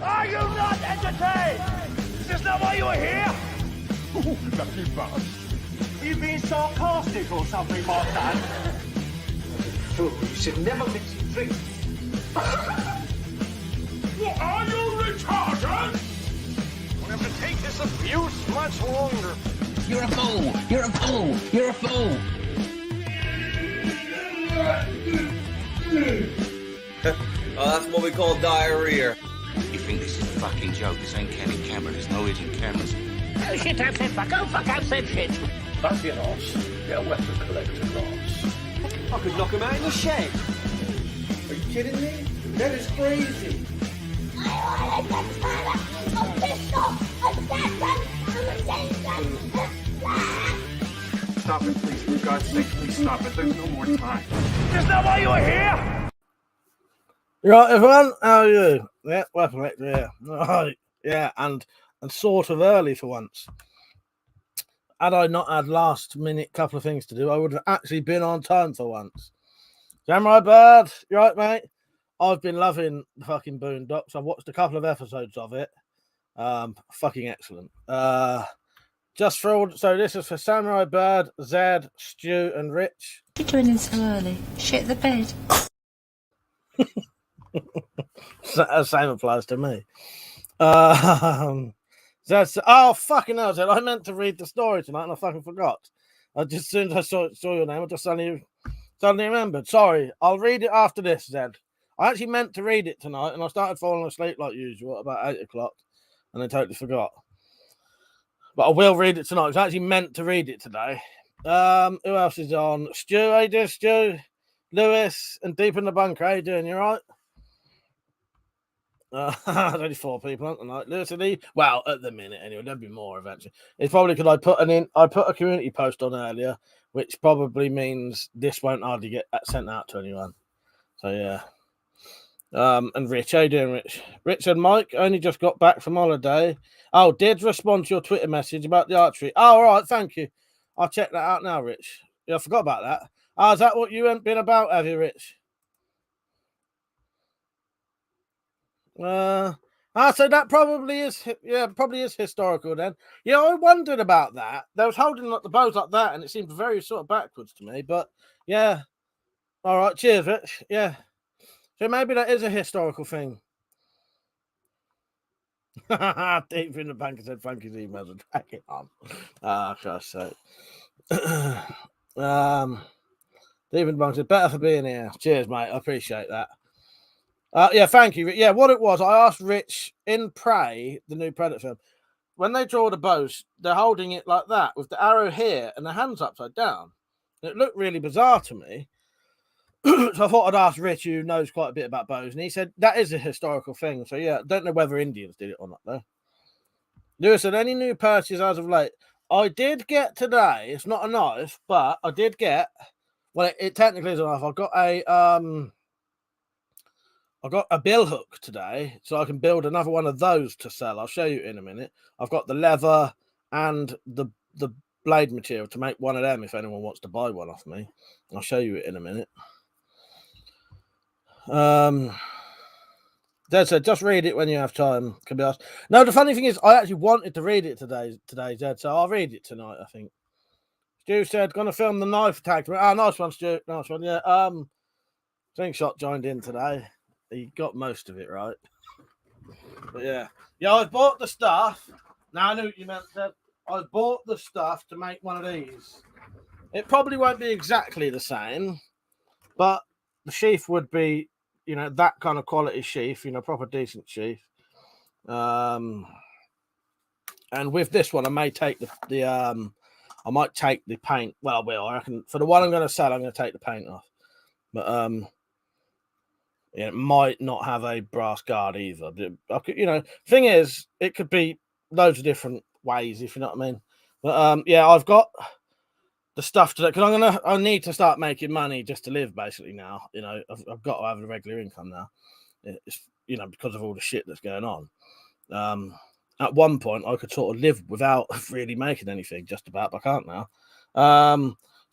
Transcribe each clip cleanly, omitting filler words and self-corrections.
Are you not entertained? Is this not why you were here? Lucky bastard. You being sarcastic or something like that? Fool, you should never mix your drinks. What are you, retarded? We'll have to take this abuse much longer. You're a fool! You're a fool! You're a fool! Oh, that's what we call diarrhea. You think this is a fucking joke? This ain't Kenny camera. There's no hidden cameras. Oh, shit, I've said fuck. Oh, fuck, I've said shit. Don't be an arse. Get a weapon collector class. I could knock him out in the shed. Are you kidding me? That is crazy. Stop it, please. For God's sake, please stop it. There's no more time. Is this not why you were here? Right, everyone, how are you? Yeah, WeaponCollector, yeah. Right, yeah, and sort of early for once. Had I not had last minute couple of things to do, I would have actually been on time for once. Samurai Bird, you right, mate? I've been loving the fucking Boondocks. I've watched a couple of episodes of it. Fucking excellent. Just for all, so this is for Samurai Bird, Zed, Stu, and Rich. What are you doing so early? Shit the bed. Same applies to me. That's fucking hell, Zed. I meant to read the story tonight and I fucking forgot. As soon as I saw your name, I just suddenly remembered. Sorry, I'll read it after this, Zed. I actually meant to read it tonight and I started falling asleep like usual at about 8 o'clock and I totally forgot. But I will read it tonight. I actually meant to read it today. Who else is on? Stu, how you doing, Stu? Lewis and Deep in the Bunker, how you doing? You right? There's only 4 people on tonight. Lewis and Lee. Well, at the minute anyway. There'll be more eventually. It's probably because I put a community post on earlier, which probably means this won't hardly get sent out to anyone. So yeah. And Rich, how you doing, Rich? Rich and Mike only just got back from holiday. Oh, did respond to your Twitter message about the archery. Oh, all right, thank you. I'll check that out now, Rich. Yeah, I forgot about that. Oh, is that what you haven't been about, have you, Rich? So that probably is historical then. Yeah, I wondered about that. They was holding up the bows like that, and it seemed very sort of backwards to me. But yeah, all right, cheers, Rich. Yeah, so maybe that is a historical thing. Deep in the Bank said Frankie's emails are dragging on. Christ's sake. Deep in the Bank said better for being here. Cheers, mate. I appreciate that. Yeah, thank you. Yeah, what it was, I asked Rich in Prey, the new Predator film, when they draw the bows, they're holding it like that with the arrow here and the hands upside down. It looked really bizarre to me. So I thought I'd ask Rich, who knows quite a bit about bows, and he said that is a historical thing. So yeah, don't know whether Indians did it or not though. Lewis said, any new purchases as of late? I did get today. It's not a knife, but I did get. Well, it technically is a knife. I got a bill hook today, so I can build another one of those to sell. I'll show you in a minute. I've got the leather and the blade material to make one of them if anyone wants to buy one off me. I'll show you it in a minute. Dad said, just read it when you have time. Can be asked. No, the funny thing is, I actually wanted to read it today, Dad. So I'll read it tonight. I think. Stu said, "Gonna film the knife attack." Oh, nice one, Stu. Nice one. Yeah. Slingshot joined in today. He got most of it right. But yeah, I bought the stuff. Now I knew what you meant. Dad. I bought the stuff to make one of these. It probably won't be exactly the same, but the sheath would be, that kind of quality sheath, proper decent sheath. And with this one, I may take I might take the paint. Well, I reckon for the one I'm going to sell, I'm going to take the paint off. But it might not have a brass guard either. Thing is, it could be loads of different ways, if you know what I mean. But I've got the stuff to because I need to start making money just to live basically now. I've got to have a regular income now. It's because of all the shit that's going on. At one point I could sort of live without really making anything, just about, but I can't now.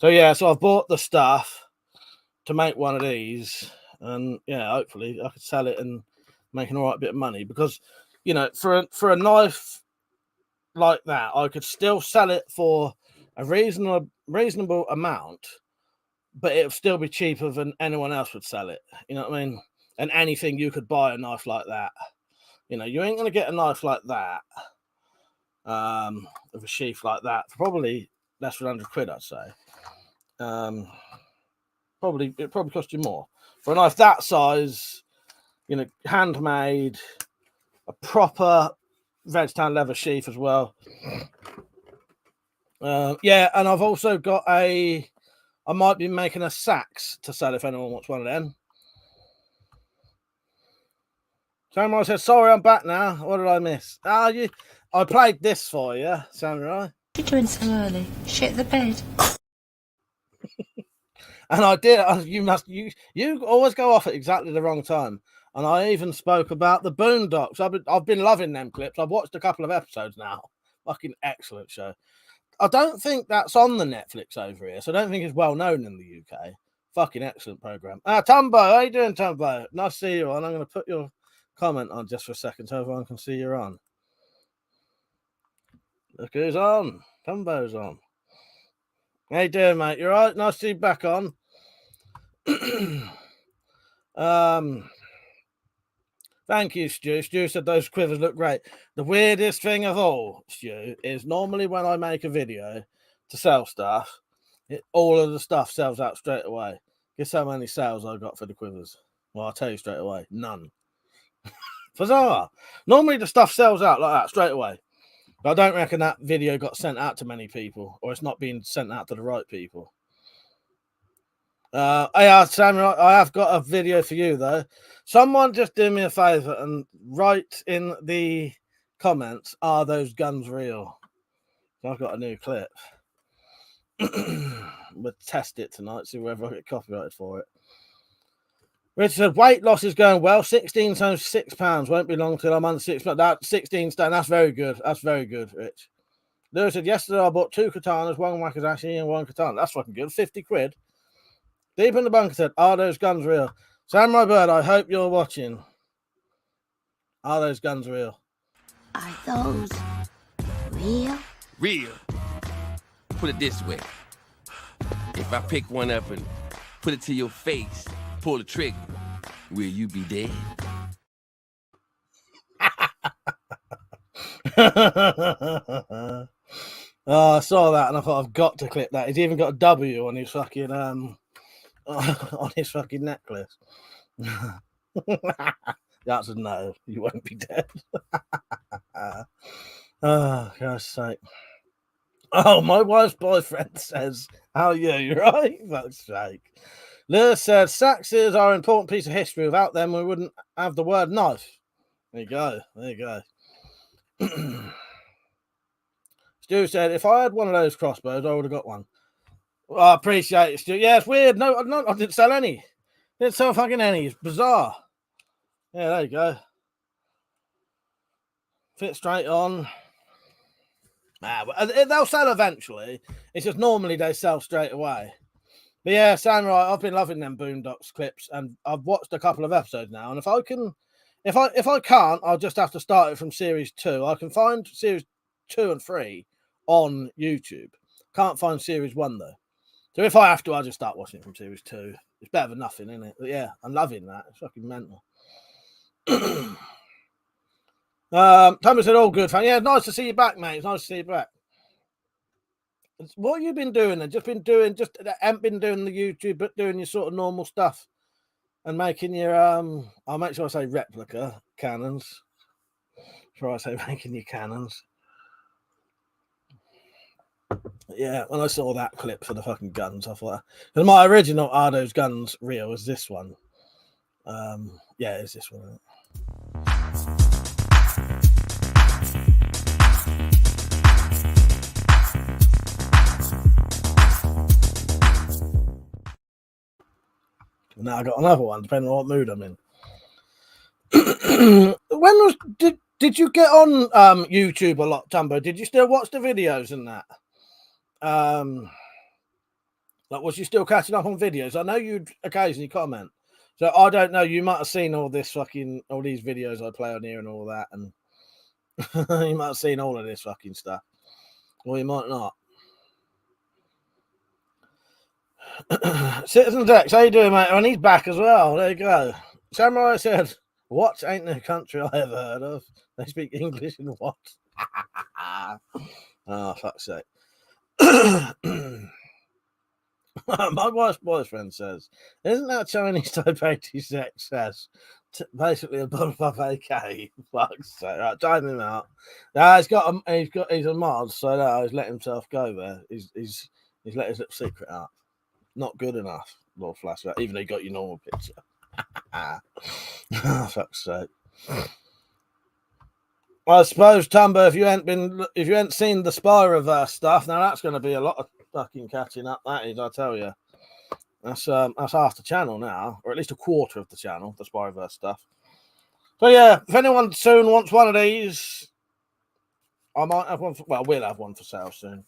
So I've bought the stuff to make one of these, and hopefully I could sell it and making all right bit of money because, you know, for a knife like that, I could still sell it for a reasonable amount, but it would still be cheaper than anyone else would sell it. You know what I mean? And anything you could buy a knife like that. You know, you ain't gonna get a knife like that, with a sheath like that, for probably less than £100, I'd say. It probably cost you more for a knife that size. You know, handmade, a proper Redstone leather sheath as well. Yeah, and I've also got I might be making a sax to sell if anyone wants one of them. Samurai said, "Sorry, I'm back now. What did I miss?" I played this for you, Samurai. What are you doing so early? Shit the bed. And I did. You always go off at exactly the wrong time. And I even spoke about the Boondocks. I've been loving them clips. I've watched a couple of episodes now. Fucking excellent show. I don't think that's on the Netflix over here, so I don't think it's well known in the UK. Fucking excellent program. Tumbo, how you doing, Tumbo? Nice to see you on. I'm going to put your comment on just for a second so everyone can see you're on. Look who's on. Tumbo's on. How you doing, mate? You all right? Nice to see you back on. Thank you, Stu. Stu said those quivers look great. The weirdest thing of all, Stu, is normally when I make a video to sell stuff, all of the stuff sells out straight away. Guess how many sales I got for the quivers? Well, I'll tell you straight away. None. Bizarre. Normally the stuff sells out like that straight away. But I don't reckon that video got sent out to many people, or it's not being sent out to the right people. Samuel, I have got a video for you though. Someone just do me a favor and write in the comments, "Are those guns real?" I've got a new clip. We'll test it tonight, see whether I get copyrighted for it. Richard said, weight loss is going well. 16 times £6. Won't be long till I'm under 6 pounds. That 16 stone, that's very good. That's very good, Rich. Lewis said, yesterday I bought 2 katanas, 1 wakizashi and 1 katana. That's fucking good. 50 quid. Deep in the bunker said, "Are those guns real?" Samurai Bird, I hope you're watching. Are those guns real? Are those real? Real. Put it this way. If I pick one up and put it to your face, pull the trigger, will you be dead? Oh, I saw that and I thought I've got to clip that. He's even got a W on his fucking on his fucking necklace. That's a no. You won't be dead. Oh, God's sake. Oh, my wife's boyfriend says, "How are you?" Right? Fuck's sake. Lewis said, saxes are an important piece of history. Without them, we wouldn't have the word knife. There you go. There you go. Stu said, if I had one of those crossbows, I would have got one. Well, I appreciate it, Stu. Yeah, it's weird. No, I didn't sell any. Didn't sell fucking any. It's bizarre. Yeah, there you go. Fit straight on. They'll sell eventually. It's just normally they sell straight away. But yeah, Samurai, I've been loving them Boondocks clips, and I've watched a couple of episodes now. And if I can't, I'll just have to start it from series 2. I can find series 2 and 3 on YouTube. Can't find series 1 though. So if I have to, I'll just start watching it from series 2. It's better than nothing, isn't it? But yeah, I'm loving that. It's fucking mental. Thomas said, all good, fan. Yeah, nice to see you back, mate. It's nice to see you back. What have you been doing then? Haven't been doing the YouTube, but doing your sort of normal stuff and making your I'll make sure I say replica cannons. Sure, I say making your cannons. Yeah, when I saw that clip for the fucking guns, I thought, because my original "Are those guns real?" is this one. Yeah, it's this one. Now I got another one, depending on what mood I'm in. Did you get on YouTube a lot, Tumbo? Did you still watch the videos and that? Like, was you still catching up on videos? I know you'd occasionally comment. So I don't know. You might have seen all these videos I play on here and all that, and you might have seen all of this fucking stuff, or you might not. Citizens X, how you doing, mate? And he's back as well. There you go. Samurai said, "What ain't no country I ever heard of? They speak English in what?" Oh, fuck's sake. My wife's boyfriend says, "Isn't that Chinese type 86 says basically a bullpup AK?" Fuck's sake. Right, time him out. Nah, he's a mod, so no, he's let himself go there. He's let his little secret out. Not good enough, Lord Flashback, even though he got your normal picture. Oh, fuck's sake. I suppose, Tumbo, if you hadn't seen the spy reverse stuff, now that's going to be a lot of fucking catching up. That is, I tell you. That's half the channel now, or at least a quarter of the channel, the spy reverse stuff. So yeah, if anyone soon wants one of these, I might have one. We'll have one for sale soon.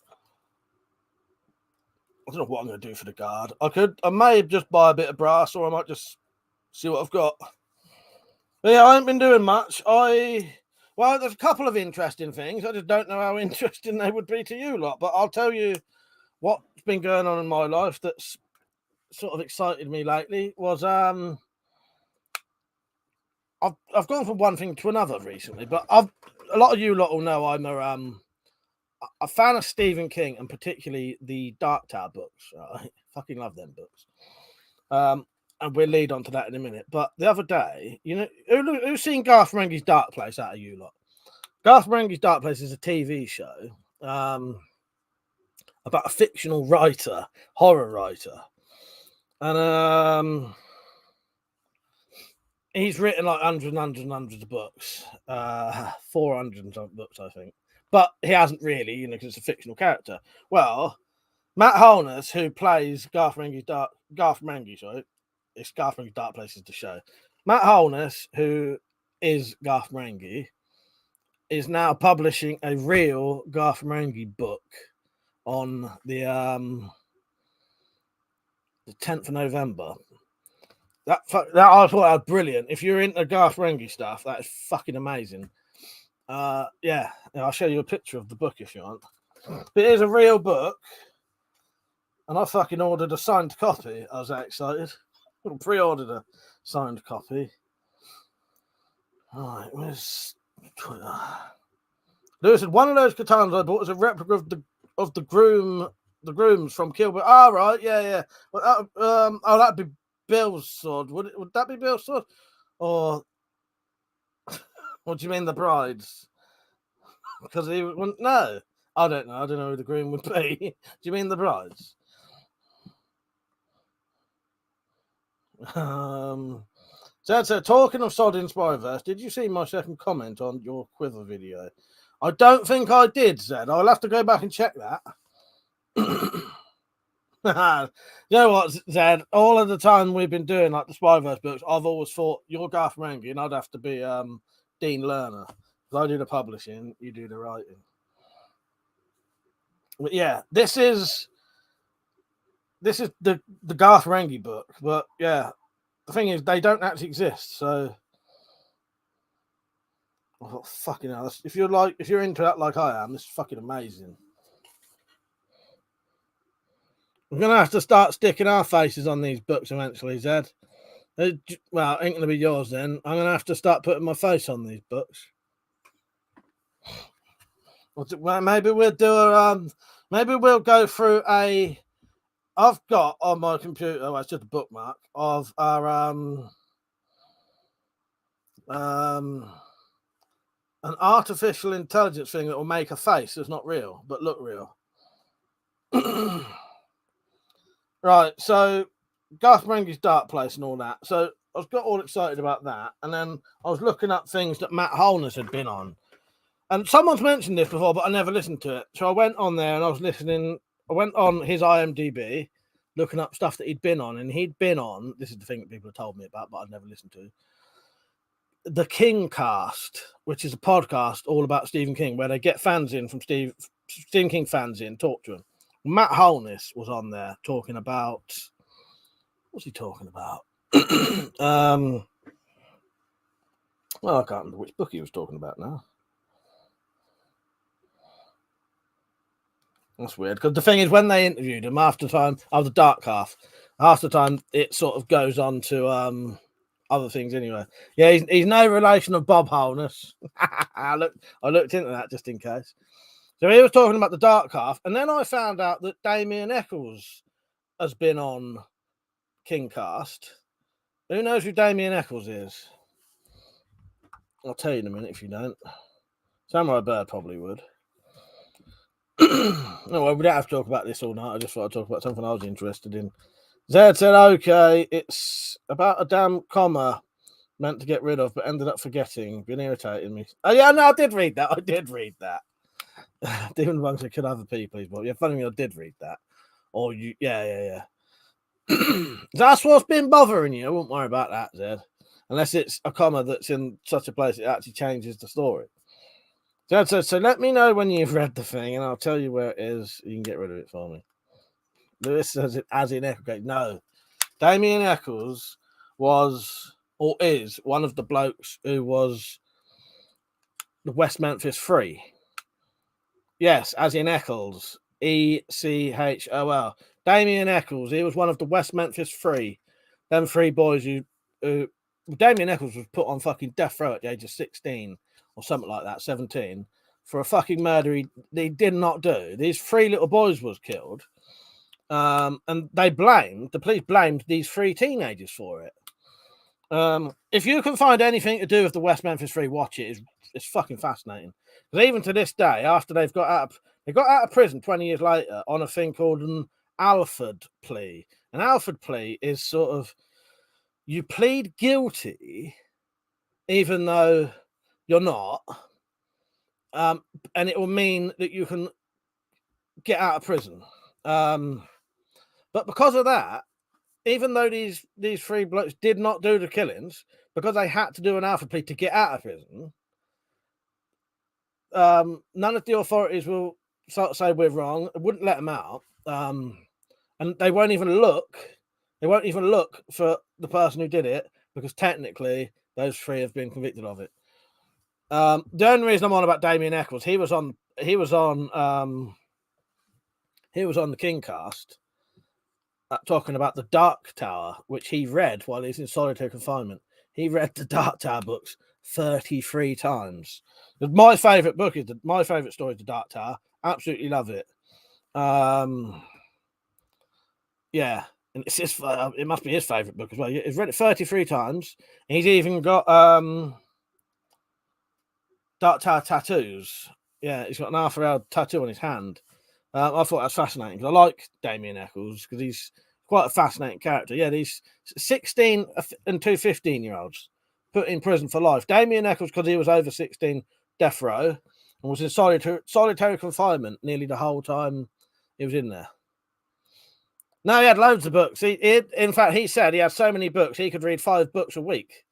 I don't know what I'm going to do for the guard. I may just buy a bit of brass, or I might just see what I've got. But yeah, I haven't been doing much. Well, there's a couple of interesting things. I just don't know how interesting they would be to you lot. But I'll tell you what's been going on in my life that's sort of excited me lately was I've gone from one thing to another recently. But a lot of you lot will know I'm a fan of Stephen King, and particularly the Dark Tower books. I fucking love them books. And we'll lead on to that in a minute. But the other day, you know, who's seen Garth Marenghi's Dark Place out of you lot? Garth Marenghi's Dark Place is a TV show about a fictional writer, horror writer. And he's written like hundreds of books. 400 and something books, I think. But he hasn't really, you know, because it's a fictional character. Well, Matt Holness, who plays Garth Marenghi's Dark Place is the show. Matt Holness, who is Garth Marenghi, is now publishing a real Garth Marenghi book on the 10th of November. That I thought that was brilliant. If you're into Garth Marenghi stuff, that is fucking amazing. Yeah, I'll show you a picture of the book if you want. But it is a real book, and I fucking ordered a signed copy. I was that excited. I pre-ordered a signed copy. All right, where's Twitter? Lewis said one of those katanas I bought was a replica of the grooms from Kilbert. Oh, right, yeah. Well, that'd be Bill's sword. Would that be Bill's sword? Or what do you mean the bride's? Because he wouldn't know. I don't know. I don't know who the groom would be. Do you mean the bride's? So talking of Sod in Spyverse, did you see my second comment on your Quiver video? I don't think I did, Zed. I'll have to go back and check that. You know what, Zed? All of the time we've been doing like the Spyverse books, I've always thought you're Garth Marenghi and I'd have to be Dean Lerner. Because I do the publishing, you do the writing. But yeah, this is the Garth Marenghi book, but yeah, the thing is they don't actually exist. So, oh, fucking hell! If you're into that like I am, this is fucking amazing. We're gonna have to start sticking our faces on these books eventually, Zed. Well, ain't gonna be yours then. I'm gonna have to start putting my face on these books. Well, maybe we'll do maybe we'll go through a. I've got on my computer, well, it's just a bookmark of our an artificial intelligence thing that will make a face that's not real, but look real. Right, so Garth Marenghi's Dark Place and all that. So I got all excited about that, and then I was looking up things that Matt Holness had been on. And someone's mentioned this before, but I never listened to it. So I went on there and I was listening. I went on his IMDb, looking up stuff that he'd been on, and he'd been on. This is the thing that people have told me about, but I've never listened to. The King Cast, which is a podcast all about Stephen King, where they get fans in from Stephen King fans in, talk to him. Matt Holness was on there talking about. What's he talking about? Well, I can't remember which book he was talking about now. That's weird, because the thing is, when they interviewed him after time of the Dark Half, after time it sort of goes on to other things anyway. Yeah, he's no relation of Bob Holness. I looked into that just in case. So he was talking about the Dark Half, and then I found out that Damien Eccles has been on Kingcast. Who knows who Damien Eccles is? I'll tell you in a minute if you don't. Samurai Bird probably would. No, well, we don't have to talk about this all night. I just thought I'd talk about something I was interested in. Zed said, okay, it's about a damn comma meant to get rid of, but ended up forgetting. Been irritating me. Oh, yeah, no, I did read that. Demon amongst could other people, but yeah, funny, I did read that. Or you, yeah. That's what's been bothering you. I won't worry about that, Zed. Unless it's a comma that's in such a place it actually changes the story. So let me know when you've read the thing, and I'll tell you where it is. You can get rid of it for me. Lewis says it as in Eccles. No, Damien Eccles was or is one of the blokes who was the West Memphis Free. Yes, as in Eccles, Echol. Damien Eccles. He was one of the West Memphis Free. Them three boys who Damien Eccles was put on fucking death row at the age of 16 or something like that, 17, for a fucking murder he did not do. These three little boys was killed. And the police blamed these three teenagers for it. If you can find anything to do with the West Memphis Free, watch it. It's fucking fascinating. Because even to this day, after they got out of prison 20 years later on a thing called an Alford plea. An Alford plea is sort of, you plead guilty even though you're not, and it will mean that you can get out of prison. But because of that, even though these three blokes did not do the killings, because they had to do an Alford plea to get out of prison, none of the authorities will say we're wrong. Wouldn't let them out, and they won't even look. They won't even look for the person who did it, because technically those three have been convicted of it. The only reason I'm on about Damien Eccles, he was on the Kingcast talking about the Dark Tower, which he read while he's in solitary confinement. He read the Dark Tower books 33 times. My favorite book is my favorite story is the Dark Tower. Absolutely love it. Yeah, and it's it must be his favorite book as well. He's read it 33 times. He's even got Dark Tower tattoos. Yeah, he's got an Arthur L tattoo on his hand. I thought that was fascinating because I like Damien Eccles because he's quite a fascinating character. Yeah, these 16 and two 15-year-olds put in prison for life. Damien Eccles, because he was over 16, death row, and was in solitary confinement nearly the whole time he was in there. No, he had loads of books. In fact, he said he had so many books he could read 5 books a week.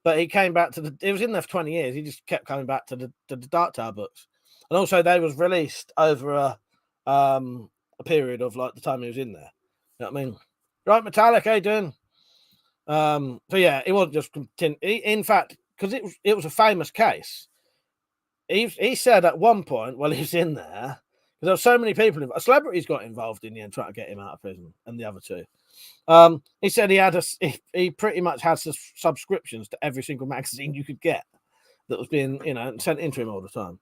But he came back to he was in there for 20 years. He just kept coming back to the Dark Tower books. And also they was released over a period of like the time he was in there. You know what I mean? Right, Metallic, how you doing? So yeah, it wasn't just in fact, because it was a famous case. He said at one point while he was in there, because there were so many people, celebrities got involved in the end trying to get him out of prison, and the other two. He said he pretty much had subscriptions to every single magazine you could get that was being, sent into him all the time.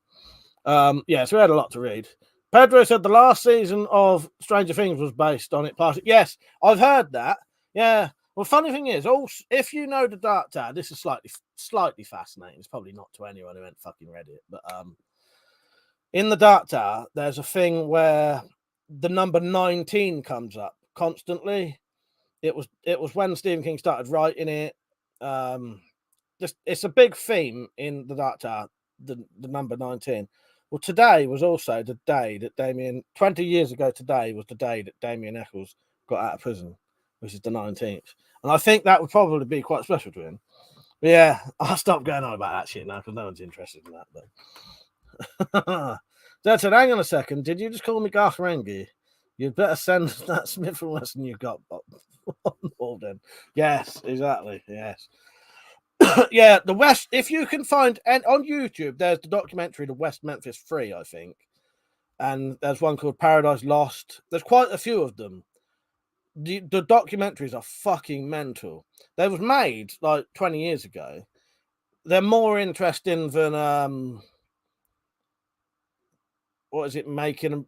Yeah, so we had a lot to read. Pedro said the last season of Stranger Things was based on it. Yes, I've heard that. Yeah. Well, funny thing is, if you know the Dark Tower, this is slightly fascinating. It's probably not to anyone who ain't fucking read it, but in the Dark Tower, there's a thing where the number 19 comes up constantly. It was when Stephen King started writing it. It's a big theme in the Dark Tower, the number 19. Well, today was also the day that 20 years ago today was the day that Damien Eccles got out of prison, which is the 19th. And I think that would probably be quite special to him. But yeah, I'll stop going on about that shit now because no one's interested in that. But Dad said, hang on a second, did you just call me Garth Marenghi? You'd better send that Smith & Wesson you got. involved in. Yes, exactly. Yes. Yeah, the West. If you can find, and on YouTube, there's the documentary, The West Memphis 3, I think, and there's one called Paradise Lost. There's quite a few of them. The documentaries are fucking mental. They was made like 20 years ago. They're more interesting than what is it, making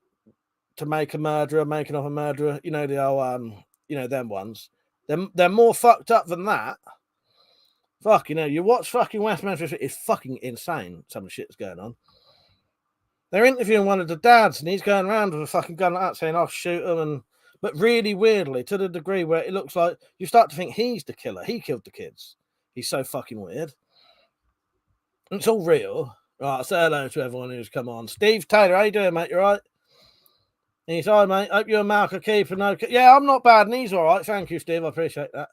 to make a murderer, making of a murderer. You know the old them ones. They're more fucked up than that. Fuck, you watch fucking West Memphis, it's fucking insane. Some of the shit that's going on. They're interviewing one of the dads, and he's going around with a fucking gun like that, saying, "I'll shoot him," but really weirdly, to the degree where it looks like you start to think he's the killer. He killed the kids. He's so fucking weird. It's all real. Right, say hello to everyone who's come on. Steve Taylor, how you doing, mate? You all right? He's all right, mate. Hope you and Mark are keeping okay. Yeah, I'm not bad, and he's all right. Thank you, Steve. I appreciate that.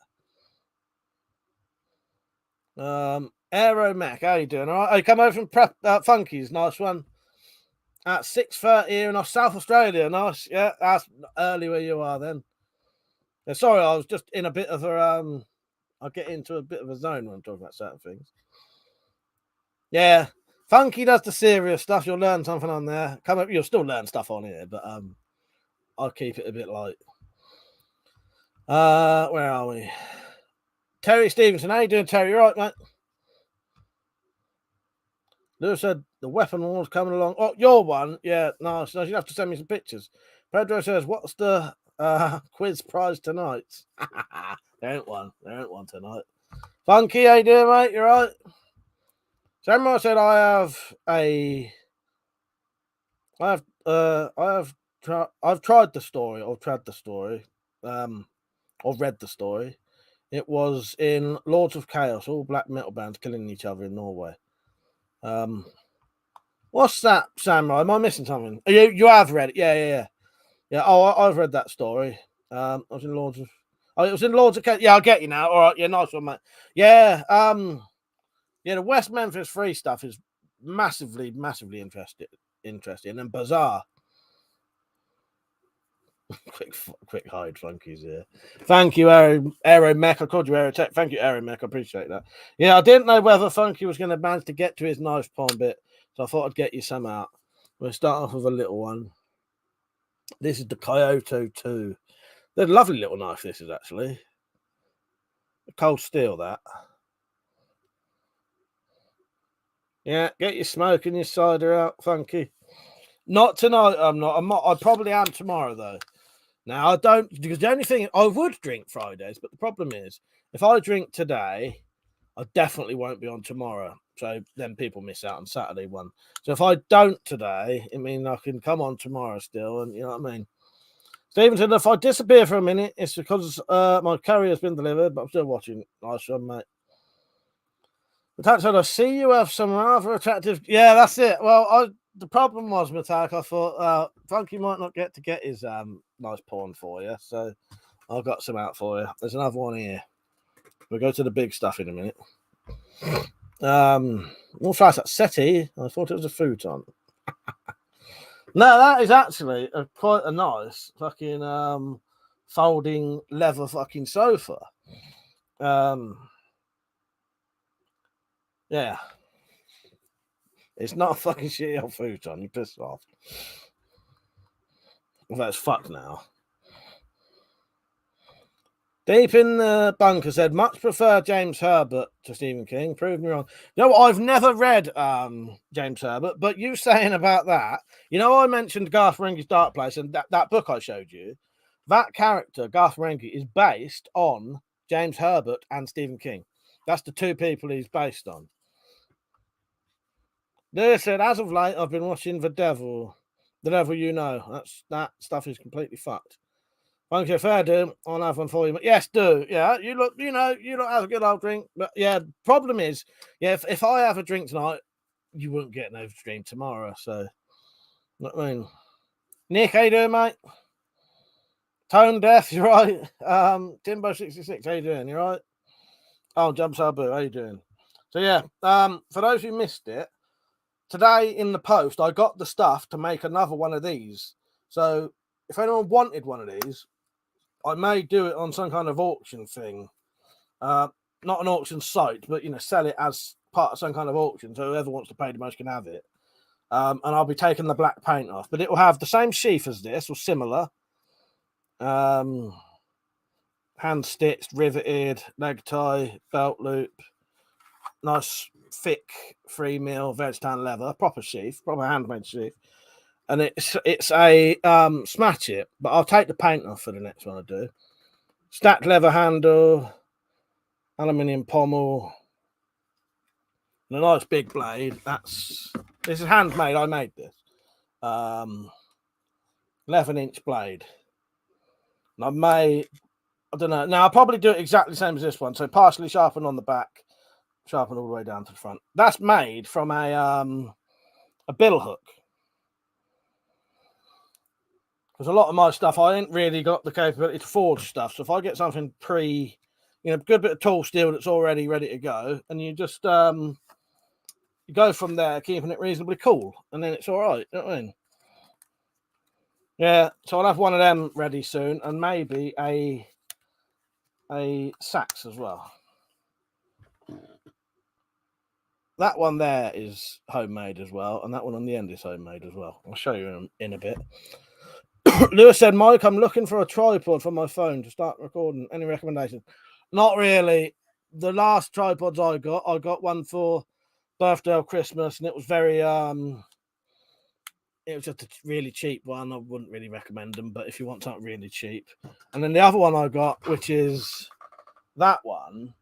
Aero Mac, how you doing? All right. I come over from Prep Funky's, nice one. At 6:30 here in South Australia, nice. Yeah, that's early where you are then. Yeah, sorry, I was just in a bit of a I get into a bit of a zone when I'm talking about certain things. Yeah, Funky does the serious stuff. You'll learn something on there. Come up, you'll still learn stuff on here, but I'll keep it a bit light. Where are we? Terry Stevenson, how you doing, Terry? You right, mate? Lewis said the weapon war's coming along. Oh, your one? Yeah, nice. No, you have to send me some pictures. Pedro says, what's the quiz prize tonight? There ain't one. There ain't one tonight. Funky, how you doing, mate? You right? Samurai said, I've tried the story, or read the story. It was in Lords of Chaos, all black metal bands killing each other in Norway. What's that, Samurai? Am I missing something? You have read it? Yeah. Oh, I've read that story. I was in Lords of. Oh, it was in Lords of Chaos. Yeah, I get you now. All right, yeah, nice one, mate. Yeah, the West Memphis 3 stuff is massively interesting and bizarre. quick hide, Funky's here. Thank you, Aero Mech. I called you Aero Tech. Thank you, Aero Mech. I appreciate that. Yeah, I didn't know whether Funky was going to manage to get to his knife pawn bit, so I thought I'd get you some out. We'll start off with a little one. This is the Kyoto 2. They're a lovely little knife, this is actually. Cold steel, that. Yeah, get your smoke and your cider out, Funky. Not tonight, I'm not. I probably am tomorrow, though. Now, I don't, because the only thing, I would drink Fridays, but the problem is, if I drink today, I definitely won't be on tomorrow. So then people miss out on Saturday one. So if I don't today, it means I can come on tomorrow still, and you know what I mean? Stephen said, if I disappear for a minute, it's because my curry has been delivered, but I'm still watching. Nice one, mate. Matak said, I see you have some rather attractive... Yeah, that's it. Well, the problem was, Matak, I thought Funky might not get his nice porn for you, so I've got some out for you. There's another one here. We'll go to the big stuff in a minute. We'll try that settee. I thought it was a futon. No, that is actually quite a nice fucking folding leather fucking sofa. Yeah. It's not a fucking shitty old futon. You piss off. Well, that's fucked now. Deep in the bunker said, much prefer James Herbert to Stephen King. Prove me wrong. You know, I've never read James Herbert, but you saying about that, you know, I mentioned Garth Marenghi's Dark Place and that book I showed you. That character, Garth Marenghi, is based on James Herbert and Stephen King. That's the two people he's based on. They said, as of late, I've been watching The Devil You Know. That stuff is completely fucked. Thank you, fair do. I'll have one for you. Yes, do. Yeah, you look have a good old drink. But yeah, problem is, yeah, if I have a drink tonight, you won't get an overstream tomorrow. So, you know what I mean? Nick, how you doing, mate? Tone Death, you right? Timbo66, how you doing? You right? Oh, Jump Sabu, how you doing? So yeah, for those who missed it, today in the post, I got the stuff to make another one of these. So if anyone wanted one of these, I may do it on some kind of auction thing. Not an auction site, but, you know, sell it as part of some kind of auction. So whoever wants to pay the most can have it. And I'll be taking the black paint off. But it will have the same sheath as this, or similar. Hand stitched, riveted, leg tie, belt loop. Nice, thick 3mm veg tan leather. Proper sheath. Proper handmade sheath. And it's a smash it, but I'll take the paint off for the next one I do. Stacked leather handle, aluminium pommel, and a nice big blade. This is handmade. I made this. 11-inch blade. And I don't know. Now I'll probably do it exactly the same as this one. So partially sharpened on the back, sharpened all the way down to the front. That's made from a bill hook. Because a lot of my stuff, I ain't really got the capability to forge stuff. So if I get something good bit of tool steel that's already ready to go, and you just you go from there, keeping it reasonably cool, and then it's all right. You know what I mean? Yeah, so I'll have one of them ready soon, and maybe a sax as well. That one there is homemade as well, and that one on the end is homemade as well. I'll show you in a bit. Lewis said, Mike, I'm looking for a tripod for my phone to start recording. Any recommendations? Not really. The last tripods I got one for birthday or Christmas, and it was very it was just a really cheap one. I wouldn't really recommend them, but if you want something really cheap. And then the other one I got, which is that one,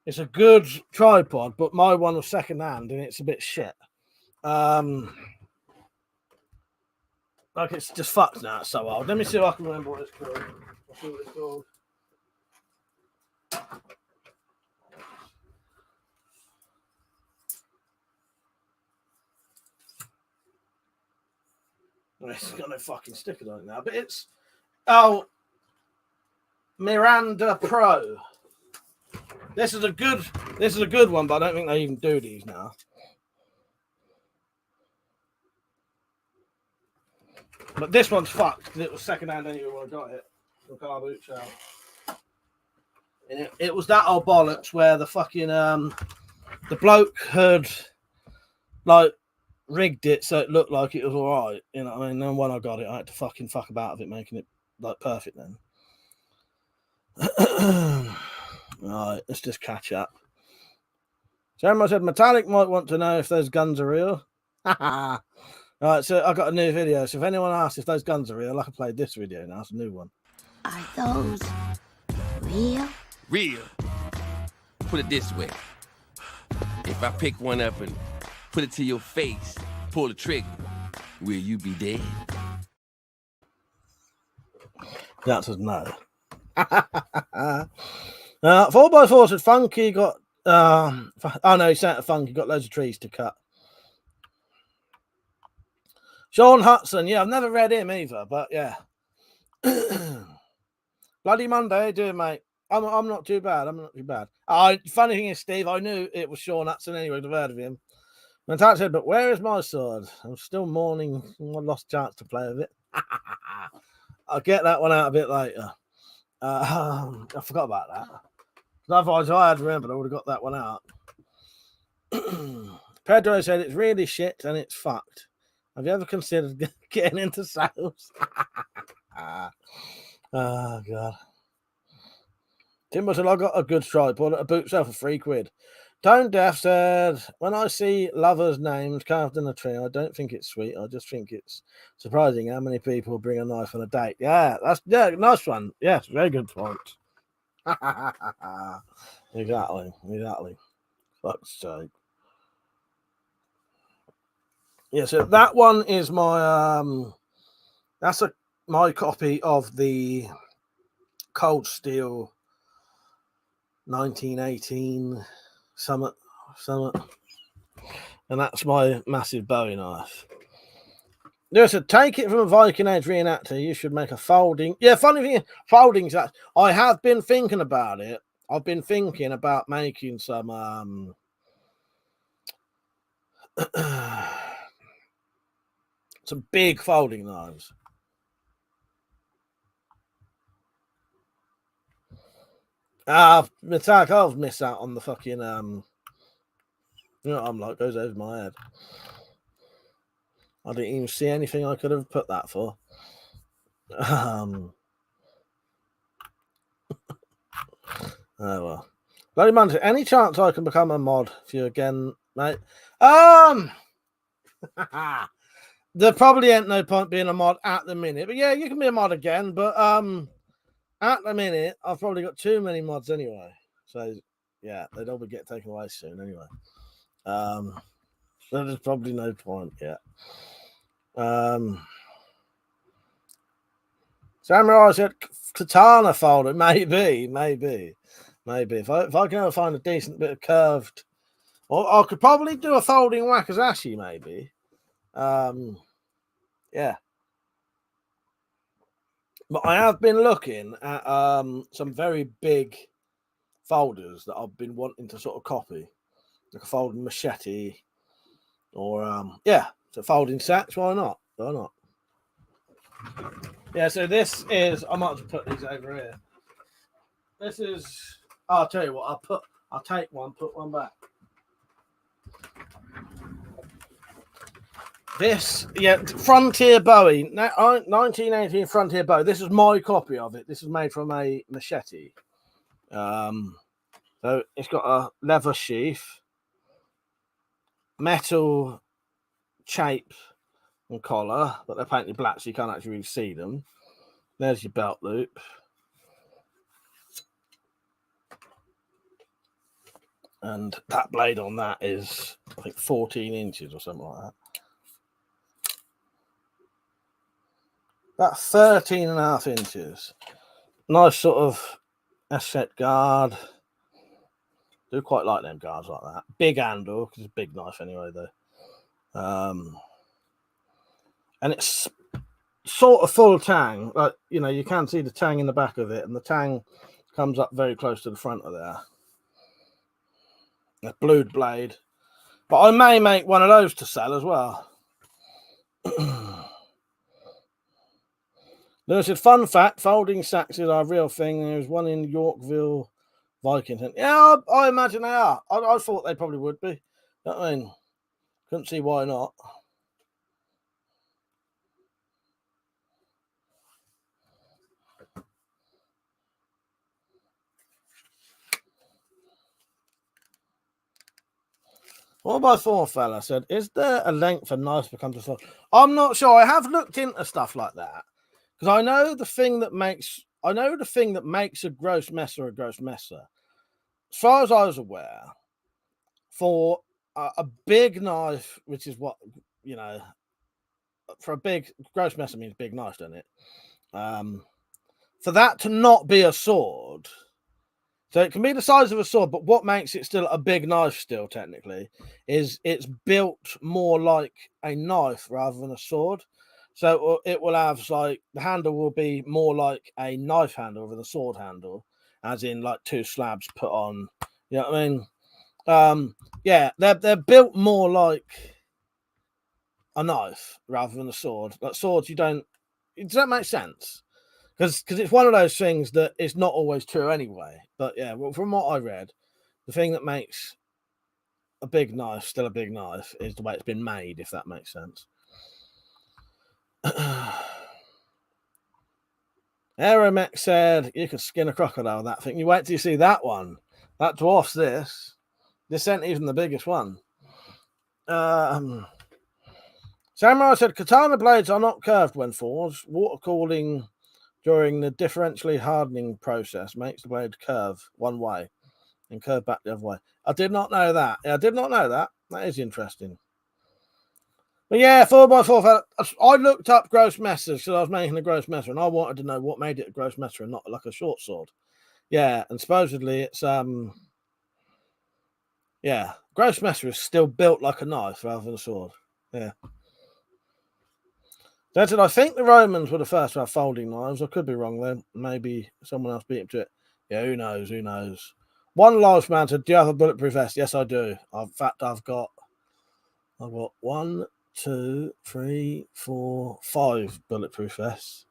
it's a good tripod, but my one was second-hand and it's a bit shit. Like, it's just fucked now. It's so old. Let me see if I can remember what it's called. I'll see what it's called. It's got no fucking stickers on it now, but it's Miranda Pro. This is a good one, but I don't think they even do these now. But this one's fucked. It was second-hand anyway when I got it. From car boot shop. And it was that old bollocks where the fucking the bloke had like rigged it so it looked like it was all right. You know what I mean? And when I got it, I had to fucking fuck about with it, making it like perfect then. Right, let's just catch up. So everyone said Metallic might want to know if those guns are real. Right, so I got a new video. So if anyone asks if those guns are real, I can play this video now. It's a new one. Are those real? Real. Put it this way. If I pick one up and put it to your face, pull the trigger, will you be dead? The answer's no. 4x4 said Funky got oh no, he sent a Funky, got loads of trees to cut. Sean Hudson, yeah, I've never read him either, but yeah. Bloody Monday, how you doing, mate? I'm not too bad. I'm not too bad. Funny thing is, Steve, I knew it was Sean Hudson anyway. I've heard of him. And Tat said, but where is my sword? I'm still mourning I lost chance to play with it. I'll get that one out a bit later. I forgot about that. Otherwise, I had remembered, I would have got that one out. Pedro said it's really shit and it's fucked. Have you ever considered getting into sales? Oh, God. Timber said, I got a good tripod at a boot sale for £3. Tone Deaf said, when I see lovers' names carved in a tree, I don't think it's sweet. I just think it's surprising how many people bring a knife on a date. Yeah, nice one. Yes, very good point. Exactly. Fuck's sake. Yeah, so that one is my my copy of the Cold Steel 1918 Summit, and that's my massive Bowie knife. Yeah, so take it from a Viking Age reenactor. You should make a folding. Yeah, funny thing is, folding. I have been thinking about it. I've been thinking about making some some big folding knives. Metallic, I've missed out on the fucking you know what I'm like, goes over my head. I didn't even see anything I could have put that for. Oh well. Bloody Monday, any chance I can become a mod for you again, mate? There probably ain't no point being a mod at the minute, but yeah, you can be a mod again. But at the minute, I've probably got too many mods anyway. So yeah, they'd all be get taken away soon anyway. So there's probably no point yet. Samurai said katana folder, maybe. If I can ever find a decent bit of curved, or I could probably do a folding wakizashi, maybe. Yeah. But I have been looking at some very big folders that I've been wanting to sort of copy, like a folding machete, or yeah, so folding sax. Why not? Yeah. So this is. I might just put these over here. This is. I'll tell you what. I'll take one. Put one back. This, yeah, Frontier Bowie, 1918 Frontier Bowie. This is my copy of it. This is made from a machete. So it's got a leather sheath, metal chape and collar, but they're painted black, so you can't actually really see them. There's your belt loop. And that blade on that is, I think, 14 inches or something like that. About 13.5 inches. Nice sort of asset guard. Do quite like them guards like that. Big handle, because it's a big knife anyway, though. And it's sort of full tang. Like, you know, you can see the tang in the back of it, and the tang comes up very close to the front of there. A blued blade. But I may make one of those to sell as well. Lewis said, fun fact, folding saxes are a real thing. There's one in Yorkville, Vikington. Yeah, I imagine they are. I thought they probably would be. You know what I mean? Couldn't see why not. What about four fella said, is there a length for knives becomes a sword? I'm not sure. I have looked into stuff like that. Because I know the thing that makes a gross messer a gross messer. As far as I was aware, for a big knife, which is what, you know, for a big gross messer means big knife, doesn't it? For that to not be a sword, so it can be the size of a sword, but what makes it still a big knife still technically is it's built more like a knife rather than a sword. So it will have, like, the handle will be more like a knife handle than a sword handle, as in like two slabs put on. You know what I mean? Yeah, they're built more like a knife rather than a sword. Like swords, you don't. Does that make sense? Because it's one of those things that is not always true anyway. But yeah, well, from what I read, the thing that makes a big knife still a big knife is the way it's been made, if that makes sense. Aeromex said you could skin a crocodile with that thing. You wait till you see that one. That dwarfs this. This ain't even the biggest one. Samurai said katana blades are not curved when forged. Water cooling during the differentially hardening process makes the blade curve one way and curve back the other way. I did not know that. Yeah, I did not know that. That is interesting. But yeah, 4x4. I looked up gross messers because I was making a gross messer, and I wanted to know what made it a gross messer and not like a short sword. Yeah, and supposedly it's yeah, gross messer is still built like a knife rather than a sword. Yeah. That's it. I think the Romans were the first to have folding knives. I could be wrong there. Maybe someone else beat him to it. Yeah, who knows? Who knows? One life man said, do you have a bulletproof vest? Yes, I do. In fact, I've got 1, 2, 3, 4, 5 bulletproof vests.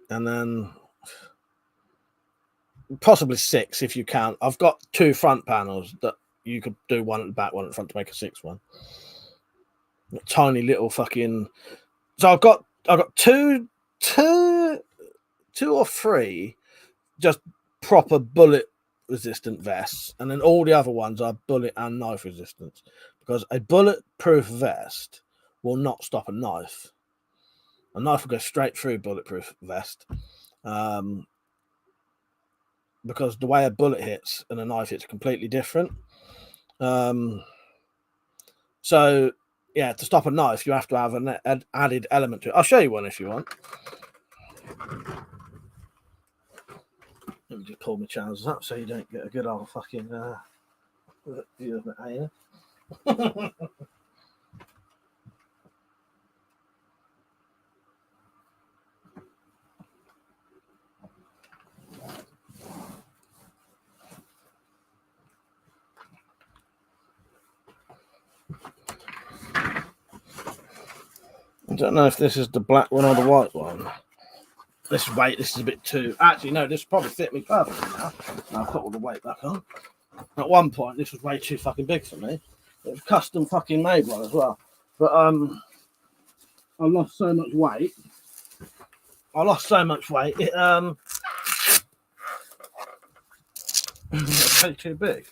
and then possibly 6 if you can. I've got 2 front panels that you could do, one at the back, one at the front to make a 6th one. A tiny little fucking. So I've got two or 3 just proper bullet resistant vests, and then all the other ones are bullet and knife resistance, because a bulletproof vest will not stop a knife. A knife will go straight through bulletproof vest, because the way a bullet hits and a knife hits completely different. So yeah, to stop a knife, you have to have an added element to it. I'll show you one if you want. Let me just pull my trousers up so you don't get a good old fucking view of my hair. I don't know if this is the black one or the white one. This is a bit too. Actually, no, this probably fit me perfectly now. I'll put all the weight back on. At one point, this was way too fucking big for me. It was custom fucking made one as well. But I lost so much weight. It it's way too big.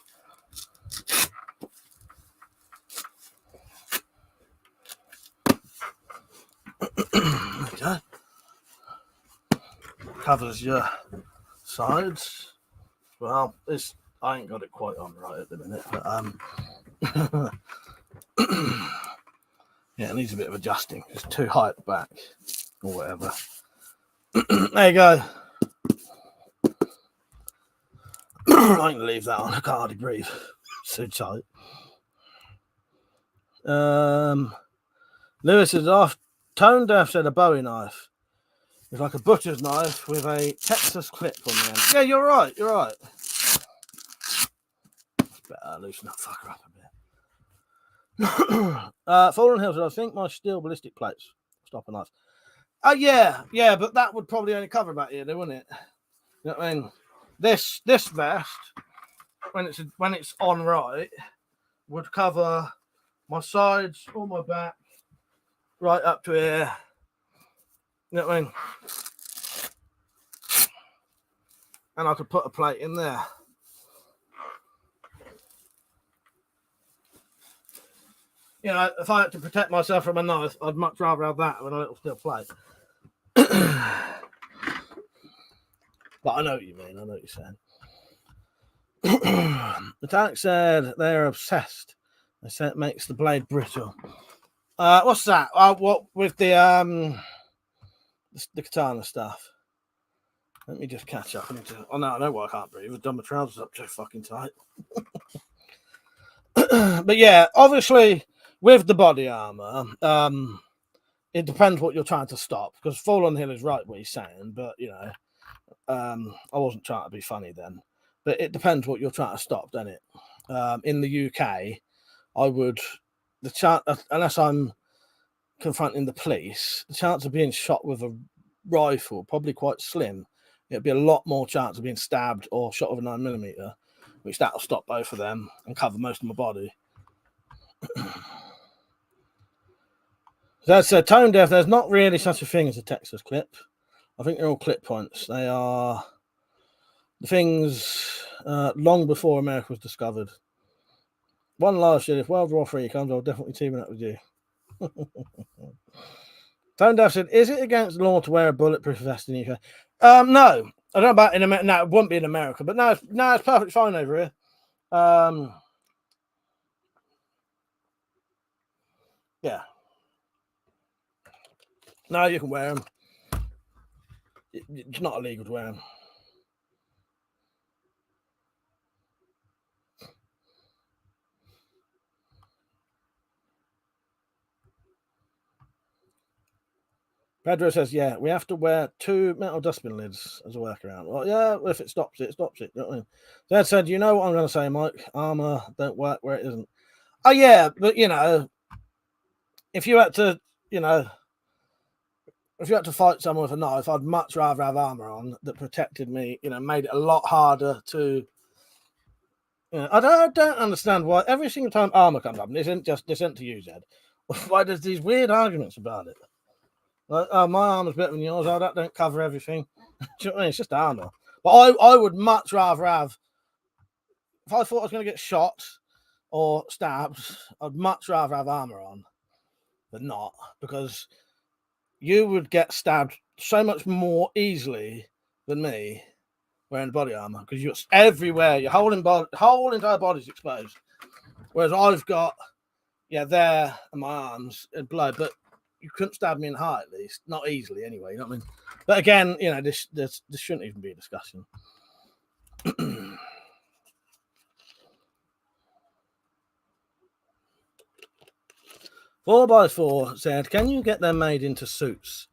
Okay. Covers your sides. Well, this I ain't got it quite on right at the minute, but yeah, it needs a bit of adjusting. It's too high at the back or whatever. There you go. I'm gonna leave that on. I can't hardly breathe. So tight. Lewis is off. Tone Deaf said a Bowie knife. It's like a butcher's knife with a Texas clip on the end. Yeah, you're right. Better loosen that fucker up a bit. Fallen Hills, I think my steel ballistic plates stop a knife. Oh yeah, but that would probably only cover about here, wouldn't it? You know what I mean? This vest, when it's on right, would cover my sides or my back, right up to here. You know what I mean? And I could put a plate in there. You know, if I had to protect myself from a knife, I'd much rather have that than a little steel plate. But I know what you mean. I know what you're saying. Metallic said they're obsessed. They say it makes the blade brittle. What's that? What with the katana stuff? Let me just catch up. I know why I can't breathe. I've done my trousers up too fucking tight. But yeah, obviously with the body armor, it depends what you're trying to stop. Because Fallen Hill is right what he's saying, but you know, I wasn't trying to be funny then. But it depends what you're trying to stop, doesn't it? In the UK, I would unless I'm confronting the police, the chance of being shot with a rifle probably quite slim. It'd be a lot more chance of being stabbed or shot with a 9mm, which that'll stop both of them and cover most of my body. That's tone deaf. There's not really such a thing as a Texas clip. I think they're all clip points. They are the things long before America was discovered. One last year, if World War III comes, I'll definitely team up with you. Tone Deaf said, is it against the law to wear a bulletproof vest in the UK? No. I don't know about in America. No, it wouldn't be in America, but no, it's perfectly fine over here. Yeah. No, you can wear them. It's not illegal to wear them. Pedro says, yeah, we have to wear 2 metal dustbin lids as a workaround. Well, yeah, if it stops it, it stops it. You know what I mean? Dad said, you know what I'm going to say, Mike? Armor don't work where it isn't. Oh, yeah, but, you know, if you had to, you know, if you had to fight someone with a knife, I'd much rather have armor on that protected me, made it a lot harder to. I don't understand why every single time armor comes up, and this isn't to use Ed. Why there's these weird arguments about it? Like, oh, my armor's better than yours. Oh, that don't cover everything. Do you know what I mean? It's just armor. But I would much rather have, if I thought I was going to get shot or stabbed, I'd much rather have armor on than not, because you would get stabbed so much more easily than me wearing body armor, because you're everywhere. Your whole entire body's exposed. Whereas I've got, there and my arms and blood, but you couldn't stab me in the heart, at least. Not easily, anyway. You know what I mean? But again, this shouldn't even be a discussion. 4x4 said, can you get them made into suits?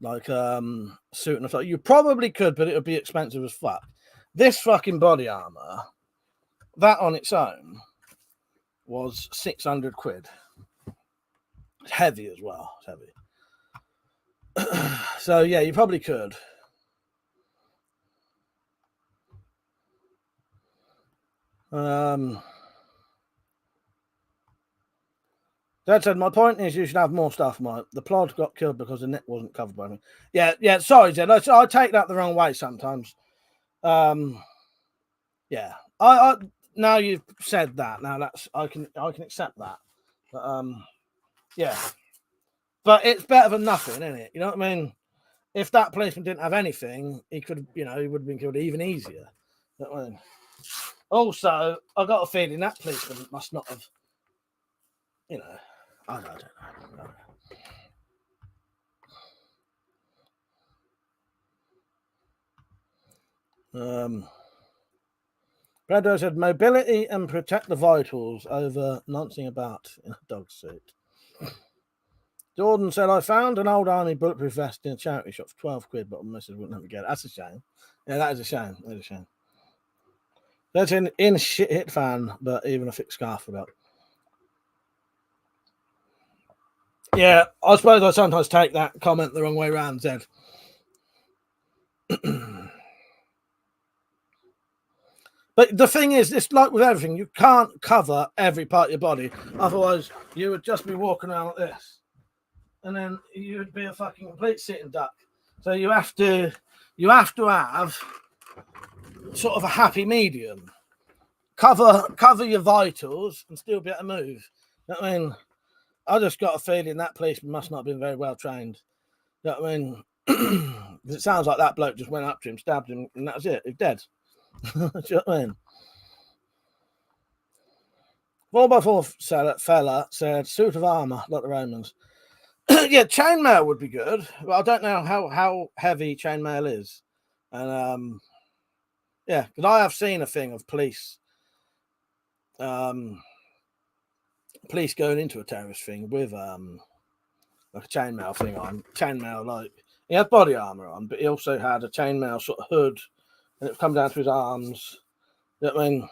Like suit and stuff. You probably could, but it would be expensive as fuck. This fucking body armor, that on its own, was 600 quid. It's heavy as well. It's heavy. So yeah, you probably could. Dad said, my point is you should have more stuff, Mike. The plod got killed because the neck wasn't covered by me. Yeah, sorry, Dad. I take that the wrong way sometimes. Yeah. I now you've said that. Now that's I can accept that. But yeah. But it's better than nothing, isn't it? You know what I mean? If that policeman didn't have anything, he could, he would have been killed even easier. You know what I mean? Also, I got a feeling that policeman must not have, I don't know. Brado said, mobility and protect the vitals over noncing about in a dog suit. Jordan said, I found an old army bulletproof vest in a charity shop for 12 quid, but my missus wouldn't let me get it. That's a shame. Yeah, that is a shame. That is a shame. That's in shit hit fan, but even a thick scarf for that. Yeah, I suppose I sometimes take that comment the wrong way around, Zed. But the thing is, it's like with everything, you can't cover every part of your body. Otherwise, you would just be walking around like this. And then you would be a fucking complete sitting duck. So you have to have sort of a happy medium. Cover your vitals and still be able to move. You know what I mean? I just got a feeling that policeman must not have been very well trained. You know what I mean? It sounds like that bloke just went up to him, stabbed him, and that was it. He's dead. Do you know what I mean? 4x4 fella said, suit of armour, like the Romans. Yeah, chainmail would be good, but I don't know how heavy chainmail is. And yeah, because I have seen a thing of police going into a terrorist thing with like a chainmail thing on. Chainmail, like he had body armor on, but he also had a chainmail sort of hood, and it would come down to his arms. You know what I mean?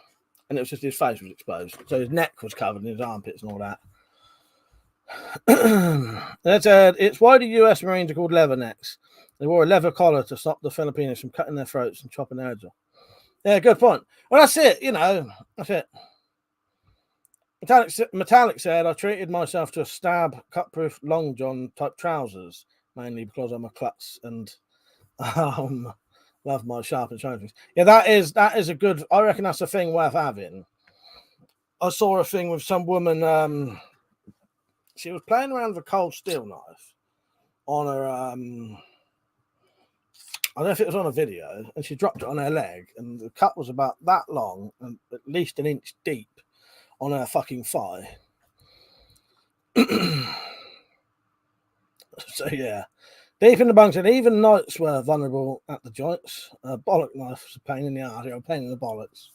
And it was just his face was exposed, so his neck was covered and his armpits and all that. It's why the US Marines are called leathernecks. They wore a leather collar to stop the Filipinos from cutting their throats and chopping their heads off. Yeah, good point. Well, that's it. That's it. Metallic said, I treated myself to a stab cut-proof long john type trousers, mainly because I'm a klutz and love my sharp and shiny things. Yeah, that is a good. I reckon that's a thing worth having. I saw a thing with some woman. She was playing around with a cold steel knife on her. I don't know if it was on a video, and she dropped it on her leg, and the cut was about that long and at least an inch deep on her fucking thigh. So yeah, deep in the bunks, and even knights were vulnerable at the joints. A bollock knife was a pain in the arse, a pain in the bollocks.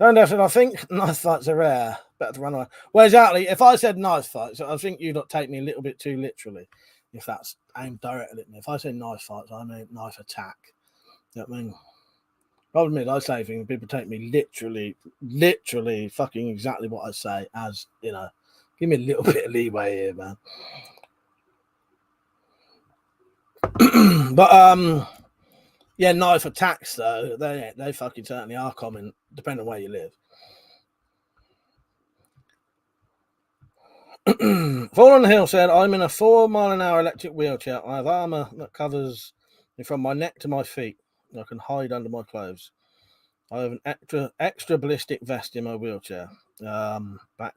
I think knife fights are rare. Better to run away. Well, exactly. If I said knife fights, I think you'd not take me a little bit too literally. If that's aimed directly at me. If I say knife fights, I mean knife attack. You know what I mean? Problem is, I say things, people take me literally fucking exactly what I say as, Give me a little bit of leeway here, man. But yeah, knife attacks though, they fucking certainly are common, depending on where you live. Fall on the Hill said, I'm in a 4-mile-an-hour electric wheelchair. I have armour that covers me from my neck to my feet. I can hide under my clothes. I have an extra ballistic vest in my wheelchair. Back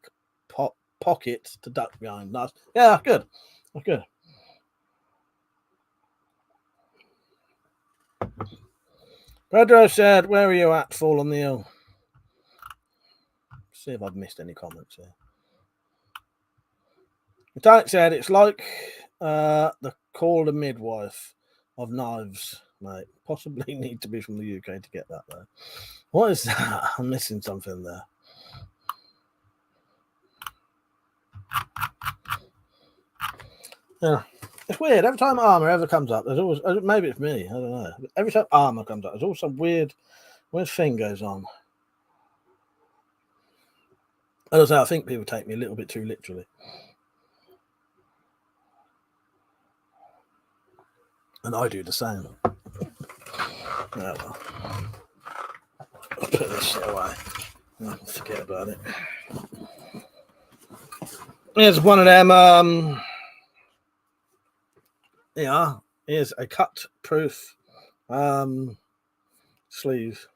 pocket to duck behind. Nice. Yeah, good. That's good. Pedro said, where are you at, Fall on the Hill? See if I've missed any comments here. Metallic said, it's like the Call the Midwife of knives, mate. Possibly need to be from the UK to get that, though. What is that? I'm missing something there. Yeah. It's weird. Every time armor ever comes up, there's always, maybe it's me, I don't know. Every time armor comes up, there's always some weird thing goes on. I think people take me a little bit too literally. And I do the same. Yeah, well. I'll put this shit away. I'll forget about it. Here's one of them. Yeah, here's a cut-proof sleeve.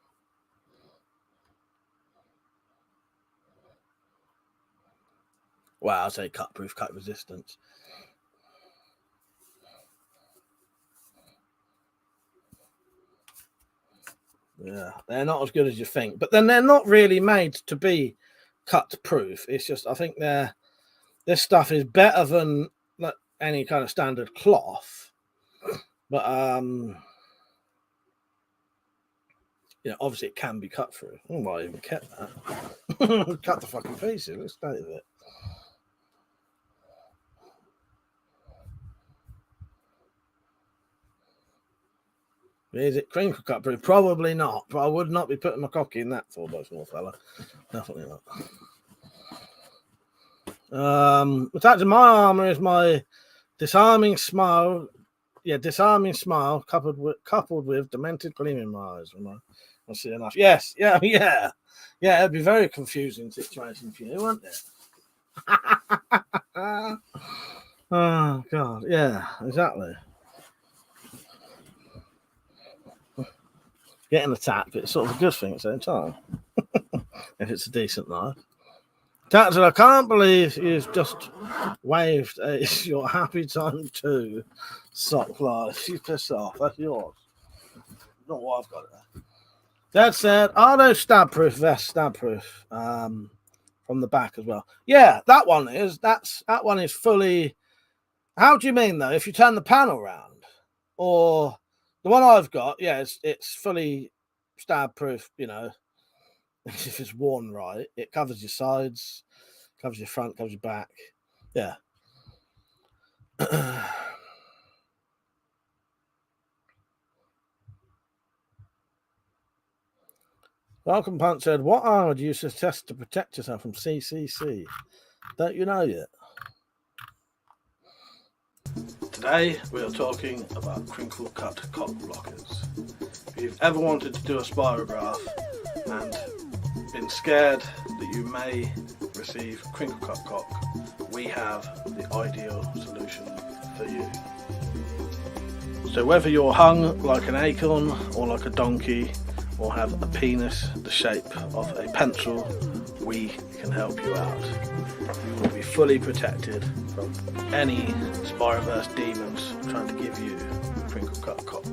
Wow, I say cut-proof, cut-resistant. Yeah, they're not as good as you think, but then they're not really made to be cut-proof. It's just, I think this stuff is better than like any kind of standard cloth, but you know, obviously it can be cut through. Oh, well, I even kept that. Cut the fucking pieces. Let's stay with it. Is it crinkle cut proof? Probably not, but I would not be putting my cocky in that 4x4 fella. Definitely not. Attached to my armor is my disarming smile. Yeah, disarming smile coupled with demented gleam in my eyes. I see enough. Yes, yeah. It'd be a very confusing situation for you, wouldn't it? Oh God, yeah, exactly. Getting attacked, but it's sort of a good thing at the same time. If it's a decent knife. Tatson, I can't believe you've just waved your happy time too. Sock life. She's pissed off. That's yours. Not what I've got there. Dad said, are those stab proof vests stab proof? From the back as well. Yeah, that one is. That one is fully. How do you mean though? If you turn the panel round, or the one I've got, yeah, it's fully stab proof, you know. If it's worn right, it covers your sides, covers your front, covers your back. Yeah. Welcome Punch said, what armor do you suggest to protect yourself from CCC? Don't you know yet? Today we are talking about crinkle cut cock blockers. If you've ever wanted to do a spirograph and been scared that you may receive crinkle cut cock, we have the ideal solution for you. So whether you're hung like an acorn or like a donkey or have a penis the shape of a pencil, we can help you out. You will be fully protected from any Spiroverse demons trying to give you crinkle cut cock.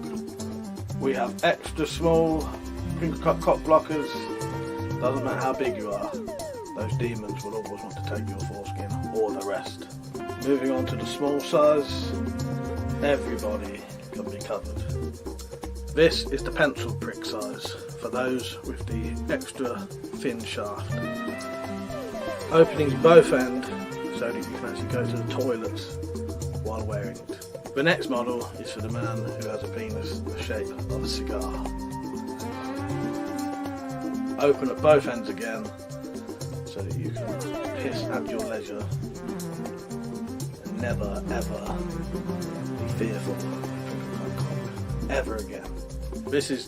We have extra small crinkle cut cock blockers. Doesn't matter how big you are, those demons will always want to take your foreskin or the rest. Moving on to the small size, everybody can be covered. This is the pencil prick size for those with the extra thin shaft. Openings both end so that you can actually go to the toilets while wearing it. The next model is for the man who has a penis the shape of a cigar. Open at both ends again so that you can piss at your leisure and never ever be fearful ever again. This is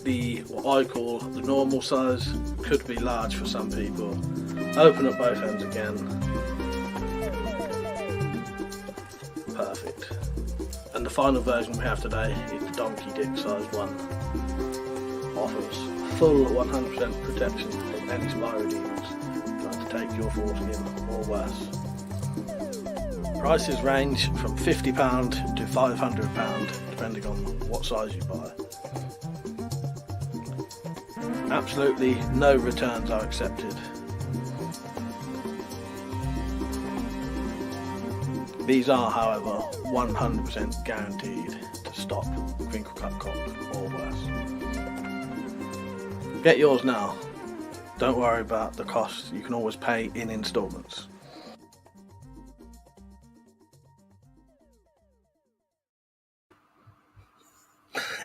what I call the normal size, could be large for some people. Open up both ends again. Perfect. And the final version we have today is the donkey dick size one. Offers full 100% protection from any spyro demons trying to take your foreskin or worse. Prices range from £50 to £500 depending on what size you buy. Absolutely no returns are accepted. These are, however, 100% guaranteed to stop crinkle cut cock or worse. Get yours now. Don't worry about the cost. You can always pay in instalments.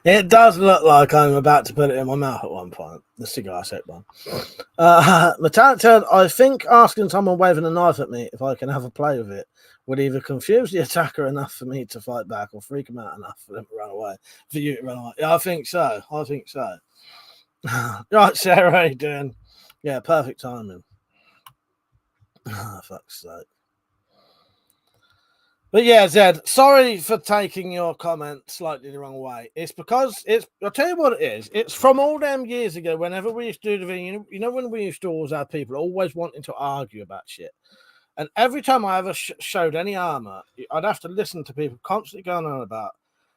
It does look like I'm about to put it in my mouth at one point. The cigar set one. Metallic said, I think asking someone waving a knife at me if I can have a play with it would either confuse the attacker enough for me to fight back or freak them out enough for them to run away. For you to run away. Yeah, I think so. Right, Sarah, how you doing? Yeah, perfect timing. Fuck's sake. But yeah, Zed, sorry for taking your comment slightly the wrong way. It's because I'll tell you what it is. It's from all them years ago, whenever we used to do the thing, you know when we used to always have people always wanting to argue about shit. And every time I ever showed any armor, I'd have to listen to people constantly going on about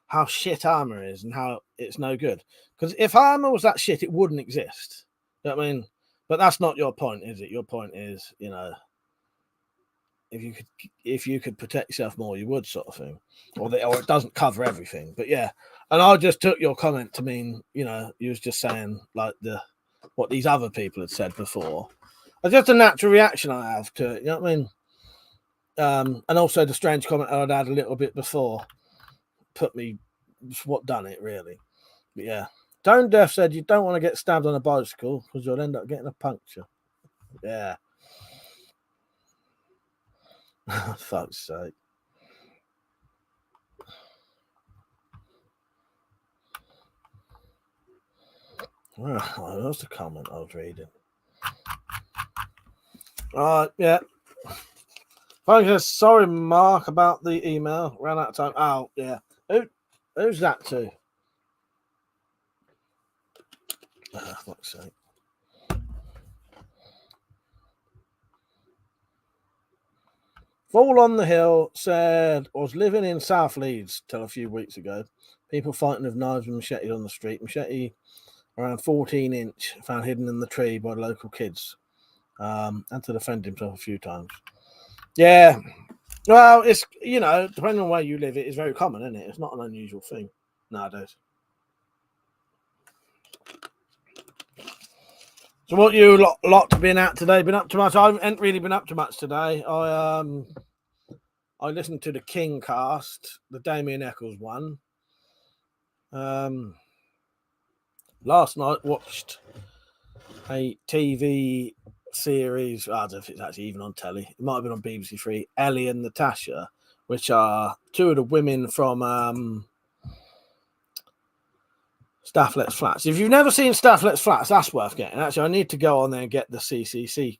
how shit armor is and how it's no good. Because if armor was that shit, it wouldn't exist. You know what I mean? But that's not your point, is it? Your point is, you know, if you could protect yourself more, you would, sort of thing, or it doesn't cover everything. But yeah, and I just took your comment to mean, you know, you was just saying like what these other people had said before. It's just a natural reaction I have to it, you know what I mean? And also the strange comment I'd had a little bit before put me what done it really. But yeah, Tone Deaf said you don't want to get stabbed on a bicycle because you'll end up getting a puncture. Yeah. Fuck's sake. Well, that was the comment I was reading. Alright, yeah. Sorry, Mark, about the email. Ran out of time. Oh, yeah. Who's that to? Fuck's sake. Fall on the Hill said, I was living in South Leeds till a few weeks ago. People fighting with knives and machetes on the street. Machete around 14-inch, found hidden in the tree by local kids. Had to defend himself a few times. Yeah. Well, it's, you know, depending on where you live, it is very common, isn't it? It's not an unusual thing nowadays. So what you lot been at today? Been up to much? I haven't really been up to much today. I listened to the King cast, the Damien Eccles one. Last night watched a TV series. I don't know if it's actually even on telly. It might have been on BBC Three. Ellie and Natasha, which are two of the women from Stafflet's Flats. If you've never seen Stafflet's Flats, that's worth getting. Actually, I need to go on there and get the CCC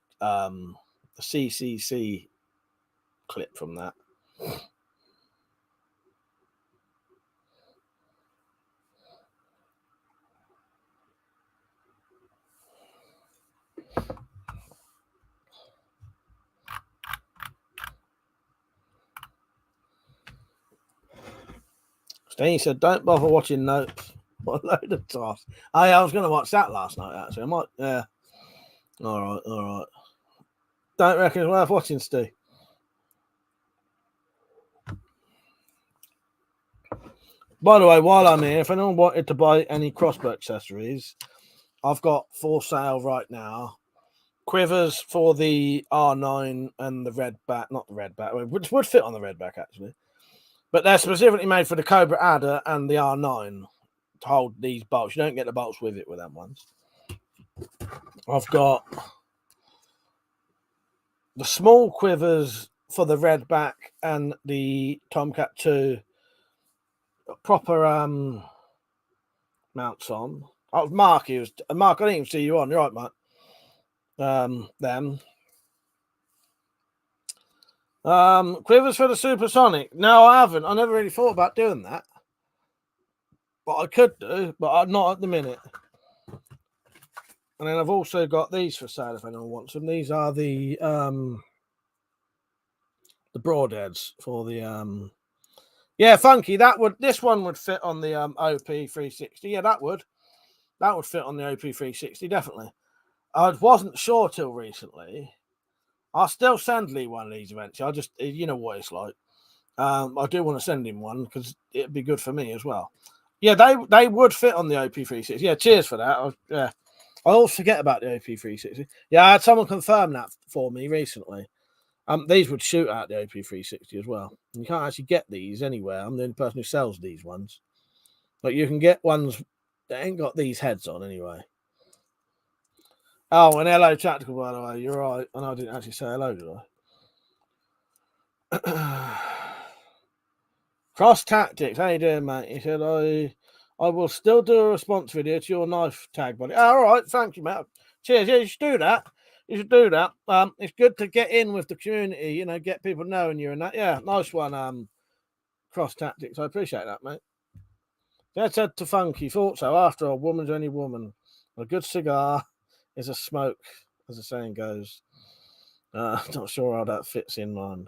clip from that. Steve said, "Don't bother watching Nope." What a load of toss. I was going to watch that last night, actually. I might, yeah. All right. Don't reckon it's worth watching, Steve. By the way, while I'm here, if anyone wanted to buy any crossbow accessories, I've got for sale right now quivers for the R9 and the red back, not the red back, which would fit on the red back, actually. But they're specifically made for the Cobra Adder and the R9. To hold these bolts. You don't get the bolts with it with them ones. I've got the small quivers for the Redback and the Tomcat 2 proper mounts on. Oh, Mark, Mark, I didn't even see you on. You're right, Mark. Them. Quivers for the Supersonic. No, I haven't. I never really thought about doing that. But I could do, but I'm not at the minute. And then I've also got these for sale if anyone wants them. These are the broadheads for the yeah, Funky. This one would fit on the OP 360. Yeah, that would fit on the OP 360 definitely. I wasn't sure till recently. I'll still send Lee one of these eventually. I just, you know what it's like. I do want to send him one because it'd be good for me as well. Yeah, they would fit on the OP 360. Yeah, cheers for that. I always forget about the OP 360. Yeah, I had someone confirm that for me recently. These would shoot out the OP 360 as well. You can't actually get these anywhere. I'm the only person who sells these ones. But you can get ones that ain't got these heads on anyway. Oh, and hello, Tactical, by the way. You're right. And I didn't actually say hello, did I? Cross Tactics. How you doing, mate? He said, I will still do a response video to your knife tag, buddy. All right. Thank you, mate. Cheers. Yeah, you should do that. You should do that. It's good to get in with the community, you know, get people knowing you and that. Yeah, nice one, Cross Tactics. I appreciate that, mate. That said to Funky, thought so. After all, woman's only woman. A good cigar is a smoke, as the saying goes. Not sure how that fits in, man.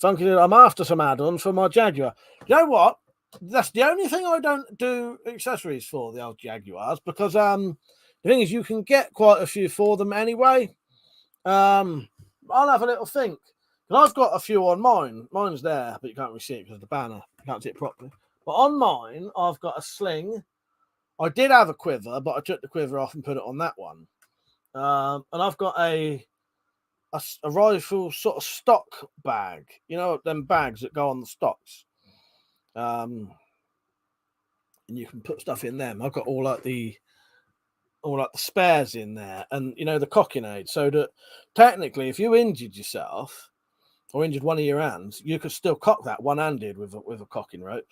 Funky, I'm after some add-ons for my Jaguar. You know what? That's the only thing I don't do accessories for, the old Jaguars, because the thing is, you can get quite a few for them anyway. I'll have a little think. And I've got a few on mine. Mine's there, but you can't really see it because of the banner. You can't see it properly. But on mine, I've got a sling. I did have a quiver, but I took the quiver off and put it on that one. And I've got a rifle sort of stock bag. You know, them bags that go on the stocks. And you can put stuff in them. I've got all like the spares in there, and you know, the cocking aid, so that technically if you injured yourself or injured one of your hands, you could still cock that one-handed with a cocking rope,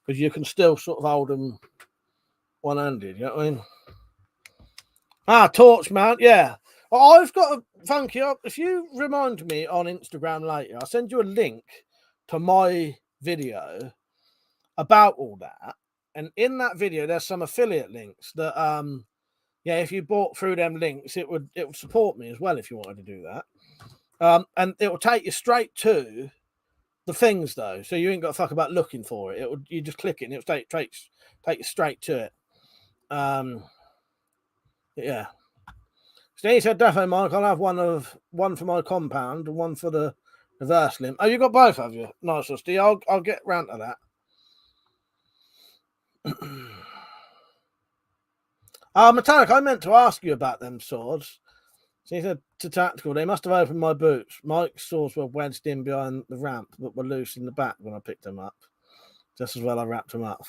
because you can still sort of hold them one-handed. You know what I mean? Torch mount, yeah. I've got a Funky up. If you remind me on Instagram later, I'll send you a link to my video about all that, and in that video there's some affiliate links that yeah, if you bought through them links, it would support me as well if you wanted to do that. And it will take you straight to the things though, so you ain't got to fuck about looking for it. You just click it and it'll take you straight to it. Yeah. Steve said, "Definitely, Mike. I'll have one for my compound and one for the reverse limb." Oh, you got both, have you? Nice, Steve. I'll get round to that. Metallic, I meant to ask you about them swords. So he said to Tactical, they must have opened my boots. Mike's swords were wedged in behind the ramp, but were loose in the back when I picked them up. Just as well I wrapped them up.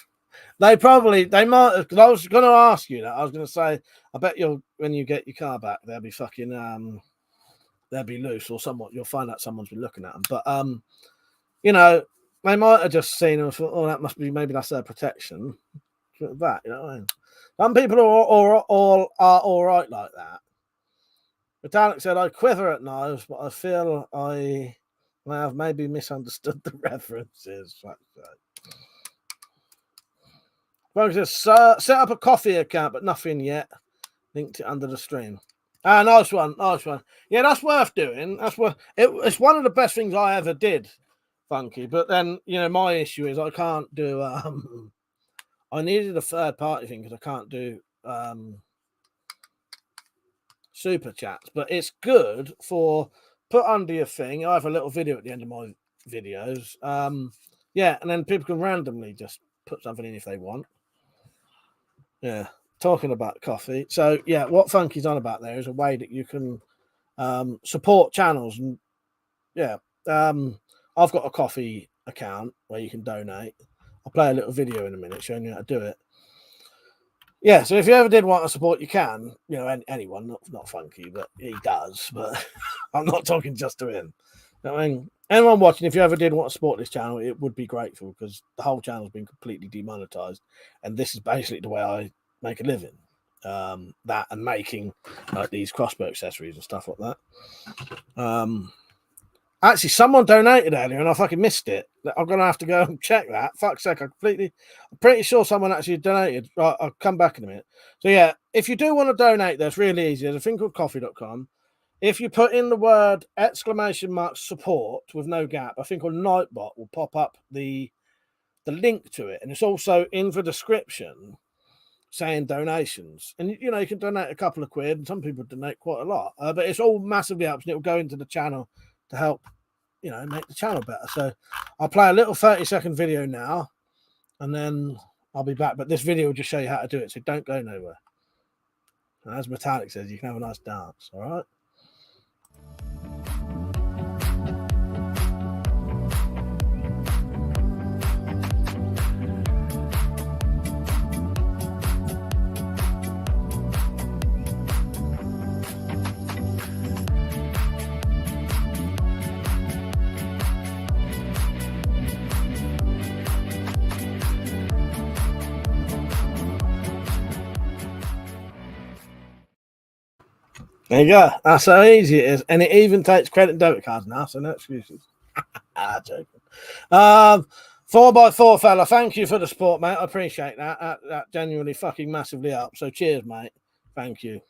They might have, because I was going to ask you that. I was going to say, I bet when you get your car back, they'll be fucking, they'll be loose or somewhat. You'll find out someone's been looking at them. But, you know, they might have just seen them and thought, oh, that must be, maybe that's their protection. That, you know what I mean? Some people are all right like that. Metallic said, I quiver at knives, but I feel I have maybe misunderstood the references. Folks says, set up a coffee account, but nothing yet. Linked it under the stream. Nice one. Yeah, that's worth doing. It's one of the best things I ever did, Funky. But then, you know, my issue is I can't do I needed a third party thing because I can't do super chats, but it's good for put under your thing. I have a little video at the end of my videos. Yeah, and then people can randomly just put something in if they want. Yeah, talking about coffee. So yeah, what Funky's on about there is a way that you can support channels, and yeah, I've got a coffee account where you can donate. I'll play a little video in a minute showing you how to do it. yeah, so if you ever did want to support, you can. You know, anyone, not Funky, but he does. But I'm not talking just to him. You know what I mean, anyone watching, if you ever did want to support this channel, it would be grateful because the whole channel's been completely demonetized, and this is basically the way I make a living. That and making like these crossbow accessories and stuff like that. Actually, someone donated earlier and I fucking missed it. I'm gonna have to go and check that. Fuck's sake, I'm pretty sure someone actually donated. Right, I'll come back in a minute. So yeah, if you do want to donate, that's really easy. There's a thing called coffee.com. If you put in the word !support with no gap, I think on Nightbot will pop up the link to it, and it's also in the description saying donations. And you know, you can donate a couple of quid, and some people donate quite a lot. But it's all massively helps, and it will go into the channel to help, you know, make the channel better. So I'll play a little 30-second video now, and then I'll be back. But this video will just show you how to do it, so don't go nowhere. And as Metallic says, you can have a nice dance. All right. There you go. That's how easy it is. And it even takes credit and debit cards now, so no excuses. Joking. 4x4 fella, thank you for the support, mate. I appreciate that. That genuinely fucking massively helps. So cheers, mate. Thank you.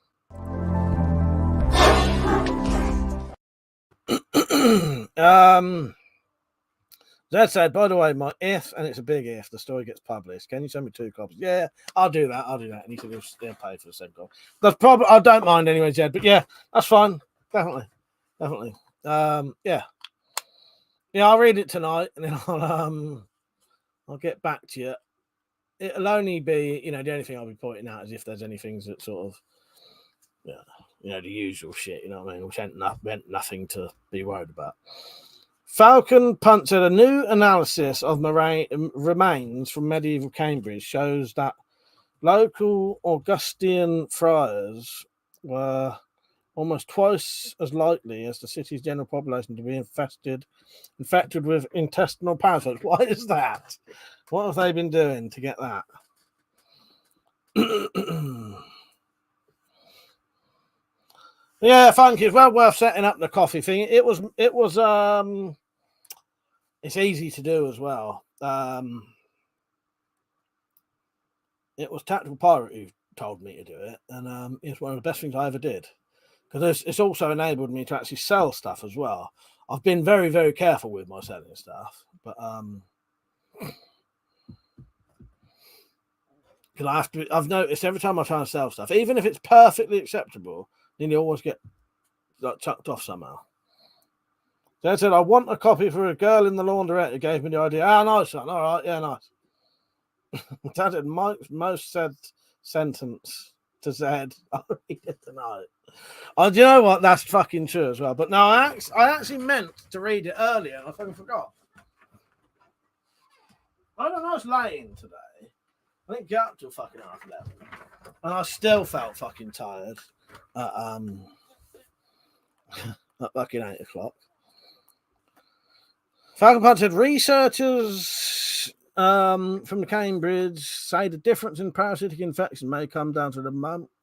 Zed said, by the way, my if, and it's a big if, the story gets published, can you send me 2 copies? Yeah, I'll do that. And he said he'll pay for the same copy. That's probably, I don't mind anyway, Zed, but yeah, that's fine. Definitely. Yeah, I'll read it tonight, and then I'll get back to you. It'll only be, you know, the only thing I'll be pointing out is if there's any things that sort of, yeah, you know, the usual shit, you know what I mean, which meant nothing to be worried about. Falcon Punch said a new analysis of remains from medieval Cambridge shows that local Augustinian friars were almost twice as likely as the city's general population to be infected with intestinal parasites. Why is that? What have they been doing to get that? Yeah, thank you. It's well worth setting up the coffee thing. It was it's easy to do as well. It was Tactical Pirate who told me to do it, and it's one of the best things I ever did, because it's also enabled me to actually sell stuff as well. I've been very, very careful with my selling stuff, but because I've noticed every time I try and sell stuff, even if it's perfectly acceptable, then you always get like chucked off somehow. So I said, I want a copy for a girl in the laundrette who gave me the idea. Ah, nice one. All right, yeah, nice. That did Mike's most said sentence to Zed. I'll read it tonight. Oh, do you know what? That's fucking true as well. But no, I actually meant to read it earlier, and I fucking forgot. I had a nice lay-in today. I didn't get up till fucking 11:30, and I still felt fucking tired at fucking 8 o'clock. Falcon Punch said researchers from Cambridge say the difference in parasitic infection may come down to the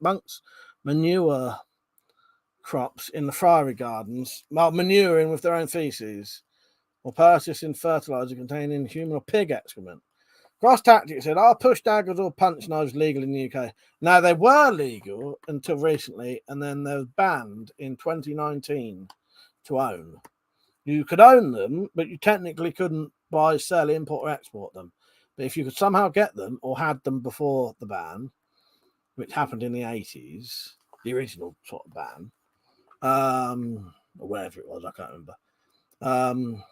monks' manure crops in the friary gardens, while manuring with their own feces, or purchasing fertilizer containing human or pig excrement. Cross Tactics said, are push daggers or punch knives legal in the UK? Now, they were legal until recently, and then they were banned in 2019 to own. You could own them, but you technically couldn't buy, sell, import, or export them. But if you could somehow get them or had them before the ban, which happened in the 80s, the original sort of ban, or whatever it was, I can't remember.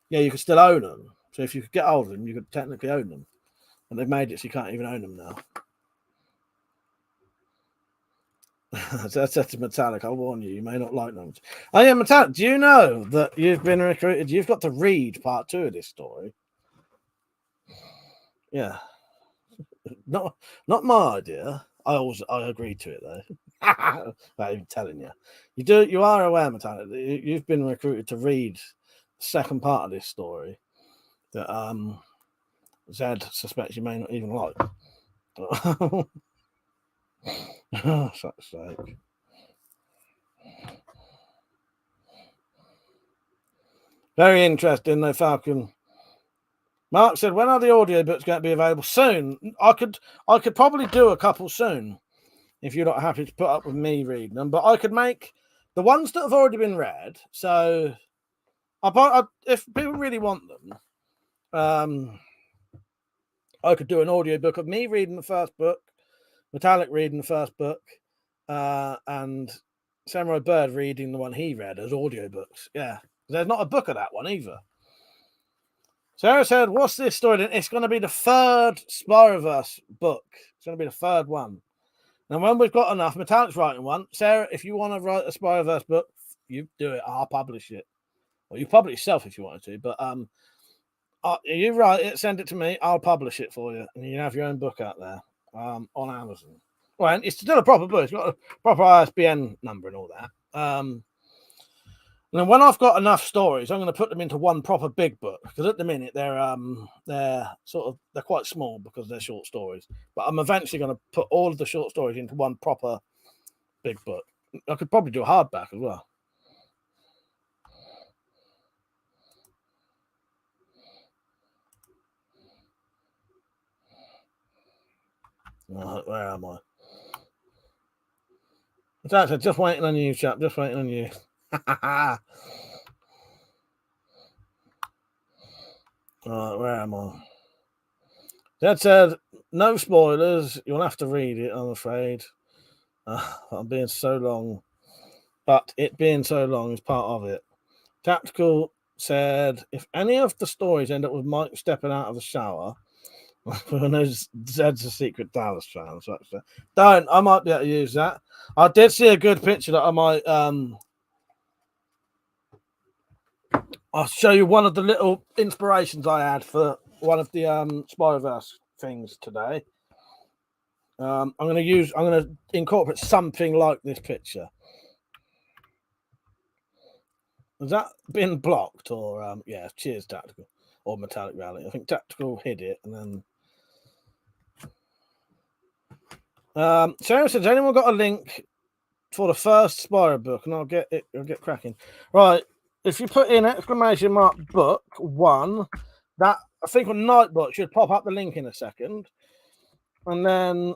Yeah, you could still own them. So if you could get hold of them, you could technically own them. And they've made it so you can't even own them now. That's to Metallic. I'll warn you, you may not like them. Oh yeah, Metallic, do you know that you've been recruited? You've got to read part 2 of this story. Yeah. Not my idea. I agreed to it though. Without even telling you. You are aware, Metallic, that you've been recruited to read the second part of this story that Zed suspects you may not even like. Oh, fuck's sake. Very interesting though, Falcon. Mark said, when are the audiobooks going to be available? Soon. I could probably do a couple soon if you're not happy to put up with me reading them. But I could make the ones that have already been read. So if people really want them, I could do an audiobook of me reading the first book, Metallic reading the first book, and Samurai Bird reading the one he read as audiobooks. Yeah. There's not a book of that one either. Sarah said, what's this story then? It's going to be the third Spyroverse book. It's going to be the third one. And when we've got enough, Metallic's writing one. Sarah, if you want to write a Spyroverse book, you do it. I'll publish it. Well, you publish it yourself if you wanted to. But you write it, send it to me. I'll publish it for you. And you have your own book out there on Amazon. Well, it's still a proper book. It's got a proper ISBN number and all that. And then when I've got enough stories, I'm going to put them into one proper big book because at the minute they're quite small because they're short stories. But I'm eventually going to put all of the short stories into one proper big book. I could probably do a hardback as well. Where am I? It's actually just waiting on you, chap. Just waiting on you. Where am I? That said, no spoilers. You'll have to read it, I'm afraid. I'm being so long. But it being so long is part of it. Tactical said, if any of the stories end up with Mike stepping out of the shower, who knows Zed's a secret Dallas fan. So don't. I might be able to use that. I did see a good picture that I might I'll show you one of the little inspirations I had for one of the Spyroverse things today. I'm going to incorporate something like this picture. Has that been blocked or yeah? Cheers, Tactical or Metallic Rally. I think Tactical hid it and then. Sarah says, anyone got a link for the first Spyro book? And I'll get cracking. Right. If you put in !book 1, that I think on Nightbot should pop up the link in a second. And then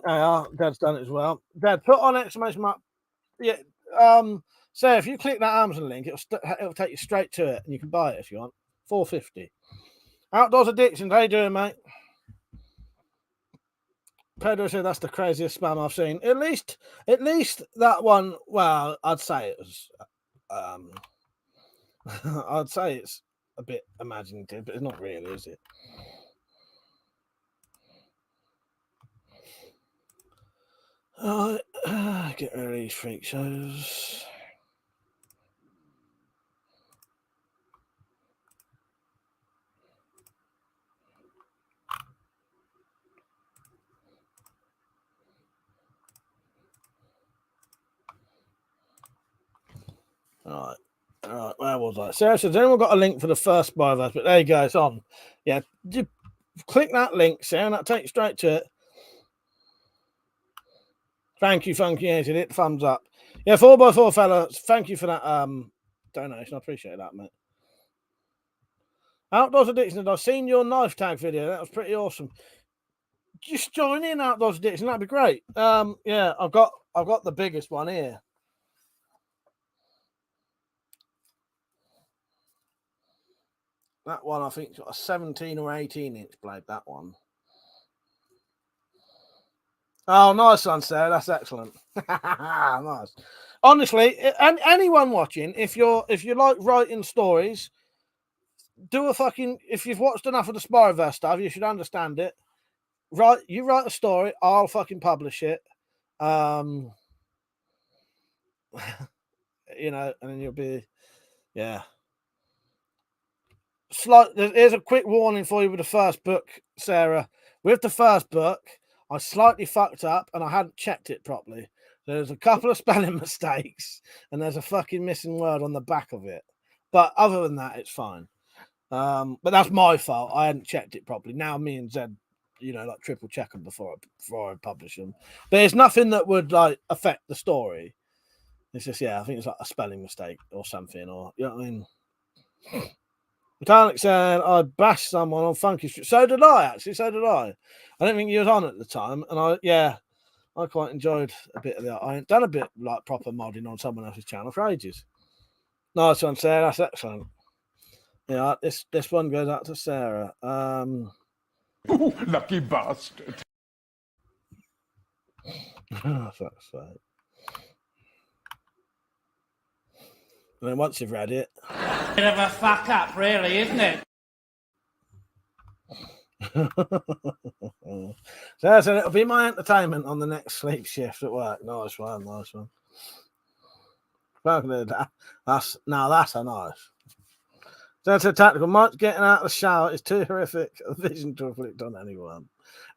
Dad's done it as well. Dad, put on ! Yeah. So if you click that Amazon link, it'll take you straight to it and you can buy it if you want. $4.50. Outdoors Addictions, how you doing, mate? Pedro said that's the craziest spam I've seen. At least that one. Well, I'd say it was. I'd say it's a bit imaginative, but it's not really, is it? Get rid of these freak shows. All right, where was I? Sarah says, anyone got a link for the first Spyroverse? But there you go, it's on. Yeah, you click that link, Sarah, and that takes you straight to it. Thank you, Funky Asian. Hit the thumbs up. Yeah, 4x4 fella. Thank you for that donation. I appreciate that, mate. Outdoors Addiction. I've seen your knife tag video. That was pretty awesome. Just join in Outdoors Addiction. That'd be great. Yeah, I've got the biggest one here. That one, I think, got a 17 or 18-inch blade, that one. Oh, nice one, Sarah. That's excellent. Nice. Honestly, and anyone watching, if you like writing stories, do a fucking... If you've watched enough of the Spyroverse stuff, you should understand it. You write a story, I'll fucking publish it. You know, and then you'll be... Yeah. Here's a quick warning for you with the first book, Sarah. With the first book, I slightly fucked up and I hadn't checked it properly. There's a couple of spelling mistakes and there's a fucking missing word on the back of it. But other than that, it's fine. But that's my fault. I hadn't checked it properly. Now me and Zed, like triple check them before I publish them. But it's nothing that would like affect the story. It's just, I think it's like a spelling mistake or something, or you know what I mean. Metallic said I bashed someone on Funky Street. So did I, actually. So did I. I don't think you was on at the time, and I quite enjoyed a bit of that. I ain't done a bit like proper modding on someone else's channel for ages. Nice one, Sarah. That's excellent. Yeah, this one goes out to Sarah. Lucky bastard. Fuck's sake. And then once you've read it, Bit of a fuck up, really, isn't it? so it'll be my entertainment on the next sleep shift at work. Nice one. That's a nice. That's a tactical. Mike's getting out of the shower is too horrific a vision to inflict on anyone.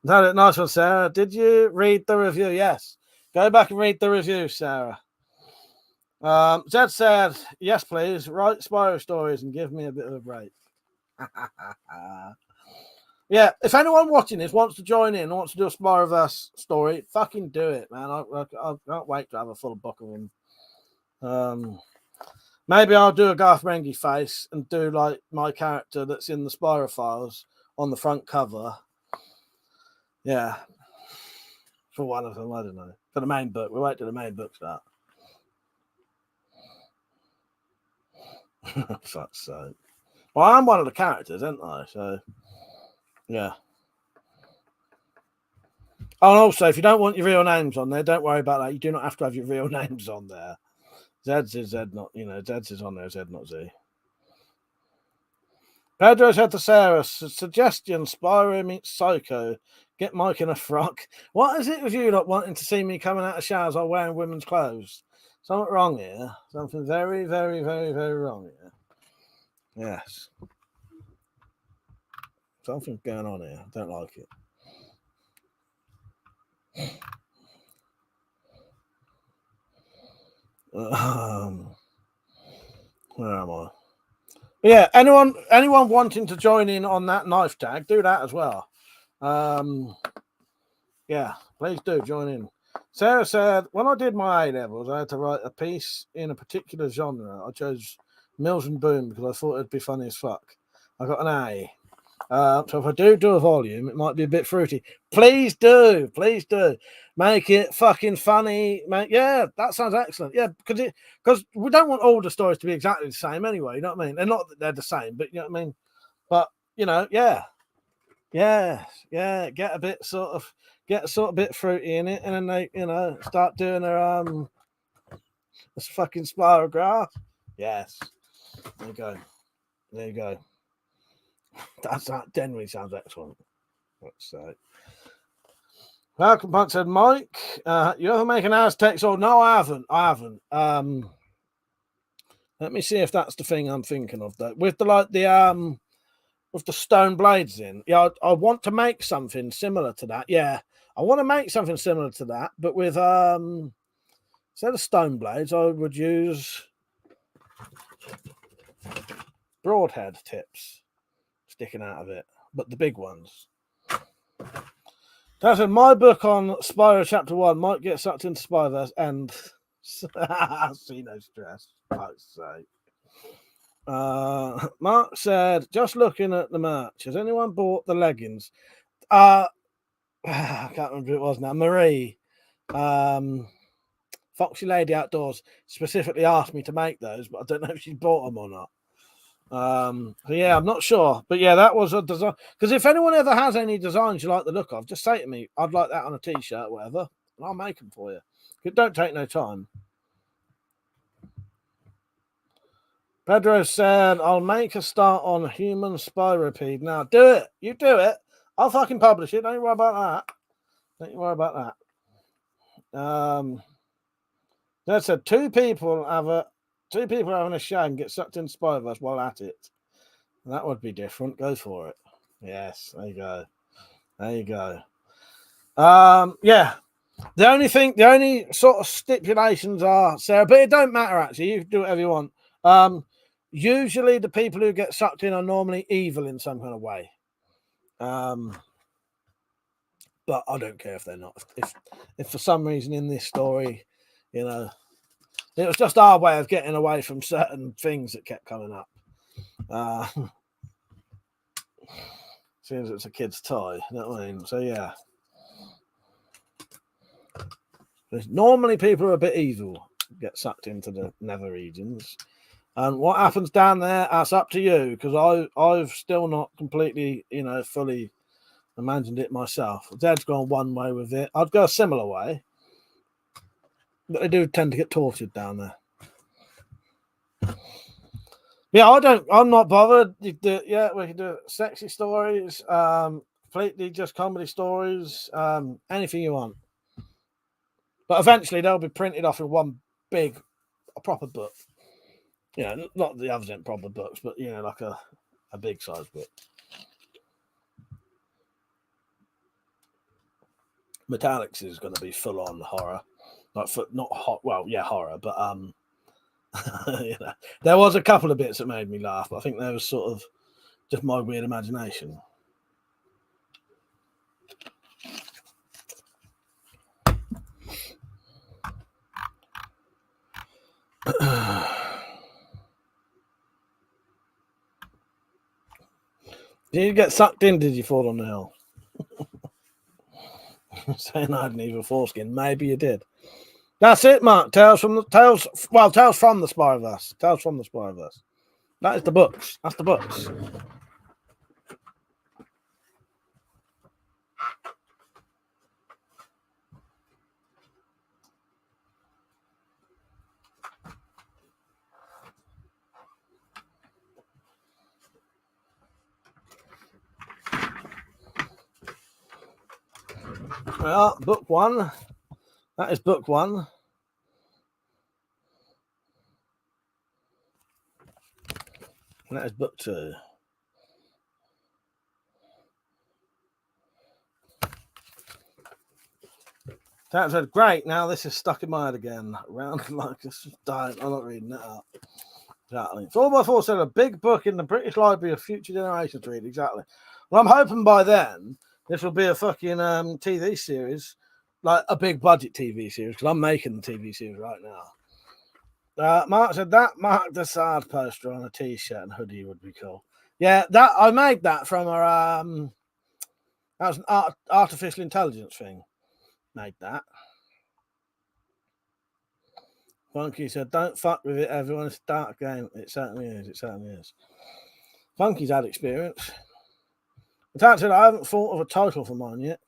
Nice one, Sarah. Did you read the review? Yes. Go back and read the review, Sarah. Zed said, yes, please. Write Spyro stories and give me a bit of a break. Yeah, if anyone watching this wants to join in, wants to do a Spyroverse story, fucking do it, man. I can't wait to have a full book of them. Maybe I'll do a Garth Marenghi face and do like my character that's in the Spyro files on the front cover. Yeah. For one of them, I don't know. For the main book. We'll wait till the main book start. Fuck's sake. Well, I'm one of the characters, aren't I? So, yeah. Oh, and also, if you don't want your real names on there, don't worry about that. You do not have to have your real names on there. Zed's is Zed, not, Zed's is on there, Zed, not Z. Pedro said to Sarah, suggestion, Spyro meets Psycho. Get Mike in a frock. What is it with you not wanting to see me coming out of showers while wearing women's clothes? Something wrong here. Something very, very, very, very wrong here. Yes. Something's going on here. I don't like it. Where am I? Yeah, anyone wanting to join in on that knife tag, do that as well. Yeah, please do join in. Sarah said, when I did my A-levels, I had to write a piece in a particular genre. I chose Mills and Boom because I thought it'd be funny as fuck. I got an A. So if I do a volume, it might be a bit fruity. Please do. Make it fucking funny. Yeah, that sounds excellent. Yeah, because we don't want all the stories to be exactly the same anyway. You know what I mean? They're not that they're the same, but you know what I mean? But, yeah. Get a bit fruity in it, and then they, start doing their this fucking spirograph. Yes. There you go. That generally sounds excellent. Let's say. Malcolm Punt said, Mike, you ever make an Aztec sword? No, I haven't. Let me see if that's the thing I'm thinking of though. With with the stone blades in. Yeah, I want to make something similar to that. Yeah. I want to make something similar to that, but with instead of stone blades, I would use broadhead tips sticking out of it, but the big ones. That's in my book on Spyro Chapter 1 might get sucked into Spyverse and see no stress, I'd say. Mark said, just looking at the merch, has anyone bought the leggings? I can't remember who it was now. Marie, Foxy Lady Outdoors, specifically asked me to make those, but I don't know if she bought them or not. So yeah, I'm not sure, but yeah, that was a design. Because if anyone ever has any designs you like the look of, just say to me, I'd like that on a t-shirt or whatever, and I'll make them for you. It don't take no time. Pedro said, I'll make a start on Human Spyropede. Now, do it. You do it. I'll fucking publish it. Don't you worry about that. That said, two people having a shag and get sucked into Spyverse while at it. That would be different. Go for it. Yes, there you go. Yeah. The only sort of stipulations are, Sarah, but it don't matter actually. You can do whatever you want. Usually the people who get sucked in are normally evil in some kind of way. But I don't care if they're not. If for some reason in this story, you know, it was just our way of getting away from certain things that kept coming up. Seems it's a kid's toy, you know what I mean? So yeah. Normally people are a bit evil, get sucked into the nether regions. And what happens down there, that's up to you, because I've still not completely, you know, fully imagined it myself. Zed's gone one way with it. I'd go a similar way. But they do tend to get tortured down there. Yeah, I'm not bothered. We can do sexy stories, completely just comedy stories, anything you want. But eventually they'll be printed off in one big, a proper book. You know, not the others ain't proper books, but, you know, like a big size book. Metallics is going to be full on horror. Like, not hot, well, yeah, horror, but, you know, there was a couple of bits that made me laugh, but I think there was sort of just my weird imagination. Did you get sucked in? Did you fall on the hill? Saying I had an evil foreskin. Maybe you did. That's it, Mark. Tales from the Spyverse. Tales from the Spyverse. That is the books. That's the books. Well, book one. That is book one. And that is book two. That said, great. Now this is stuck in my head again. Round like this. I'm not reading that out. Exactly. 4x4 said a big book in the British Library of future generations to read. Exactly. Well, I'm hoping by then this will be a fucking TV series, like a big budget TV series, because I'm making the TV series right now. Mark said that Mark the Sard poster on a t-shirt and hoodie would be cool. Yeah, that I made that from a that was an artificial intelligence thing. Made that. Funky said, "Don't fuck with it, everyone. It's a dark game." It certainly is. It certainly is. Funky's had experience. That said, I haven't thought of a title for mine yet.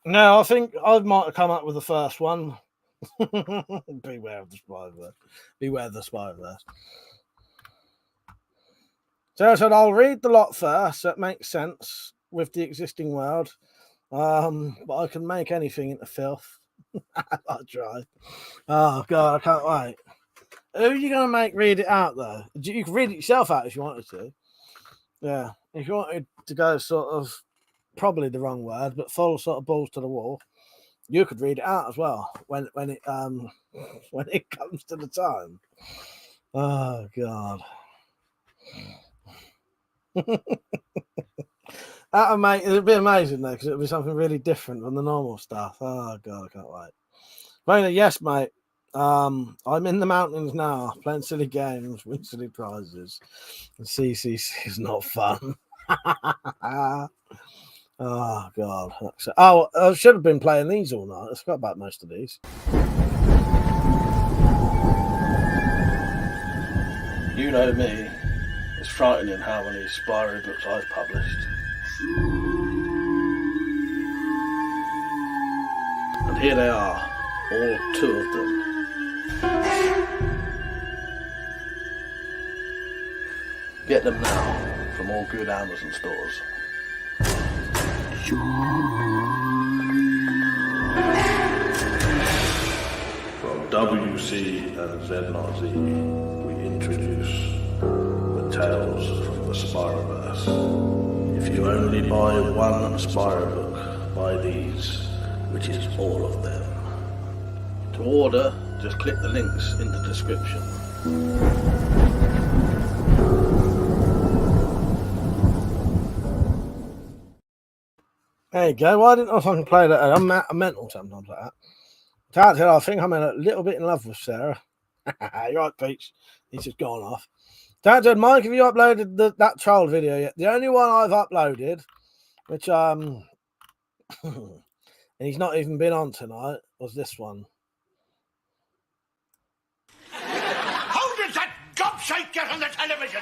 No, I think I might have come up with the first one. Beware of the Spyverse. Beware the Spyverse. So I said, I'll read the lot first. That makes sense with the existing world. But I can make anything into filth. I'll try. Oh, God, I can't wait. Who are you going to make read it out, though? You can read it yourself out if you wanted to. Yeah. If you wanted to go sort of, probably the wrong word, but full sort of balls to the wall, you could read it out as well when it comes to the time. Oh God. It'd be amazing though, because it'd be something really different from the normal stuff. Oh God, I can't wait. Rainer, yes, mate. I'm in the mountains now, playing silly games, win silly prizes. And CCC is not fun. Oh God. Oh, I should have been playing these all night. I forgot about most of these. You know me. It's frightening how many Spyro books I've published. And here they are, all 2 of them. Get them now from all good Amazon stores. From WC and ZNRZ, we introduce the Tales from the Spyroverse. If you only buy one Spyro book buy these, which is all of them. To order, just click the links in the description. There you go. Why didn't I fucking play that? I'm mental sometimes like that. I think I'm a little bit in love with Sarah. You're right, Peach. He's just gone off. Dad, Mike, have you uploaded that troll video yet? The only one I've uploaded, which and he's not even been on tonight, was this one. How did that gobshite get on the television?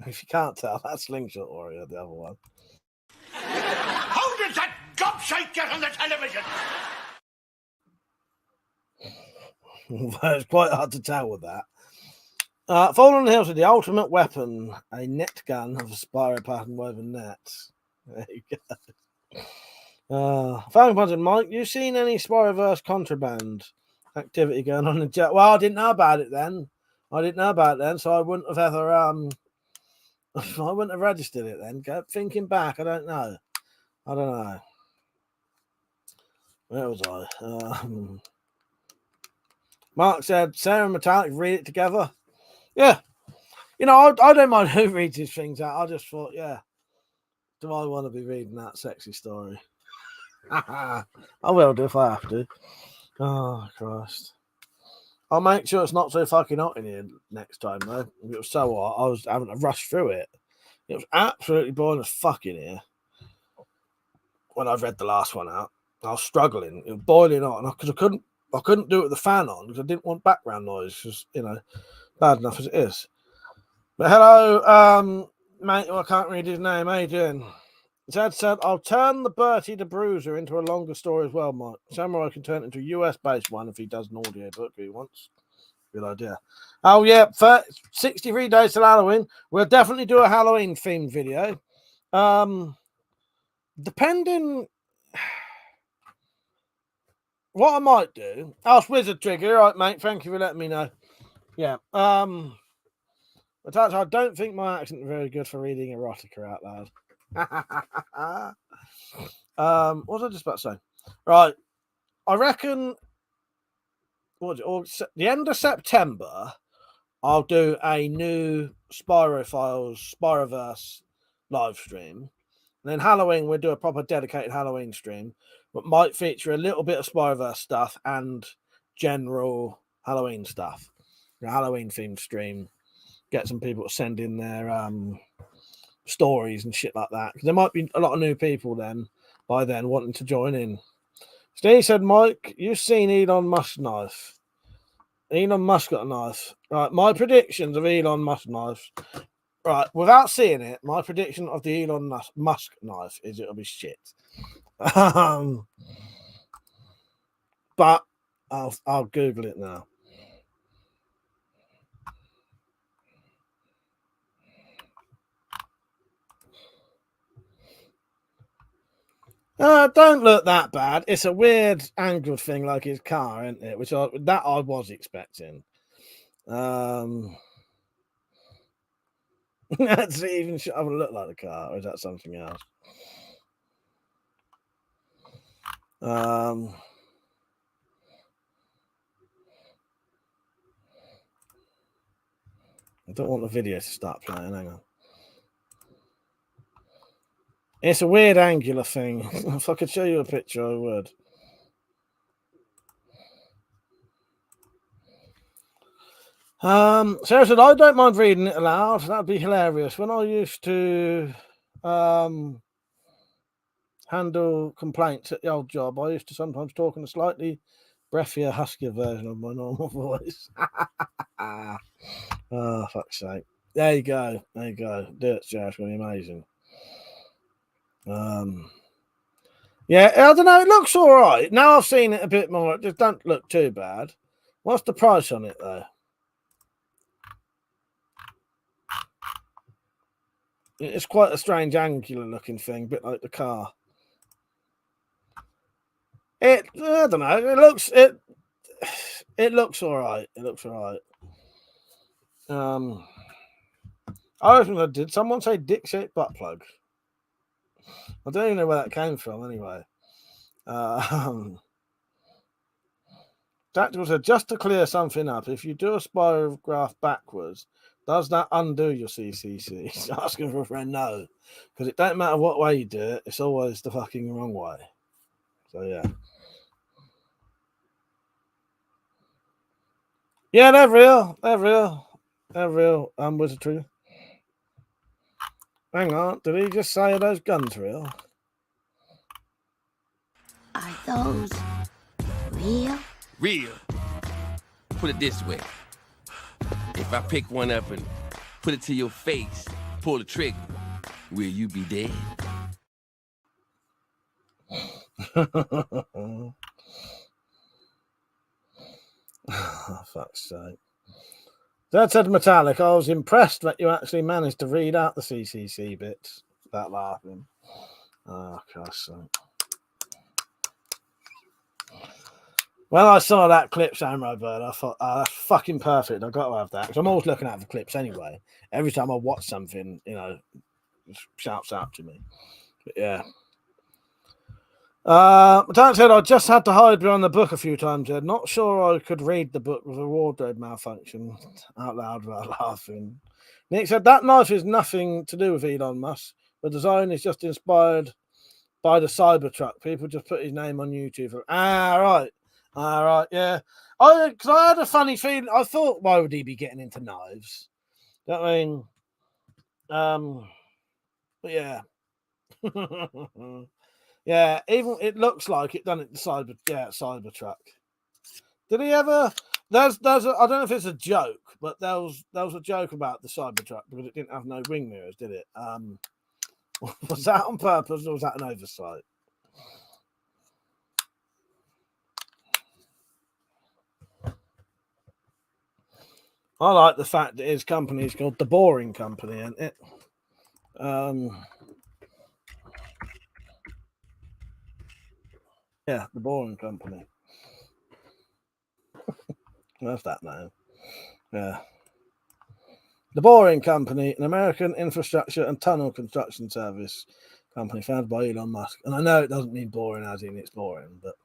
If you can't tell, that's Slingshot Warrior, the other one. How did that gobshite get on the television? It's quite hard to tell with that. Falling on the Hills with the ultimate weapon, a net gun of a spiral pattern woven nets. There you go. Phone buzzing, Mike, you seen any Spyroverse contraband activity going on in chat? Well, I didn't know about it then. So I wouldn't have ever I wouldn't have registered it then. Thinking back, I don't know. Where was I? Mark said, Sarah and Metallic read it together. Yeah. You know, I don't mind who reads these things out. I just thought, yeah, do I want to be reading that sexy story? I will do if I have to. Oh, Christ. I'll make sure it's not so fucking hot in here next time, though. It was so hot, I was having to rush through it. It was absolutely boiling as fuck in here. When I read the last one out, I was struggling. It was boiling hot, because I couldn't do it with the fan on because I didn't want background noise. Because, you know, bad enough as it is. But hello, mate. Well, I can't read his name. How you doing? Zed said, I'll turn the Bertie the Bruiser into a longer story as well, Mike. Samurai can turn it into a US-based one if he does an audio book if he wants. Good idea. Oh, yeah, 63 days till Halloween. We'll definitely do a Halloween-themed video. Depending... What I might do... Ask Wizard Trigger. All right, mate. Thank you for letting me know. Yeah. I don't think my accent is very good for reading erotica out loud. What was I just about to say? Right, I reckon the end of September I'll do a new Spyroverse live stream, and then Halloween we'll do a proper dedicated Halloween stream, but might feature a little bit of Spyroverse stuff and general Halloween stuff. A Halloween themed stream. Get some people to send in their stories and shit like that, because there might be a lot of new people by then wanting to join in. Steve said, Mike, you've seen Elon Musk's knife. Elon Musk got a knife. Right, my predictions of Elon Musk knife. Right, without seeing it, my prediction of the Elon Musk knife is it'll be shit. But I'll Google it now. Don't look that bad. It's a weird angled thing like his car, isn't it? Which I was expecting. Does it even look like the car, or is that something else? I don't want the video to start playing. Hang on. It's a weird angular thing. If I could show you a picture, I would. Sarah said, I don't mind reading it aloud. That'd be hilarious. When I used to handle complaints at the old job, I used to sometimes talk in a slightly breathier, huskier version of my normal voice. Oh, fuck's sake. There you go. Do it, Sarah. It's going to be amazing. Yeah, I don't know. It looks all right. Now I've seen it a bit more. It just don't look too bad. What's the price on it, though? It's quite a strange angular looking thing, a bit like the car. I don't know. It looks all right. I did someone say dick-shaped butt plug? I don't even know where that came from anyway. Tactical said, just to clear something up, if you do a spiral graph backwards, does that undo your CCC? He's asking for a friend. No, because it don't matter what way you do it, it's always the fucking wrong way. So yeah. Yeah, they're real. They're real. They're real. Wizardry. Hang on, did he just say those guns real? Are those real? Real. Put it this way. If I pick one up and put it to your face, pull the trigger, will you be dead? Oh, fuck's sake. That said Metallic, I was impressed that you actually managed to read out the CCC bits without laughing. Oh, Christ's sake. When I saw that clip, Samurai Bird, I thought, oh, that's fucking perfect. I've got to have that. Because I'm always looking out for clips anyway. Every time I watch something, you know, it shouts out to me. But yeah. Dan said, I just had to hide behind the book a few times. Not sure I could read the book with a wardrobe malfunction out loud without laughing. Nick said, that knife is nothing to do with Elon Musk. The design is just inspired by the Cybertruck. People just put his name on YouTube. Right. All right, yeah. Because I had a funny feeling. I thought, why would he be getting into knives? You know what I mean? But yeah. Yeah, even it looks like it, doesn't it? Cybertruck. Did he ever? I don't know if it's a joke, but there was a joke about the Cybertruck because it didn't have no wing mirrors, did it? Was that on purpose or was that an oversight? I like the fact that his company is called The Boring Company, and it. Yeah, The Boring Company. Where's that name? Yeah. The Boring Company, an American infrastructure and tunnel construction service company founded by Elon Musk. And I know it doesn't mean boring as in it's boring, but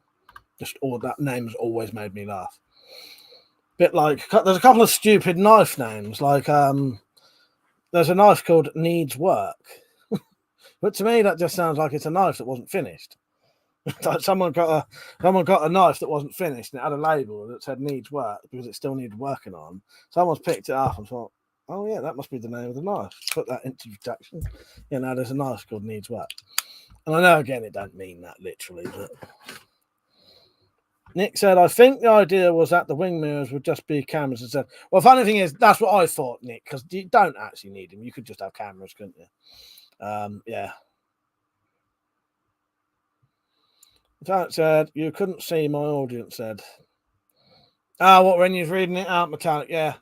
just all that name has always made me laugh. Bit like there's a couple of stupid knife names, like there's a knife called Needs Work, but to me that just sounds like it's a knife that wasn't finished. Like someone got a knife that wasn't finished and it had a label that said Needs Work because it still needed working on. Someone's picked it up and thought, oh yeah, that must be the name of the knife. Put that into protection. Yeah, now there's a knife called Needs Work, and I know again it don't mean that literally, but. Nick said, I think the idea was that the wing mirrors would just be cameras. And said, well, funny thing is, that's what I thought, Nick, because you don't actually need them. You could just have cameras, couldn't you? Yeah. That said, you couldn't see my audience said. What, when you're reading it out, Metallic? Yeah.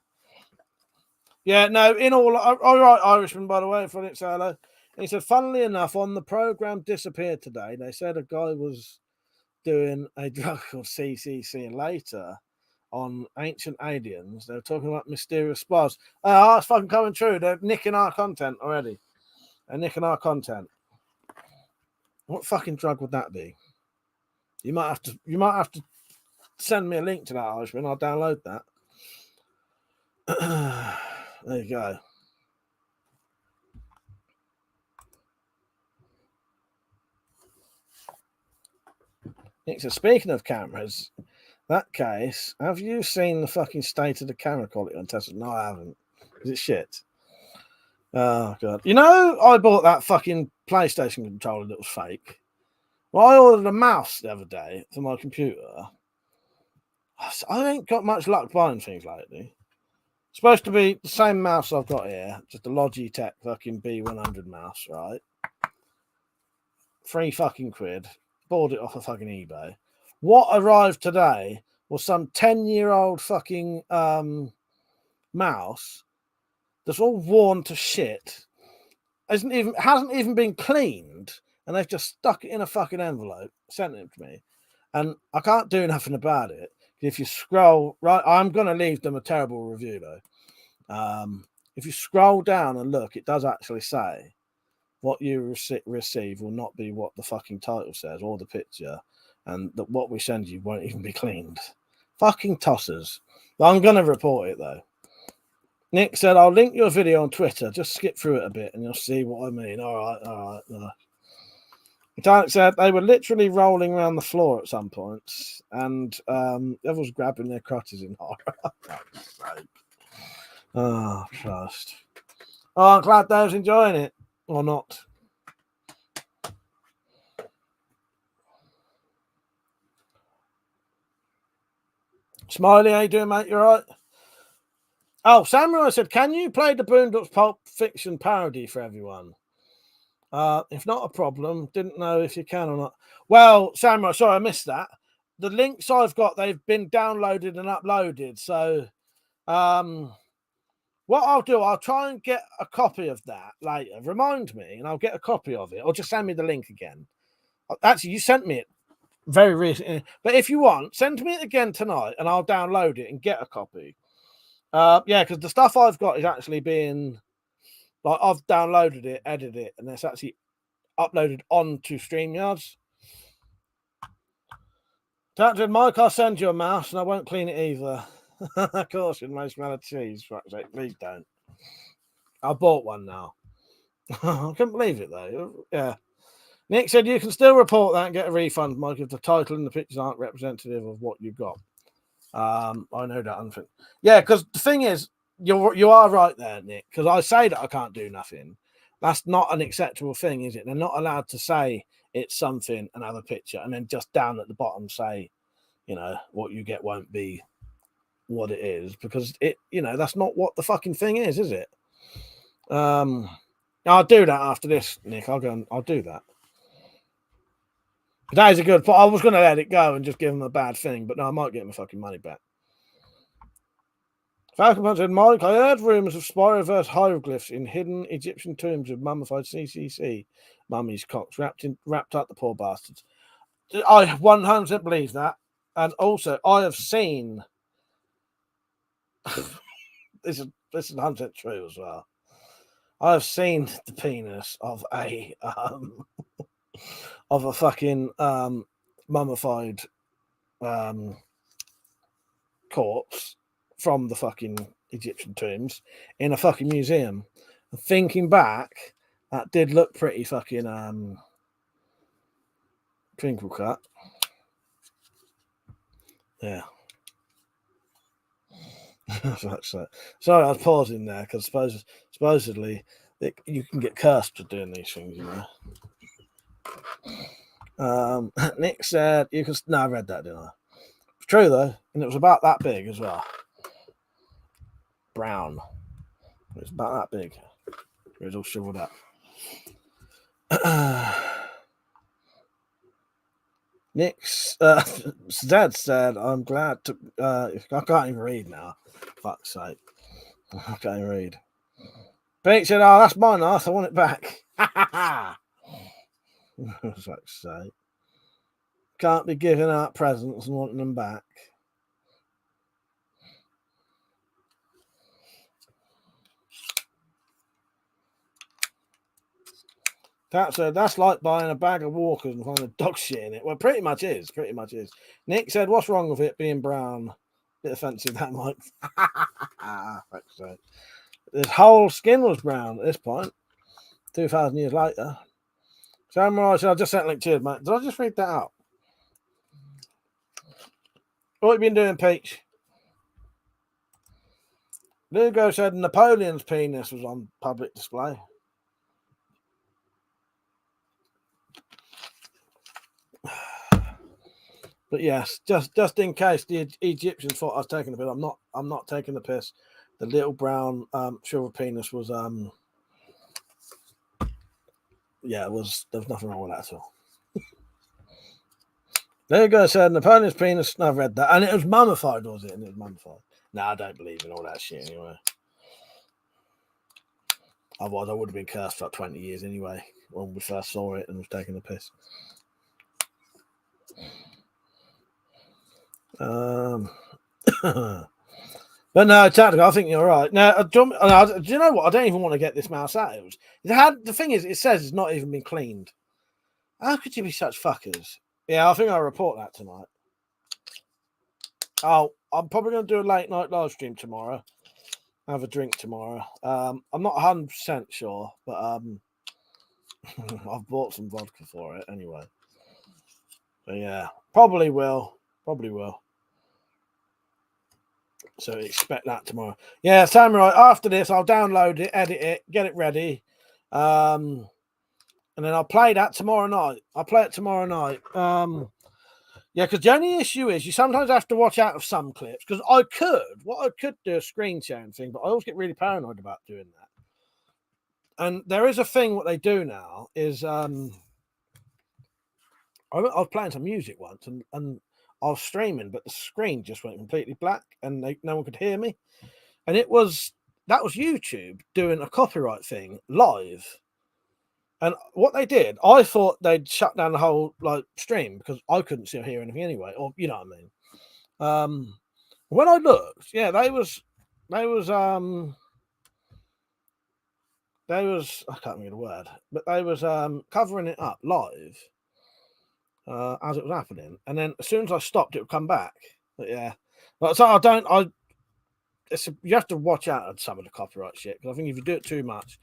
Yeah, no, in all right, Irishman, by the way, for it, hello. He said, funnily enough, on the program Disappeared today, they said a guy was doing a drug called CCC, and later on Ancient Aliens, they were talking about mysterious spas. It's fucking coming true. They're nicking our content already. They're nicking our content. What fucking drug would that be? You might have to send me a link to that, Irishman. I'll download that. There you go. So speaking of cameras, that case, have you seen the fucking state of the camera quality on Tesla? No, I haven't. Is it shit? Oh, God. You know, I bought that fucking PlayStation controller that was fake. Well, I ordered a mouse the other day for my computer. I ain't got much luck buying things lately. It's supposed to be the same mouse I've got here, just a Logitech fucking B100 mouse, right? £3 bought it off of fucking eBay. What arrived today was some 10-year-old fucking mouse that's all worn to shit. Hasn't even been cleaned, and they've just stuck it in a fucking envelope, sent it to me, and I can't do nothing about it. If you scroll right, I'm gonna leave them a terrible review though. If you scroll down and look, it does actually say what you receive will not be what the fucking title says or the picture, and that what we send you won't even be cleaned. Fucking tossers. I'm going to report it, though. Nick said, I'll link your video on Twitter. Just skip through it a bit and you'll see what I mean. All right. Tarek said they were literally rolling around the floor at some points, and everyone's grabbing their crotches in horror. Oh, Christ. Oh, I'm glad Dave's enjoying it. Or not. Smiley, how you doing, mate? You all right? Oh, Samurai said, can you play the Boondocks Pulp Fiction parody for everyone? If not a problem, didn't know if you can or not. Well, Samurai, sorry, I missed that. The links I've got, they've been downloaded and uploaded. So what I'll do, I'll try and get a copy of that later. Remind me, and I'll get a copy of it. Or just send me the link again. Actually, you sent me it very recently. But if you want, send me it again tonight, and I'll download it and get a copy. Yeah, because the stuff I've got is actually being... Like, I've downloaded it, edited it, and it's actually uploaded onto StreamYards. Captain Mike, I'll send you a mouse, and I won't clean it either. Of course, it may smell of cheese. Please don't. I bought one now. I couldn't believe it, though. Yeah. Nick said you can still report that and get a refund, Mike, if the title and the pictures aren't representative of what you got. I know that. Yeah, because the thing is, you are right there, Nick, because I say that I can't do nothing. That's not an acceptable thing, is it? They're not allowed to say it's something and have a picture and then just down at the bottom say, you know, what you get won't be what it is, because it, you know, that's not what the fucking thing is it? I'll do that after this, Nick. I'll go and I'll do that. That is a good point. I was going to let it go and just give them a bad thing, but no, I might get my fucking money back. Falcon Punch said, Mike, I heard rumours of Spyroverse hieroglyphs in hidden Egyptian tombs of mummified CCC mummies' cocks wrapped up the poor bastards. I 100% believe that. And also, I have seen... this is 100% true as well. I have seen the penis of a fucking mummified corpse from the fucking Egyptian tombs in a fucking museum. And thinking back, that did look pretty fucking twinkle cut. Yeah. Sorry, I was pausing there because supposedly you can get cursed for doing these things, you know. Nick said you can. No, I read that, didn't I? It's true though, and it was about that big as well. Brown. It's about that big. It was all shriveled up. Nick's Zed said, I'm glad to. I can't even read now. Fuck's sake. I can't even read. Pete said, oh, that's mine, Arth. I want it back. Fuck's sake. Can't be giving out presents and wanting them back. That's like buying a bag of Walkers and finding dog shit in it. Well, pretty much is. Nick said, what's wrong with it being brown? Bit offensive, that might. His whole skin was brown at this point. 2,000 years later. Samurai said, I just sent a link to you, mate. Did I just read that out? What have you been doing, Peach? Lugo said Napoleon's penis was on public display. But yes, just in case the Egyptians thought I was taking the piss, I'm not taking the piss. The little brown silver penis was there was nothing wrong with that at all. There you go, said Napoleon's penis. I've read that. And it was mummified, was it? And it was mummified. No, I don't believe in all that shit anyway. Otherwise I would have been cursed for like 20 years anyway when we first saw it and was taking the piss. But no, tactical. I think you're right. Now, do you know what? I don't even want to get this mouse out. The thing is, it says it's not even been cleaned. How could you be such fuckers? Yeah, I think I'll report that tonight. Oh, I'm probably going to do a late night live stream tomorrow. Have a drink tomorrow. I'm not 100% sure, but I've bought some vodka for it anyway. So yeah, probably will. So expect that tomorrow. Yeah, Samurai. After this, I'll download it, edit it, get it ready, and then I'll play that tomorrow night. Yeah, because the only issue is you sometimes have to watch out of some clips. Because I could do a screen sharing thing, but I always get really paranoid about doing that. And there is a thing. What they do now is I was playing some music once, and I was streaming, but the screen just went completely black, and no one could hear me. And that was YouTube doing a copyright thing live. And what they did, I thought they'd shut down the whole stream because I couldn't see or hear anything anyway, or you know what I mean. When I looked, yeah, they was I can't remember the word, but they was covering it up live as it was happening, and then as soon as I stopped, it would come back. But yeah, so you have to watch out on some of the copyright shit because I think if you do it too much,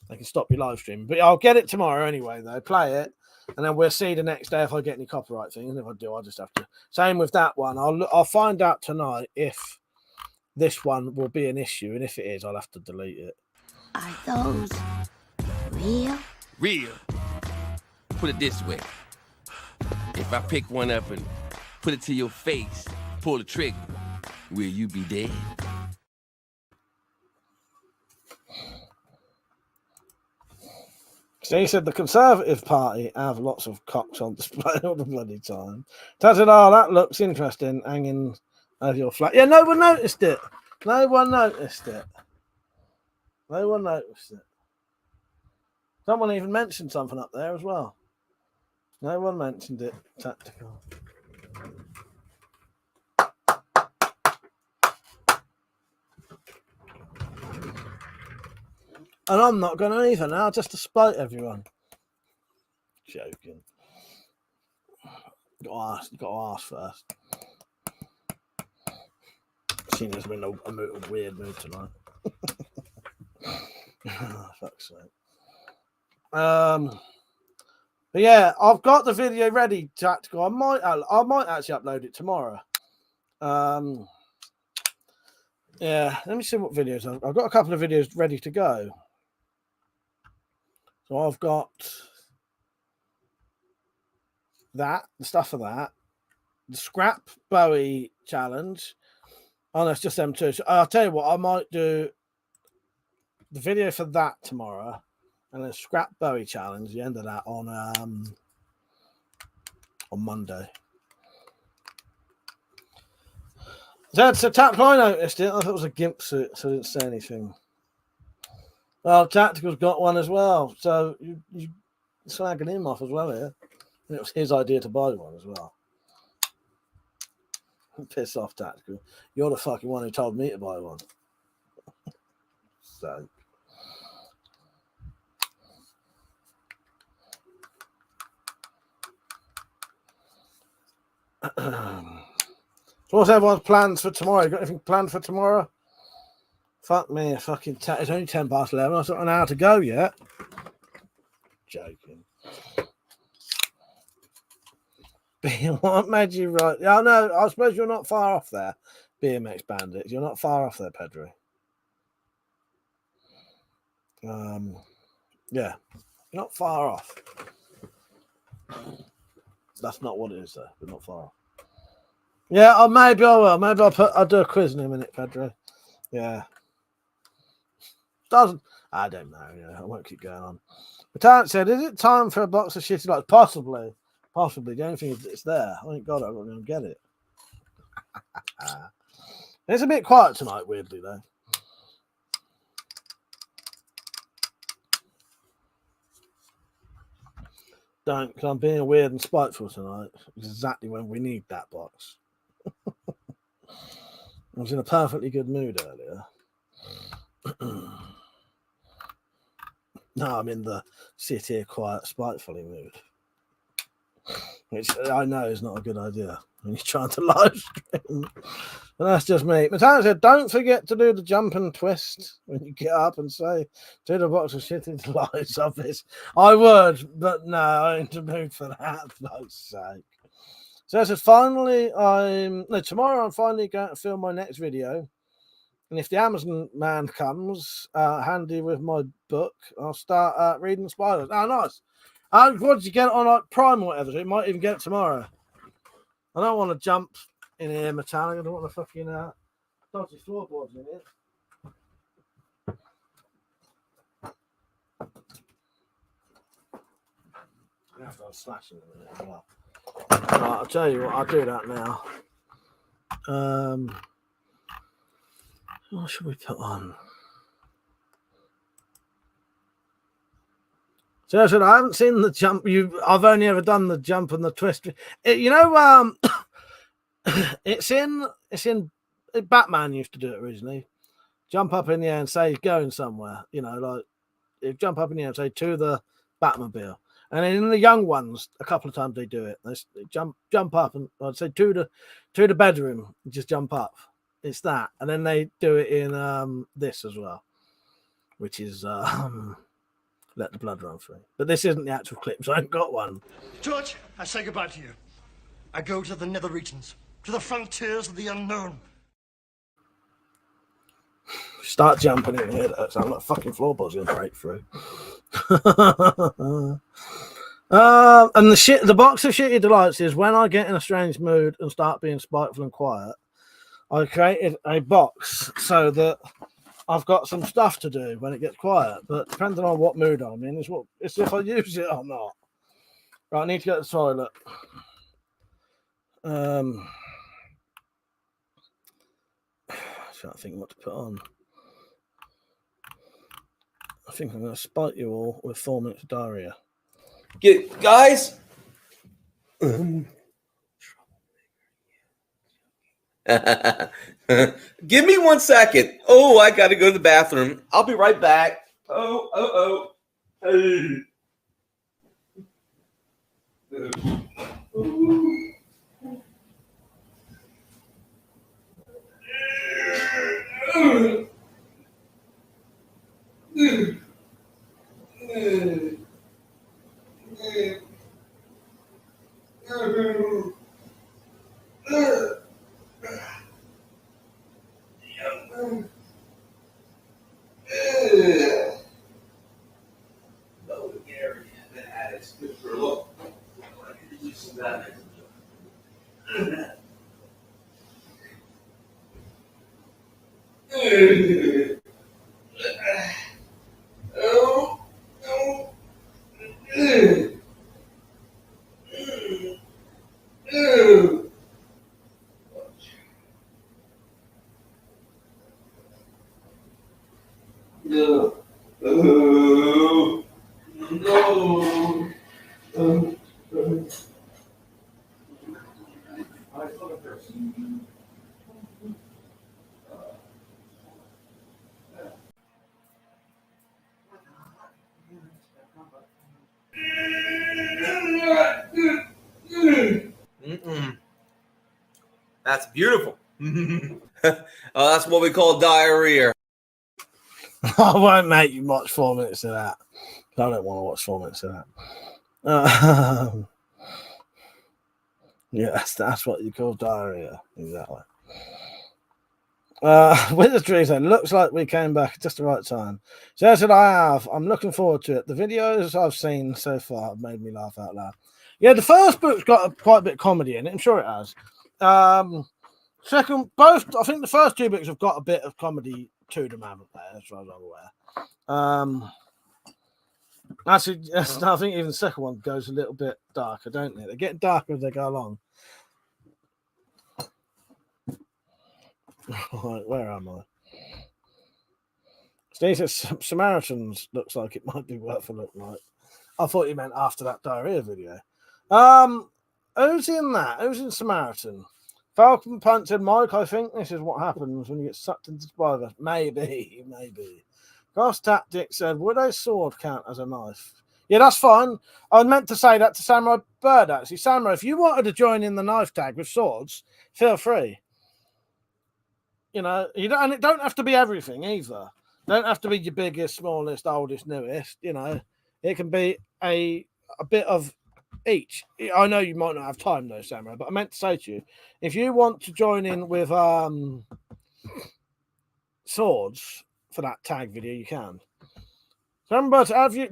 they can stop your live stream. But I'll get it tomorrow anyway, though. Play it, and then we'll see the next day if I get any copyright thing. And if I do, I'll just have to. Same with that one. I'll find out tonight if this one will be an issue, and if it is, I'll have to delete it. Are those real? Real. Put it this way. If I pick one up and put it to your face, pull the trigger, will you be dead? So he said the Conservative Party have lots of cocks on display all the bloody time. Taz said, oh, that looks interesting, hanging over your flat. Yeah, no one noticed it. Someone even mentioned something up there as well. No one mentioned it. Tactical. And I'm not going to either now, just to spite everyone. Joking. Got to ask first. Seeing as we're in a weird mood tonight. Fuck's sake. But yeah, I've got the video ready, Tactical. I might actually upload it tomorrow. Yeah, let me see what videos I've got. A couple of videos ready to go. So I've got that, the stuff for that, the scrap Bowie challenge. Oh, no, it's just them two. So I'll tell you what, I might do the video for that tomorrow, and then scrap Bowie challenge. The end of that on Monday. That's a tactical. I noticed it. I thought it was a gimp suit, so I didn't say anything. Well, Tactical's got one as well, so you slagging him off as well here. And it was his idea to buy one as well. Piss off, Tactical. You're the fucking one who told me to buy one. So. So what's everyone's plans for tomorrow? You got anything planned for tomorrow? Fuck me, it's only 10 past 11. I've got an hour to go yet. Joking. What made you right? Yeah, no, I suppose you're not far off there, BMX Bandits. You're not far off there, Pedro. Yeah, you're not far off. That's not what it is, though. We're not far off. Yeah, maybe I will. Maybe I'll do a quiz in a minute, Pedro. Yeah. I don't know. Yeah, I won't keep going on. But Tarrant said, is it time for a box of shitty lights? Possibly. The only thing is it's there. I ain't got it. I'm not going to get it. It's a bit quiet tonight, weirdly, though. Don't, because I'm being weird and spiteful tonight. Exactly when we need that box. I was in a perfectly good mood earlier. No, I'm in the sit here quiet, spitefully mood. Which I know is not a good idea when you're trying to live stream. But that's just me. Matana said, don't forget to do the jump and twist when you get up and say, do the box of shit into the lights office. I would, but no, I ain't in the mood for that, for God's sake. So I said, tomorrow I'm finally going to film my next video. And if the Amazon man comes handy with my book, I'll start reading spoilers. Oh, nice. What did you get it on like Prime or whatever? So you might even get it tomorrow. I don't want to jump in here, Metallic. I don't want to fucking dodgy floorboards in here. I have to have slashing in a minute as well. Right, I'll tell you what, I'll do that now. What should we put on? So I said, I haven't seen the jump. I've only ever done the jump and the twist. It's in Batman used to do it originally. Jump up in the air and say he's going somewhere. Like if jump up in the air and say to the Batmobile. And then in the young ones, a couple of times they do it. They jump up and I'd say to the bedroom, just jump up. It's that. And then they do it in this as well, which is let the blood run free. But this isn't the actual clip, so I haven't got one. George, I say goodbye to you. I go to the nether regions, to the frontiers of the unknown. Start jumping in here. That sounds like fucking floorboards going to break through. And the box of shitty delights is when I get in a strange mood and start being spiteful and quiet, I created a box so that I've got some stuff to do when it gets quiet. But depending on what mood I'm in, it's if I use it or not. Right, I need to go to the toilet. I can't think what to put on. I think I'm going to spite you all with 4 minutes of diarrhea. Guys. Give me 1 second. Oh, I got to go to the bathroom. I'll be right back. Oh. Hey. That's beautiful. That's what we call diarrhea. I won't make you watch 4 minutes of that. I don't want to watch 4 minutes of that. Yes, that's what you call diarrhea. Exactly. Wizardry said, looks like we came back at just the right time. So I said, I'm looking forward to it. The videos I've seen so far have made me laugh out loud. Yeah, the first book's got quite a bit of comedy in it. I'm sure it has. Second, I think the first 2 books have got a bit of comedy to them, haven't they? As far as I'm aware. Actually, yes, I think even the second one goes a little bit darker, don't they? They get darker as they go along. Right, where am I? Steve says Samaritans looks like it might be worth a look like. I thought you meant after that diarrhea video. Who's in that? Who's in Samaritan? Falcon Punch said, Mike, I think this is what happens when you get sucked into spider. Maybe. Garth Tactics said, would a sword count as a knife? Yeah, that's fine. I meant to say that to Samurai Bird, actually. Samurai, if you wanted to join in the knife tag with swords, feel free. You know, and it don't have to be everything either. Don't have to be your biggest, smallest, oldest, newest. You know, it can be a bit of each. I know you might not have time though, Samurai, but I meant to say to you, if you want to join in with swords for that tag video, you can. Remember,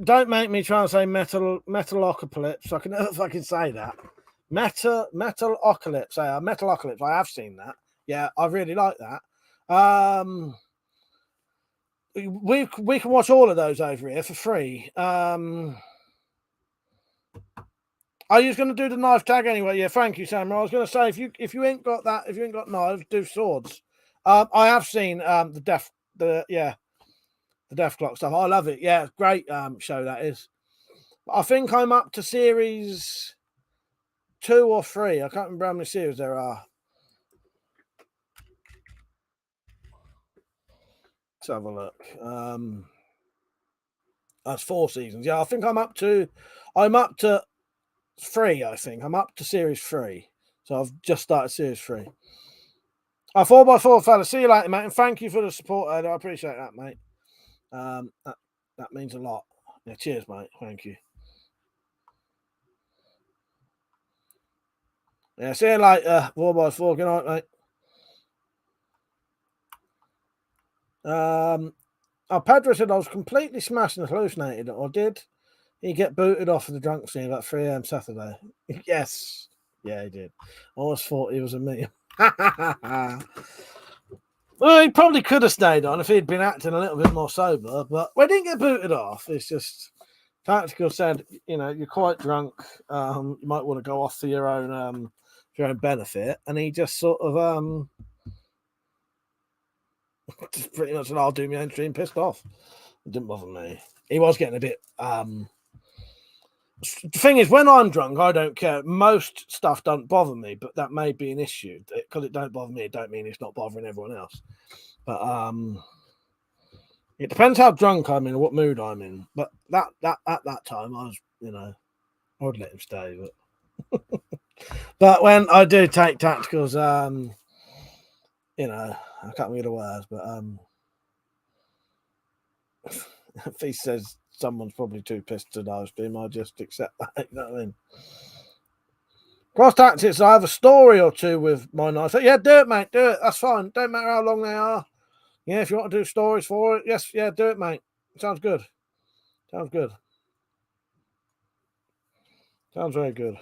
don't make me try and say metalocalypse. I can never fucking say that. Metalocalypse. Metalocalypse. I have seen that. Yeah, I really like that. We can watch all of those over here for free. Are you going to do the knife tag anyway? Yeah, thank you, Samurai. I was going to say if you ain't got that, if you ain't got knives, do swords. I have seen the Death Clock stuff. I love it. Yeah, great show that is. I think I'm up to series 2 or 3. I can't remember how many series there are. Let's have a look. That's 4 seasons. Yeah, I think I'm up to 3. I think I'm up to series 3. So I've just started series 3. 4x4 fella. See you later, mate. And thank you for the support, Ed. I appreciate that, mate. That means a lot. Yeah, cheers, mate. Thank you. Yeah, see you later. 4x4. Good night, mate. Pedro said I was completely smashed and hallucinated, or did he get booted off of the drunk scene about 3 a.m. Saturday? Yes. Yeah, he did. I always thought he was a meme. Well, he probably could have stayed on if he'd been acting a little bit more sober, but we didn't get booted off. It's just Tactical said, you know, you're quite drunk. You might want to go off for your own benefit, and he just sort of just pretty much said, "I'll do my own stream." Pissed off. It didn't bother me. He was getting a bit. The thing is, when I'm drunk, I don't care. Most stuff don't bother me, but that may be an issue. Because it don't bother me, it don't mean it's not bothering everyone else. But it depends how drunk I'm in, or what mood I'm in. But that at that time, I was, you know, I would let him stay. But but when I do take tacticals, you know, I can't read the words, but if he says someone's probably too pissed to dive stream, I just accept that. You know what I mean? Cross tactics, I have a story or two with my knife. Yeah, do it, mate. Do it. That's fine. Don't matter how long they are. Yeah, if you want to do stories for it, yes, yeah, do it, mate. Sounds good. Sounds good. Sounds very good.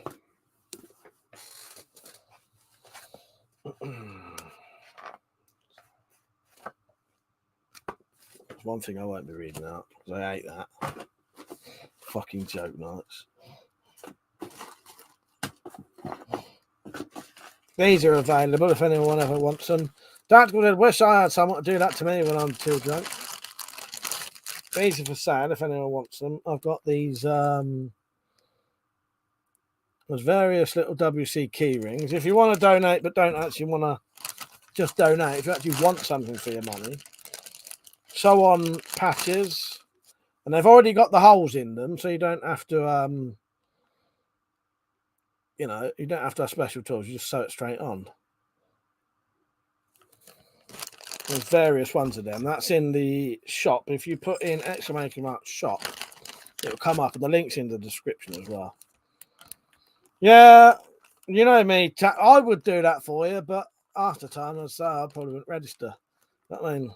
There's one thing I won't be reading out because I hate that. Fucking joke nights. These are available if anyone ever wants them. Tactical said, wish I had someone to do that to me when I'm too drunk. These are for sale if anyone wants them. I've got these there's various little WC key rings. If you want to donate but don't actually want to just donate, if you actually want something for your money, sew on patches, and they've already got the holes in them, so you don't have to you know, you don't have to have special tools, you just sew it straight on. There's various ones of them. That's in the shop. If you put in ! shop, it'll come up, and the link's in the description as well. Yeah, you know me, I would do that for you, but after time, I'd say I probably wouldn't register. I mean,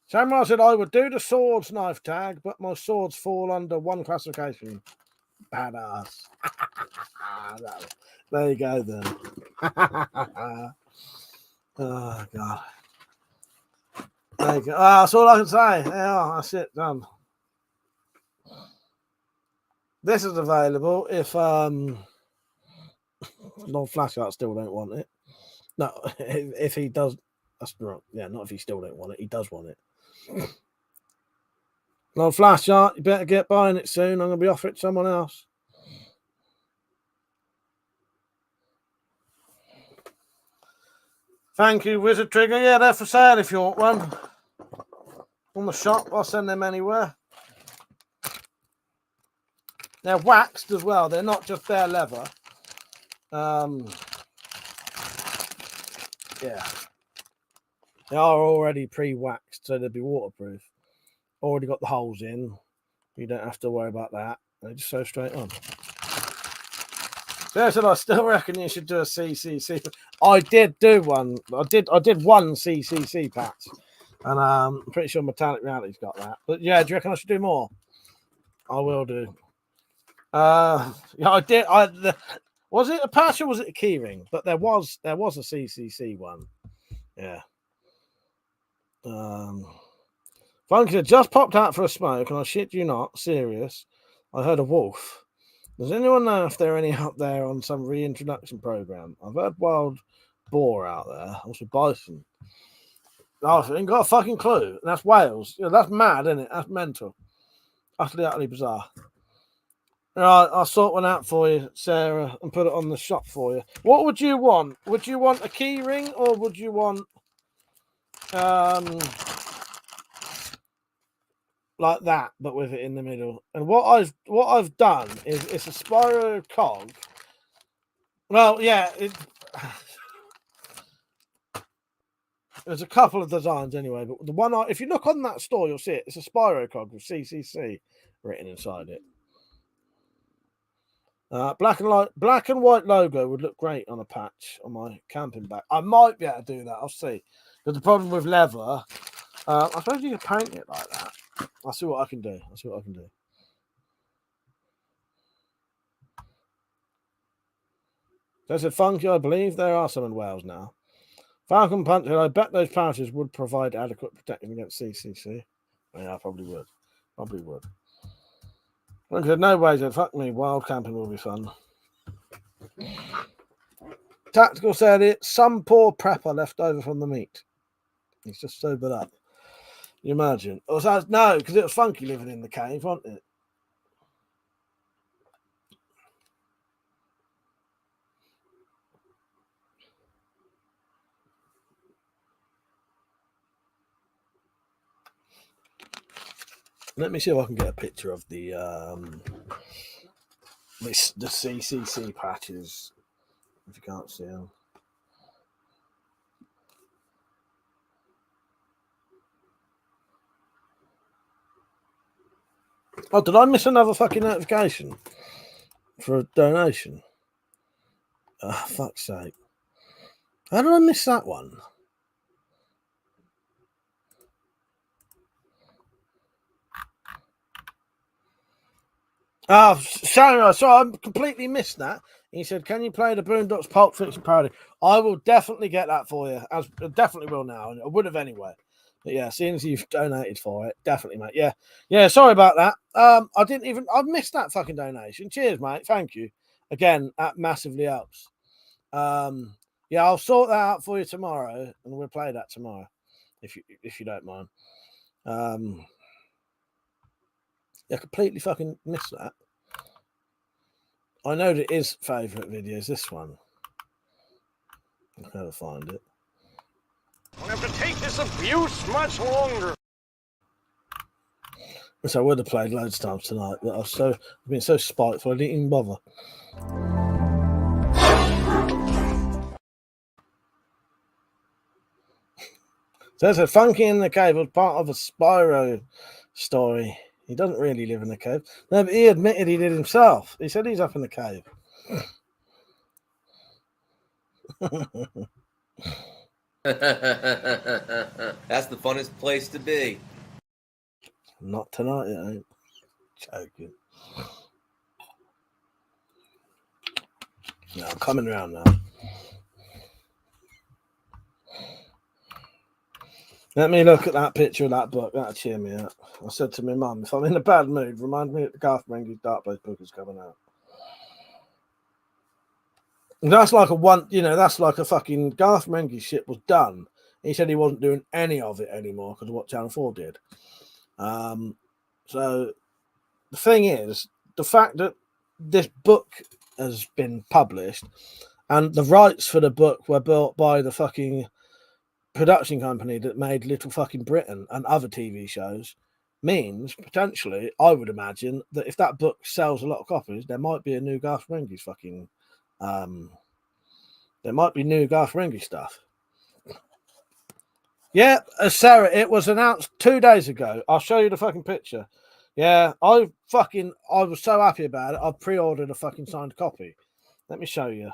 Samurai said I would do the swords knife tag, but my swords fall under one classification. Badass. There you go then. Oh god. There you go. That's all I can say. Yeah, that's it. Done. This is available if non-flashlight still don't want it. No, if he does, that's wrong. Yeah, not if he still don't want it. He does want it. Non-flashlight, you better get buying it soon. I'm going to be offering it to someone else. Thank you, Wizard Trigger. Yeah, they're for sale if you want one. On the shop, I'll send them anywhere. They're waxed as well. They're not just bare leather. Yeah. They are already pre-waxed, so they'll be waterproof. Already got the holes in. You don't have to worry about that. They just sew straight on. So I said, I still reckon you should do a CCC. I did do one. I did one CCC patch. And I'm pretty sure Metallic Reality's got that. But yeah, do you reckon I should do more? I will do. Yeah, I did. Was it a patch or was it a keyring? But there was a CCC one. Yeah. Funky had just popped out for a smoke, and I shit you not, serious. I heard a wolf. Does anyone know if there are any out there on some reintroduction program? I've heard wild boar out there, also bison. I ain't got a fucking clue. And that's Wales. Yeah, that's mad, isn't it? That's mental. Utterly bizarre. Right, I'll sort one out for you, Sarah, and put it on the shop for you. What would you want? Would you want a key ring or would you want like that, but with it in the middle? And what I've done is it's a Spyro cog. Well, yeah, there's a couple of designs anyway, but the one if you look on that store, you'll see it. It's a Spyro cog with CCC written inside it. Black and white logo would look great on a patch on my camping bag. I might be able to do that. I'll see. But the problem with leather, I suppose you can paint it like that. I'll see what I can do. There's a funky. I believe there are some in Wales now. Falcon Punch. I bet those pouches would provide adequate protection against CCC. Yeah, I probably would. Like I said, no way, fuck me. Wild camping will be fun. Tactical said it. Some poor prepper left over from the meet. He's just sobered up. You imagine? Oh, so no, because it was funky living in the cave, wasn't it? Let me see if I can get a picture of the CCC patches. If you can't see them. Oh, did I miss another fucking notification for a donation? Oh, fuck's sake. How did I miss that one? Oh, sorry, I completely missed that. He said, can you play the Boondocks Pulp Fiction parody? I will definitely get that for you. I definitely will now. I would have anyway. But yeah, seeing as you've donated for it, definitely, mate. Yeah, sorry about that. I missed that fucking donation. Cheers, mate. Thank you. Again, that massively helps. Yeah, I'll sort that out for you tomorrow, and we'll play that tomorrow, if you don't mind. I completely fucking missed that. I know that his favourite video is this one. I'll never find it. I'll have to take this abuse much longer. Which I would have played loads of times tonight, but I've been so spiteful I didn't even bother. So it's a Funky in the Cave was part of a Spyro story. He doesn't really live in the cave. No, but he admitted he did himself. He said he's up in the cave. That's the funnest place to be. Not tonight, I ain't joking. No, I'm coming around now. Let me look at that picture of that book. That'll cheer me up. I said to my mum, if I'm in a bad mood, remind me that the Garth Marenghi's Dark Place book is coming out. And that's like that's like a fucking Garth Marenghi shit was done. He said he wasn't doing any of it anymore because of what Channel 4 did. So the thing is, the fact that this book has been published and the rights for the book were bought by the fucking production company that made Little Fucking Britain and other TV shows means potentially, I would imagine, that if that book sells a lot of copies, there might be a new Garth Marenghi's fucking there might be new Garth Marenghi stuff. Yeah, Sarah, it was announced 2 days ago. I'll show you the fucking picture. Yeah, I was so happy about it. I pre-ordered a fucking signed copy. Let me show you.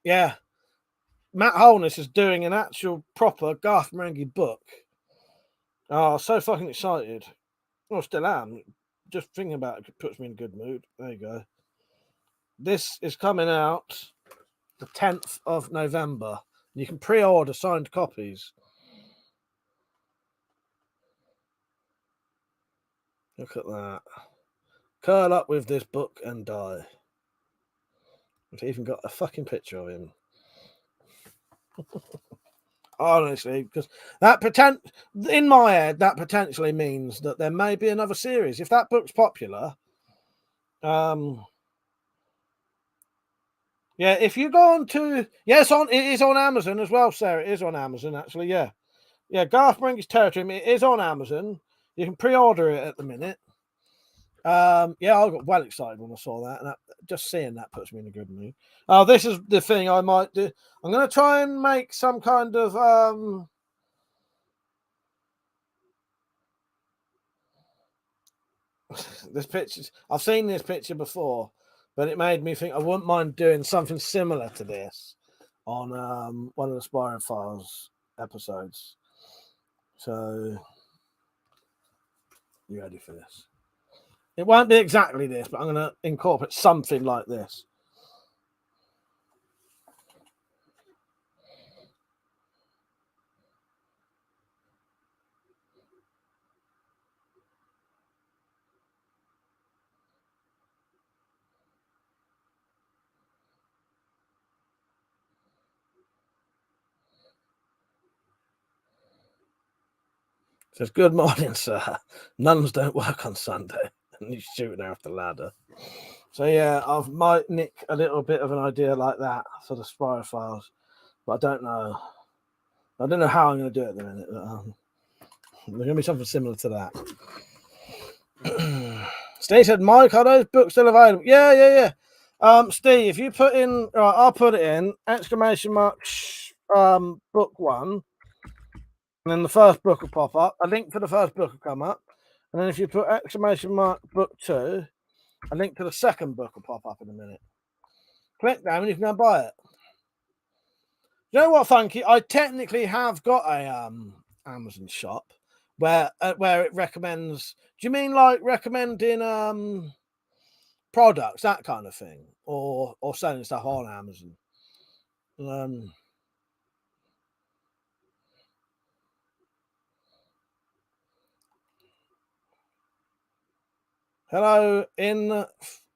Yeah, Matt Holness is doing an actual proper Garth Marenghi book. Oh, so fucking excited. Well, still am. Just thinking about it puts me in a good mood. There you go. This is coming out the 10th of November. You can pre-order signed copies. Look at that. Curl up with this book and die. I've even got a fucking picture of him. Honestly, because in my head, that potentially means that there may be another series. If that book's popular, yeah, if you go on to, yes, it is on Amazon as well, Sarah. It is on Amazon, actually, yeah. Yeah, Garth Marenghi's Territory, it is on Amazon. You can pre-order it at the minute. Yeah, I got well excited when I saw that, and just seeing that puts me in a good mood. Oh, this is the thing I might do. I'm going to try and make some kind of this picture. I've seen this picture before, but it made me think I wouldn't mind doing something similar to this on one of the Spyro Files episodes. So, you ready for this? It won't be exactly this, but I'm going to incorporate something like this. It says, good morning, sir. Nuns don't work on Sunday. And he's shooting her off the ladder. So yeah, I might nick a little bit of an idea like that for the Spyro Files, but I don't know. I don't know how I'm going to do it at the minute. But, there's going to be something similar to that. Steve said, Mike, are those books still available? Yeah. Steve, if you put in, right, I'll put it in, exclamation mark, book 1, and then the first book will pop up. A link to the first book will come up. And then if you put exclamation mark book 2, a link to the second book will pop up in a minute. Click that and you can go and buy it. You know what, Funky? I technically have got a Amazon shop where it recommends. Do you mean like recommending products, that kind of thing, or selling stuff on Amazon? Hello, in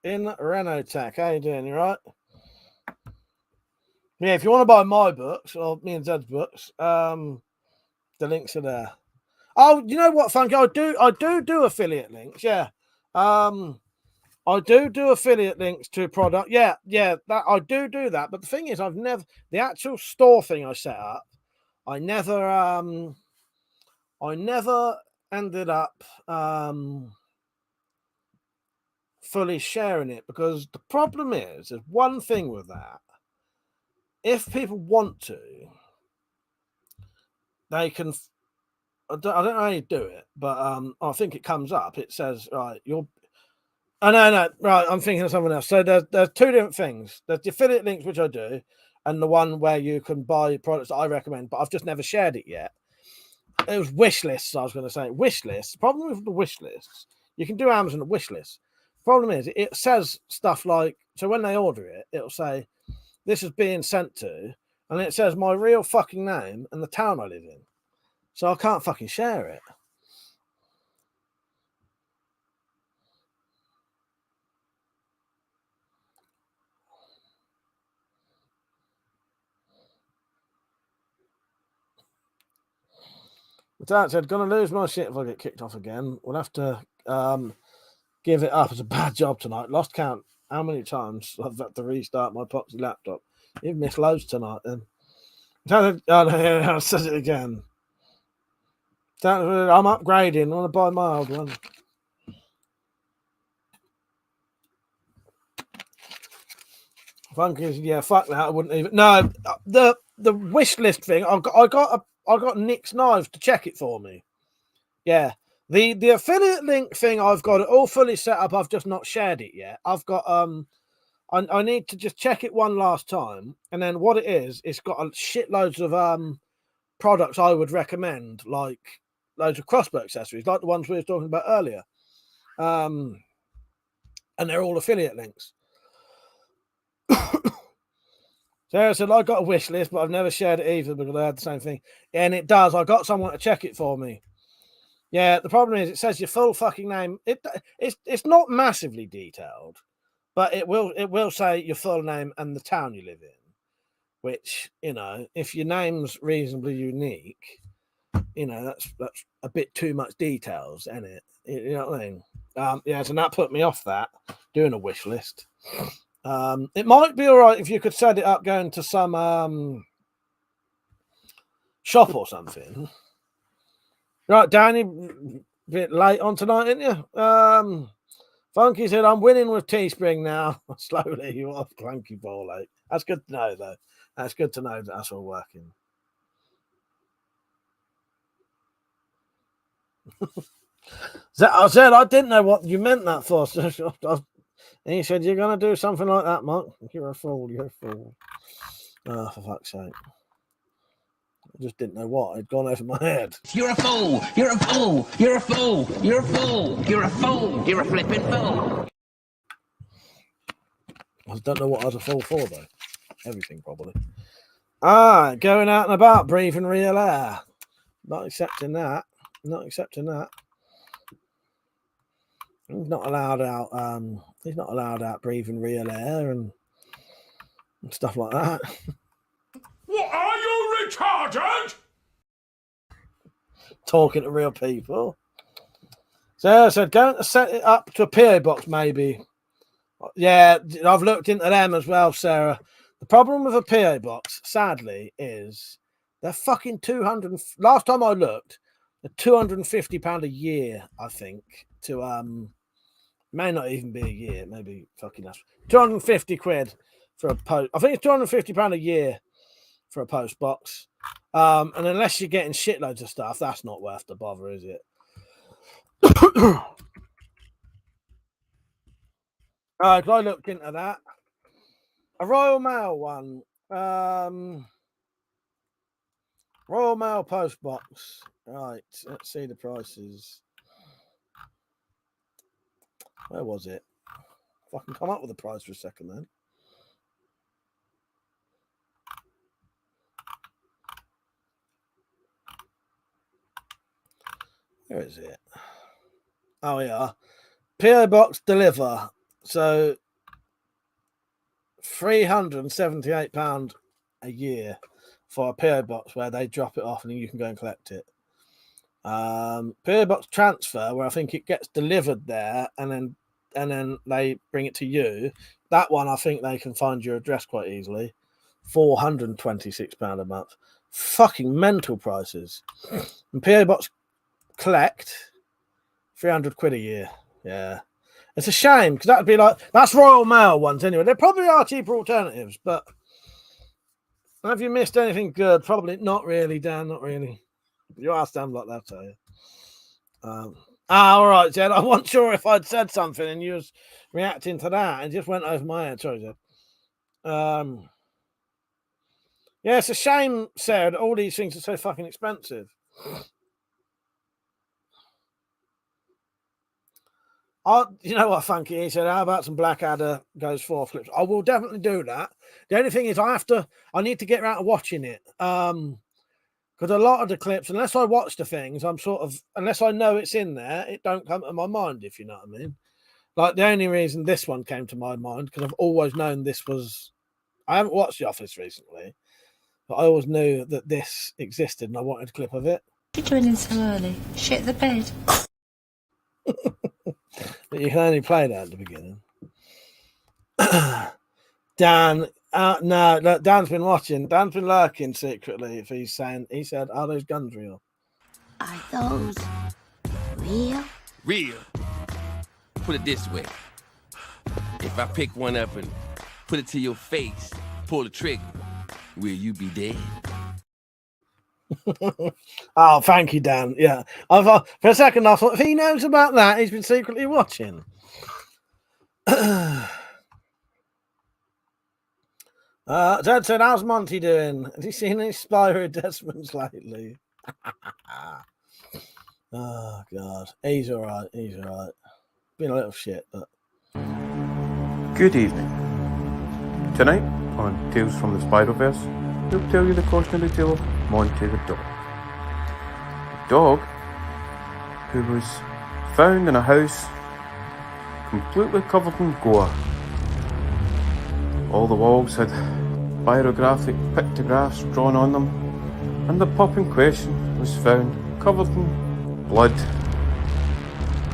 Renault Tech. How you doing? You right? Yeah, if you want to buy my books or me and Zed's books, the links are there. Oh, you know what, Funky? I do affiliate links. Yeah, I do affiliate links to product. Yeah, that I do that. But the thing is, the actual store thing I set up, I never ended up fully sharing it, because the problem is, there's one thing with that. If people want to, they can. I don't know how you do it, but I think it comes up. It says, right, you're. Oh, no, right. I'm thinking of something else. So there's two different things. There's the affiliate links, which I do, and the one where you can buy products that I recommend, but I've just never shared it yet. It was wish lists. I was going to say wish lists. The problem with the wish lists, you can do Amazon wish lists. Problem is, it says stuff like, so when they order it, it'll say, this is being sent to, and it says my real fucking name and the town I live in. So I can't fucking share it. But that said, gonna lose my shit if I get kicked off again. We'll have to give it up. It's a bad job tonight. Lost count how many times I've had to restart my poxy laptop. You've missed loads tonight then. Oh, no, I said it again. I'm upgrading. I want to buy my old one. Funky, yeah, fuck that. I wouldn't even. No, the wish list thing. I got Nick's knives to check it for me. Yeah, the affiliate link thing. I've got it all fully set up. I've just not shared it yet. I've got I need to just check it one last time, and then what it is, it's got a shitloads of products I would recommend, like loads of crossbow accessories, like the ones we were talking about earlier. And they're all affiliate links. Sarah said, I got a wish list, but I've never shared it either because I had the same thing. And it does. I got someone to check it for me. Yeah, the problem is it says your full fucking name. It's not massively detailed, but it will say your full name and the town you live in. Which, you know, if your name's reasonably unique, you know, that's a bit too much details, isn't it? You know what I mean? Yeah, so that put me off that, doing a wish list. It might be all right if you could set it up going to some shop or something. Right, Danny, a bit late on tonight, ain't you? Funky said, I'm winning with Teespring now. Slowly, you are clanky ball, like. That's good to know, though. That's good to know that that's all working. I said I didn't know what you meant that for. And he said, you're going to do something like that, Mark. You're a fool. You're a fool. Oh, for fuck's sake. I just didn't know what. It'd gone over my head. You're a fool. You're a fool. You're a fool. You're a fool. You're a fool. You're a flipping fool. I don't know what I was a fool for, though. Everything, probably. Going out and about, breathing real air. Not accepting that. Not accepting that. He's not allowed out. He's not allowed out breathing real air and stuff like that. What, are you retarded? Talking to real people. So I said, going to set it up to a PO box, maybe. Yeah, I've looked into them as well, Sarah. The problem with a PO box, sadly, is they're fucking 200. Last time I looked, they're £250 a year, I think, to may not even be a year, maybe fucking that's 250 quid for a post. I think it's £250 a year for a post box. And unless you're getting shitloads of stuff, that's not worth the bother, is it? I looked into that. A Royal Mail one. Royal Mail post box. Right, let's see the prices. Where was it? If I can come up with a price for a second then. Where is it? Oh, yeah. PO Box deliver. So £378 a year for a PO Box where they drop it off and you can go and collect it. PO Box transfer where I think it gets delivered there and then they bring it to you. That one I think they can find your address quite easily. £426 a month. Fucking mental prices. And PO Box collect 300 quid a year. Yeah. It's a shame because that'd be like, that's Royal Mail ones anyway. There probably are cheaper alternatives, but have you missed anything good? Probably not really, Dan, not really. You asked Dan like that, are you? All right, Jed. I wasn't sure if I'd said something and you was reacting to that and just went over my head. Sorry, Jed. Yeah, it's a shame, Sarah, that all these things are so fucking expensive. You know what, Funky? He said, how about some Blackadder goes 4 flips? I will definitely do that. The only thing is I need to get around to watching it. Because a lot of the clips, unless I watch the things, unless I know it's in there, it don't come to my mind, if you know what I mean. Like, the only reason this one came to my mind, because I've always known this was, I haven't watched The Office recently, but I always knew that this existed and I wanted a clip of it. What are you doing in so early? Shit the bed. But you can only play that at the beginning. Dan, No, look, Dan's been watching. Dan's been lurking secretly. If he said, "Are those guns real?" Are those real? Real. Put it this way. If I pick one up and put it to your face, pull the trigger, will you be dead? Oh, thank you, Dan. Yeah, for a second I thought if he knows about that, he's been secretly watching. Dad said, "How's Monty doing? Have you seen any Spyro Desmonds lately?" Oh God, he's all right. He's all right. Been a little shit, but. Good evening. Tonight on Tales from the Spider-Verse, we'll tell you the cautionary tale of Monty the dog. A dog who was found in a house completely covered in gore. All the walls had pyrographic pictographs drawn on them, and the pup in question was found covered in blood,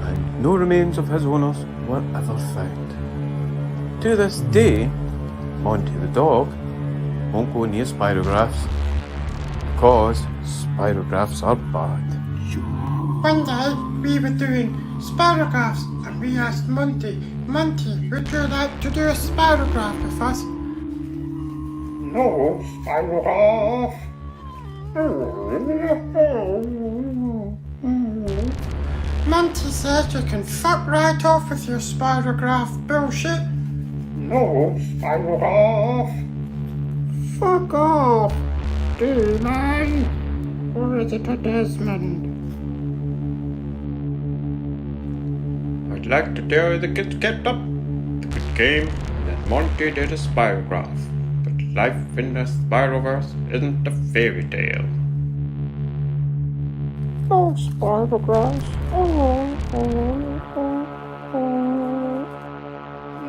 and no remains of his owners were ever found. To this day, Monty the dog won't go near spirographs because spirographs are bad. One day we were doing spirographs and we asked Monty, would you like to do a spirograph with us? No, spirograph. Monty says you can fuck right off with your spirograph bullshit. No, spirograph. Fuck off, demon. Or is it a Desmond? I'd like to tell you the kids kept up the good game that Monty did a spirograph. But life in the Spiroverse isn't a fairy tale. Oh, spirographs.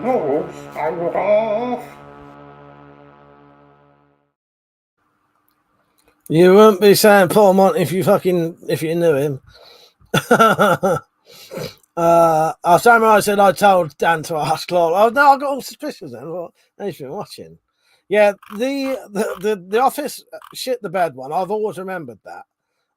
No, spirograph. You wouldn't be saying Paul Monty if you knew him. Samurai said I told Dan to ask Laura. Oh no, I got all suspicious then. Well, he's been watching. Yeah, the Office shit the bed one. I've always remembered that,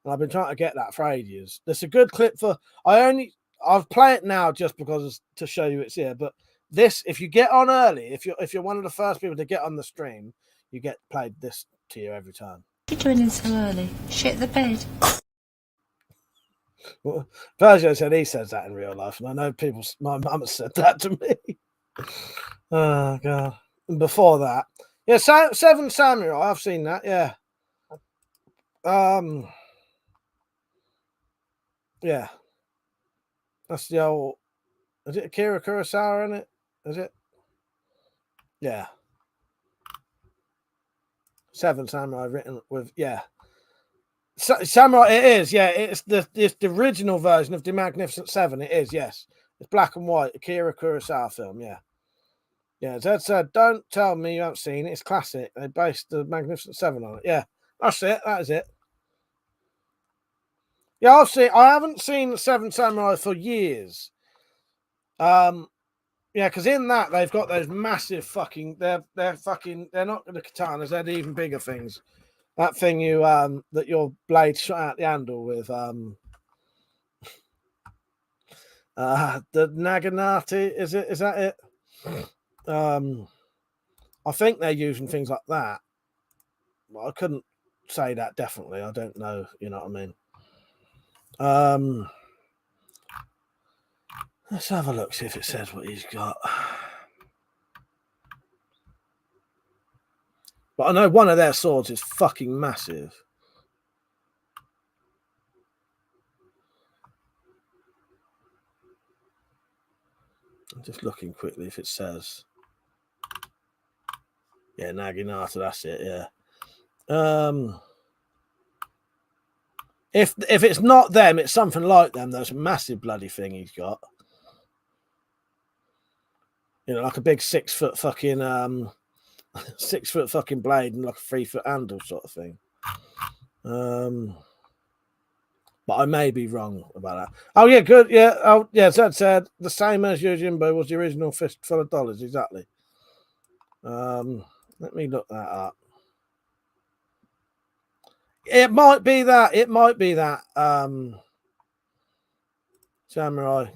and I've been trying to get that for ages. There's a good clip for. I've played it now just because to show you it's here. But this, if you get on early, if you're one of the first people to get on the stream, you get played this to you every time. What are you doing so early? Shit the bed. Well, Virgil said he says that in real life, and I know my mum has said that to me. Oh God! And before that, yeah, Seven Samurai. I've seen that. Yeah. Yeah. That's the old. Is it Akira Kurosawa in it? Is it? Yeah. Seven Samurai written with Samurai. It is, yeah. It's the original version of the Magnificent Seven. It is, yes. It's black and white. Akira Kurosawa film, yeah. Yeah, Zed said, don't tell me you haven't seen it. It's classic. They based the Magnificent Seven on it. Yeah, that's it. That is it. Yeah, I haven't seen Seven Samurai for years. Yeah, because in that they've got those massive fucking. They're not the katanas. They're the even bigger things. That thing that your blade shot out the handle with the Naginata. Is that it? I think they're using things like that. Well, I couldn't say that definitely. I don't know. You know what I mean? Let's have a look, see if it says what he's got. But I know one of their swords is fucking massive. I'm just looking quickly if it says. Yeah, Naginata, that's it, yeah. If it's not them, it's something like them. There's a massive bloody thing he's got. You know, like a big 6 foot fucking 6 foot fucking blade and like a 3 foot handle sort of thing. But I may be wrong about that. Oh yeah, good. Yeah. Oh yeah. Zed said the same as Yojimbo was the original Fistful of Dollars. Exactly. Let me look that up. It might be that. It might be that. Samurai.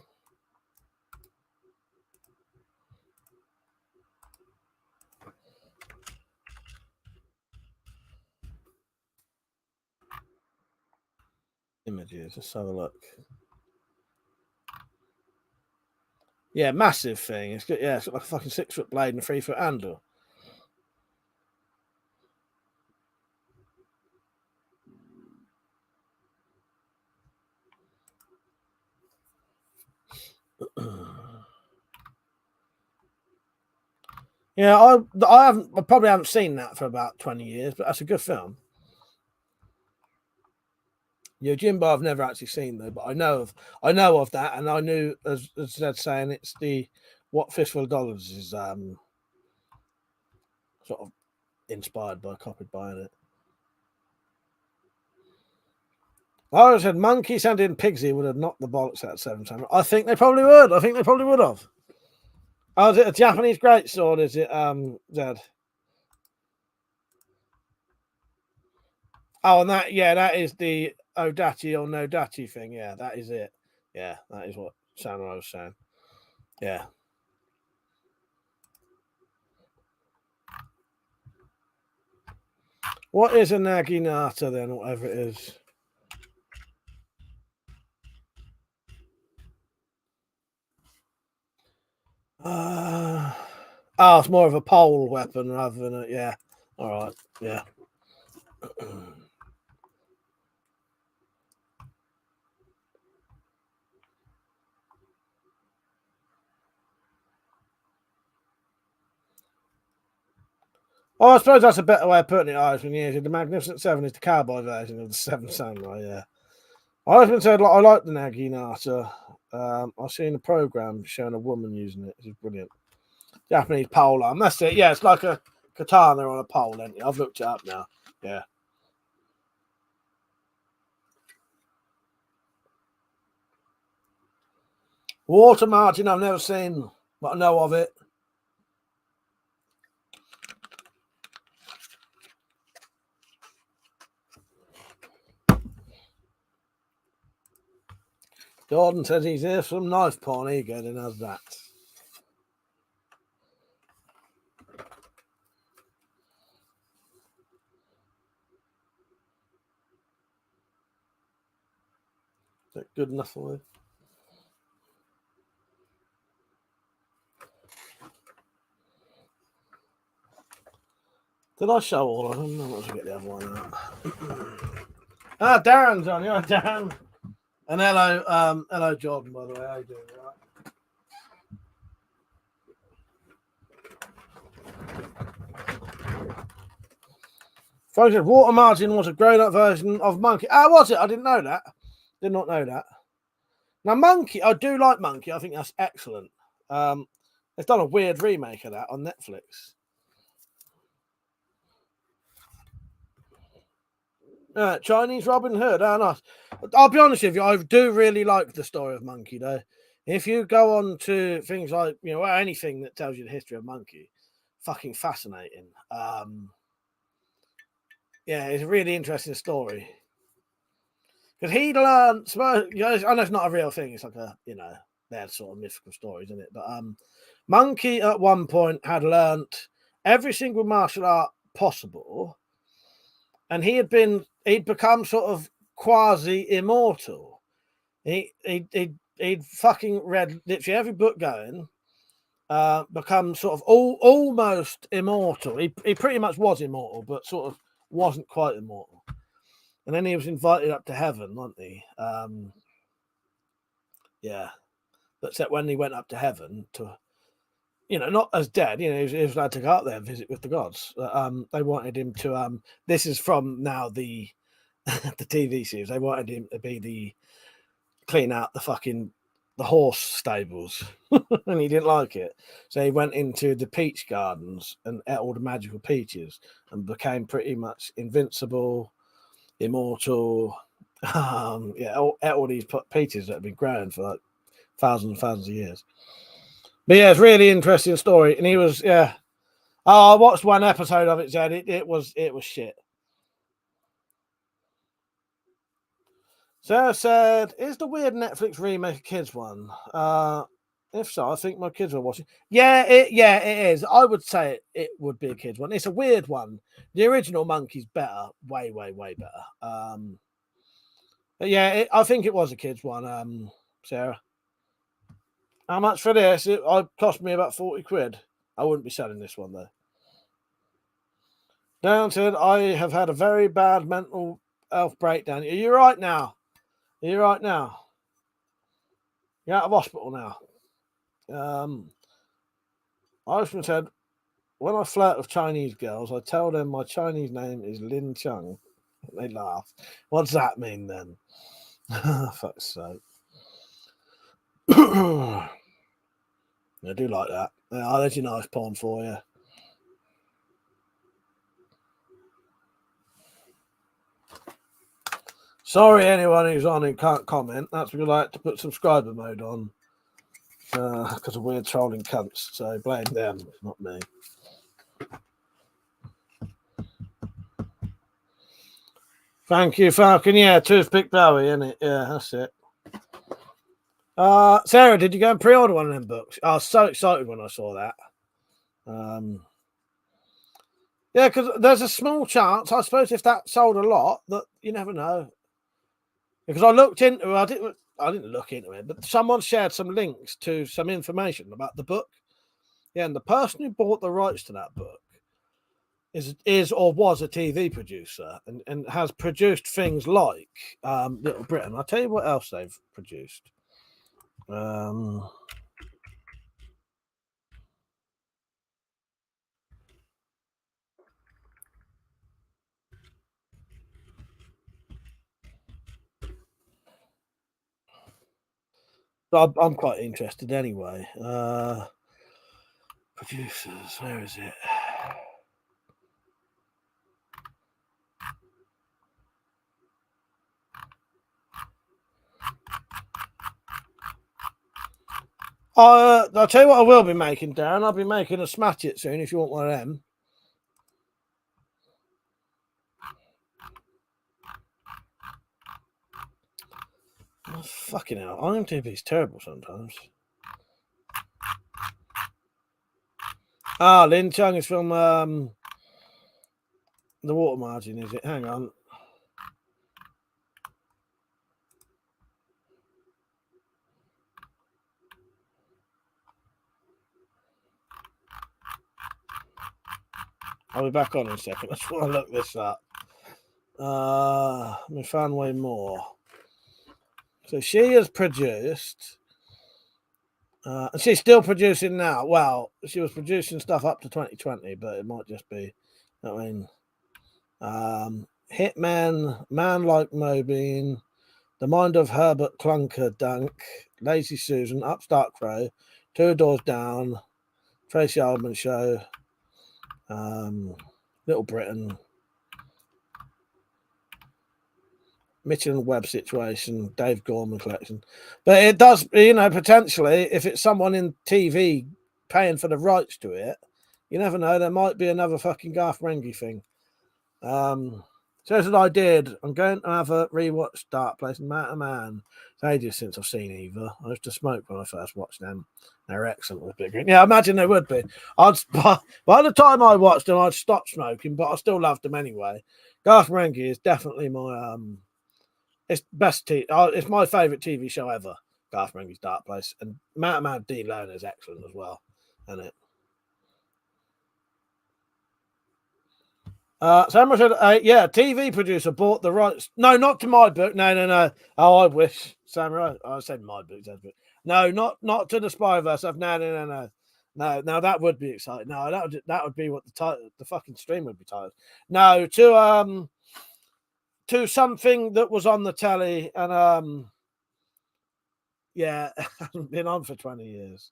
Images. Let's have a look. Yeah, massive thing. It's good. Yeah, it's got like a fucking 6-foot blade and a 3-foot handle. Yeah, I probably haven't seen that for about 20 years, but that's a good film. Yojimbo I've never actually seen though, but I know of that, and I knew as Zed saying it's the What Fistful of Dollars is sort of inspired by, copied by it. I always said Monkey Sandy and Pigsy would have knocked the bollocks out of Seven Samurai. I think they probably would. I think they probably would have. Oh, is it a Japanese greatsword? Is it Zed? Oh, and that is the Odachi or no Dachi thing. Yeah, that is it. Yeah, that is what Samurai was saying. Yeah. What is a Naginata then, whatever it is? Oh, it's more of a pole weapon rather than a, yeah. All right, yeah. Oh, I suppose that's a better way of putting it, Irishman. Yeah, the Magnificent Seven is the cowboy version of the Seven Samurai, yeah. Irishman said, I like the Naginata. I've seen a program showing a woman using it. It's brilliant. Japanese pole arm. That's it. Yeah, it's like a katana on a pole, isn't it? I've looked it up now. Yeah. Water margin, I've never seen, but I know of it. Jordan says he's here for some knife porn. Here you go, then has that. Is that good enough for you? Did I show all of them? Let's get the other one out. Darren's on. You're Darren. And hello, Jordan, by the way. How you doing? Right? Frank said Water Margin was a grown-up version of Monkey. Was it? I didn't know that. Did not know that. Now, Monkey, I do like Monkey. I think that's excellent. They've done a weird remake of that on Netflix. Chinese Robin Hood. Oh, nice. I'll be honest with you, I do really like the story of Monkey, though. If you go on to things like, anything that tells you the history of Monkey, fucking fascinating. Yeah, it's a really interesting story. Because he'd learned, I know it's not a real thing, it's like a, they're sort of mythical stories, isn't it? But Monkey at one point had learnt every single martial art possible, and he'd become sort of quasi immortal. He'd fucking read literally every book going, become sort of almost immortal. He pretty much was immortal, but sort of wasn't quite immortal. And then he was invited up to heaven, wasn't he? Yeah. But except when he went up to heaven to, not as dead, he was allowed to go up there and visit with the gods. They wanted him to, this is from now the TV series. They wanted him to be clean out the horse stables. And he didn't like it. So he went into the peach gardens and ate all the magical peaches and became pretty much invincible, immortal. Ate all these peaches that have been growing for like thousands and thousands of years. But yeah, it's a really interesting story. And he was, Oh, I watched one episode of it, Zed. It was shit. Sarah said, "Is the weird Netflix remake a kids one?" If so, I think my kids will watch it. Yeah, it is. I would say it would be a kids one. It's a weird one. The original Monkey's better, way better. But yeah, I think it was a kids one. Sarah, how much for this? It cost me about 40 quid. I wouldn't be selling this one though. Dan said, "I have had a very bad mental health breakdown." Are you right now? Are you right now? You're out of hospital now. Irishman said, "When I flirt with Chinese girls, I tell them my Chinese name is Lin Chung." They laugh. What's that mean then? Fuck's sake. I do like that. Yeah, that's a nice porn for you. Sorry, anyone who's on who can't comment. That's because I had to put subscriber mode on because of weird trolling cunts. So blame them, not me. Thank you, Falcon. Yeah, Toothpick Bowie, isn't it? Yeah, that's it. Sarah, did you go and pre-order one of them books? I was so excited when I saw that. Yeah, because there's a small chance, I suppose, if that sold a lot, that you never know. Because I looked into it, I didn't look into it, but someone shared some links to some information about the book. Yeah, and the person who bought the rights to that book is or was a TV producer and has produced things like Little Britain. I'll tell you what else they've produced. I'm quite interested anyway. Producers, where is it? I'll tell you what I will be making, Darren. I'll be making a Smash It soon if you want one of them. Oh, fucking hell. IMDb's terrible sometimes. Lin Chung is from The Water Margin, is it? Hang on. I'll be back on in a second. I just want to look this up. We found way more. So she has produced, and she's still producing now. Well, she was producing stuff up to 2020, but it might just be, Hitman, Man Like Mobeen, The Mind of Herbert Clunker Dunk, Lazy Susan, Upstart Crow, Two Doors Down, Tracy Ullman Show, Little Britain, Mitchell and Webb Situation, Dave Gorman Collection. But it does, potentially, if it's someone in TV paying for the rights to it, you never know, there might be another fucking Garth Marenghi thing. So as I did, I'm going to have a rewatch Dark Place and Man. It's ages since I've seen either. I used to smoke when I first watched them. They're excellent with Big Green. Yeah, I imagine they would be. By the time I watched them, I'd stopped smoking, but I still loved them anyway. Garth Marenghi is definitely my it's best. It's my favourite TV show ever. Garth Marenghi's Dark Place, and Man D. Lone is excellent as well, isn't it? Someone said, yeah, TV producer bought the rights. No, not to my book. No. Oh, I wish. Samurai. I said my book. No, not to the Spyverse. No. No, that would be exciting. No, that would be what the fucking stream would be titled. No, to something that was on the telly and yeah, hasn't been on for 20 years.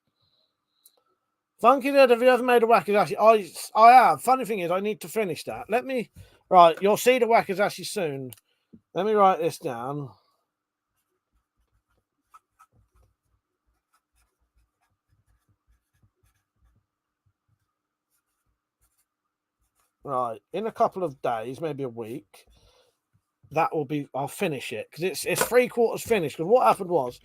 Funky Dad, have you ever made a Wackazashi? I have. Funny thing is, I need to finish that. Right, you'll see the Wackazashi soon. Let me write this down. right, in a couple of days, maybe a week, I'll finish it because it's 3/4 finished. Because what happened was,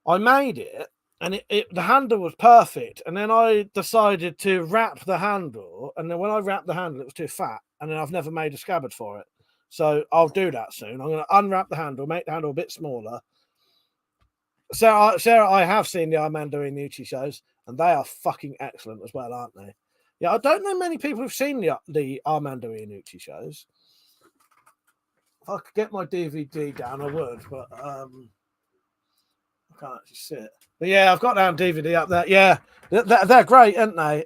I made it and the handle was perfect, and then I decided to wrap the handle, and then when I wrapped the handle, it was too fat, and then I've never made a scabbard for it. So I'll do that soon. I'm going to unwrap the handle, make the handle a bit smaller. Sarah, I have seen the Armando Iannucci shows, and they are fucking excellent as well, aren't they? Yeah, I don't know many people who've seen the Armando Iannucci shows. If I could get my DVD down, I would, but I can't actually see it. But yeah, I've got down DVD up there. Yeah, they're great, aren't they?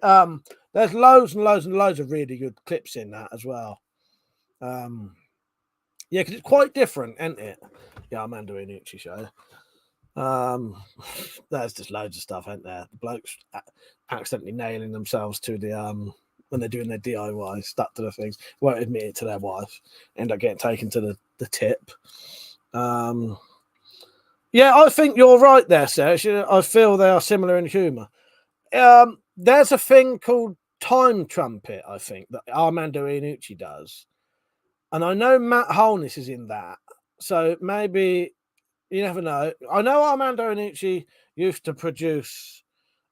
There's loads and loads and loads of really good clips in that as well. Yeah, because it's quite different, isn't it? Yeah, Armando Iannucci show. There's just loads of stuff, ain't there? The blokes accidentally nailing themselves to the when they're doing their DIY, stuck to the things, won't admit it to their wife, end up getting taken to the tip. Yeah, I think you're right there, Sarah. I feel they are similar in humour. There's a thing called time trumpet, I think, that Armando Iannucci does. And I know Matt Holness is in that. So maybe, you never know. I know Armando Iannucci used to produce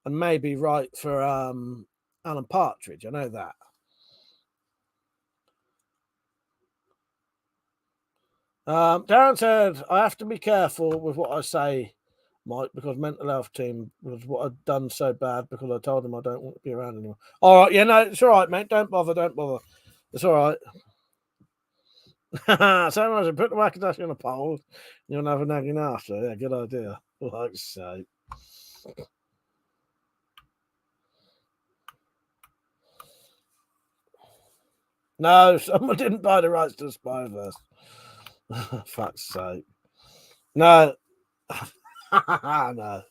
and maybe write for Alan Partridge. I know that. Darren said, I have to be careful with what I say, Mike, because mental health team was what I'd done so bad because I told him I don't want to be around anymore. All right, yeah, no, it's all right, mate. Don't bother. It's all right. So I put the Wackadashi on a pole and you'll have a nagging after. Yeah, good idea. Like I say. No, someone didn't buy the rights to the Spider-Verse. Fuck's sake. No. No.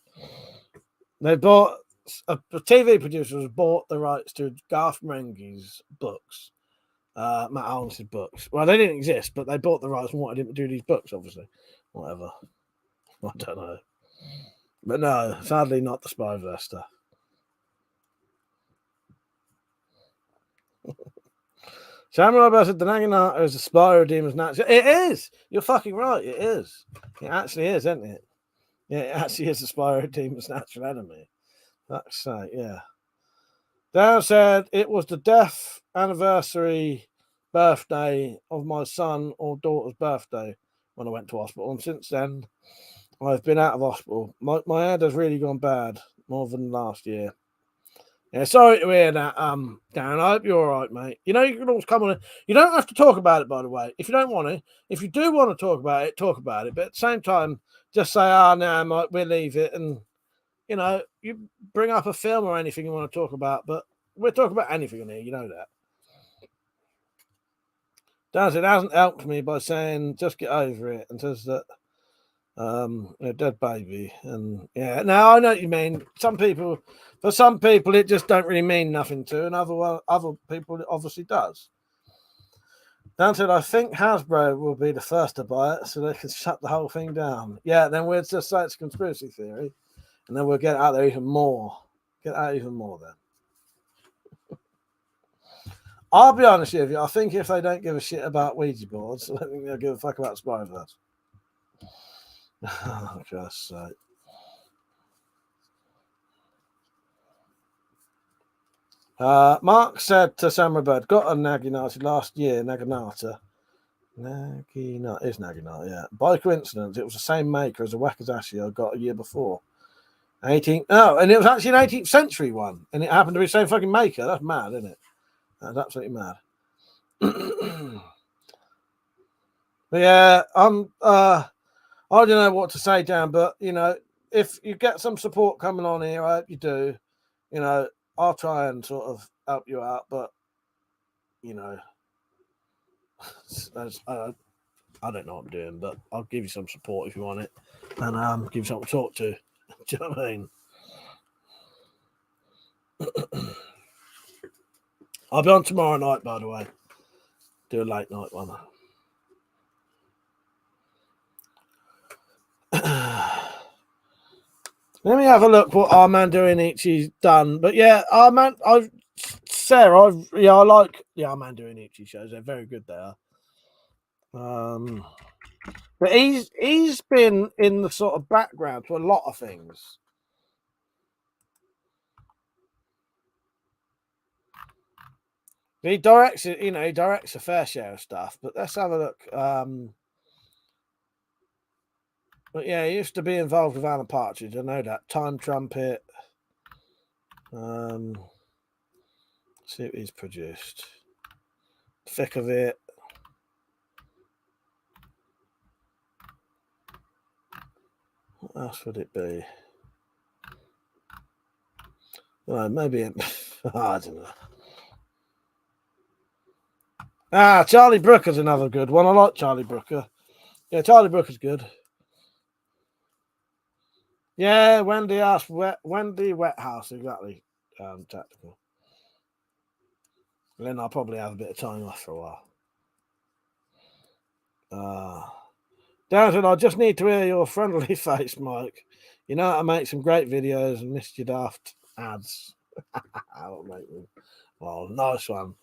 They bought a TV producer has bought the rights to Garth Marenghi's books. Matt Holmes' books. Well, they didn't exist, but they bought the rights and wanted him to do these books, obviously. Whatever. I don't know. But no, sadly not the Spider-Verse stuff. Samurai versus the Naginata is a Spyro Demon's natural. It is! You're fucking right, it is. It actually is, isn't it? Yeah, it actually is a Spyro Demon's natural enemy. That's sake, yeah. Dan said it was the death anniversary birthday of my son or daughter's birthday when I went to hospital. And since then, I've been out of hospital. My head has really gone bad more than last year. Yeah, sorry to hear that, Darren. I hope you're all right, mate. You know, you can always come on. You don't have to talk about it, by the way. If you don't want to, if you do want to talk about it, talk about it. But at the same time, just say, no, Mike, we'll leave it. And, you know, you bring up a film or anything you want to talk about. But we'll talk about anything in here. You know that. Dan, it hasn't helped me by saying, just get over it. And says that, a dead baby. And yeah, now I know what you mean. For some people it just don't really mean nothing to, and other people it obviously does. Dan said, I think Hasbro will be the first to buy it so they can shut the whole thing down. Yeah, then we'll just say it's a conspiracy theory, and then we'll get out there even more. Get out even more then. I'll be honest with you, I think if they don't give a shit about Ouija boards, I don't think they'll give a fuck about Spider-Verse. Oh, God's sake. Mark said to Samurai Bird, got a Naginata last year. Naginata is Naginata, yeah. By coincidence, it was the same maker as a Wakizashi I got a year before. And it was actually an 18th century one, and it happened to be the same fucking maker. That's mad, isn't it? That's absolutely mad. But yeah, I don't know what to say, Dan, but, you know, if you get some support coming on here, I hope you do. You know, I'll try and sort of help you out, but, you know, I don't know what I'm doing, but I'll give you some support if you want it, and give you something to talk to. Do you know what I mean? I'll be on tomorrow night, by the way. Do a late night one. Let me have a look what Armando Iannucci's done. But yeah, Sarah, I like the Armando Iannucci shows. They're very good. They are. But he's been in the sort of background to a lot of things. He directs it, he directs a fair share of stuff. But let's have a look. But yeah, he used to be involved with Alan Partridge. I know that. Time Trumpet. See what he's produced. Thick of It. What else would it be? Well, maybe I don't know. Charlie Brooker's another good one. I like Charlie Brooker. Yeah, Charlie Brooker's good. Yeah, Wendy Wethouse, exactly. Tactical. And then I'll probably have a bit of time off for a while. Downton, I just need to hear your friendly face, Mike. You know how to make some great videos and missed your daft ads. Well, nice one.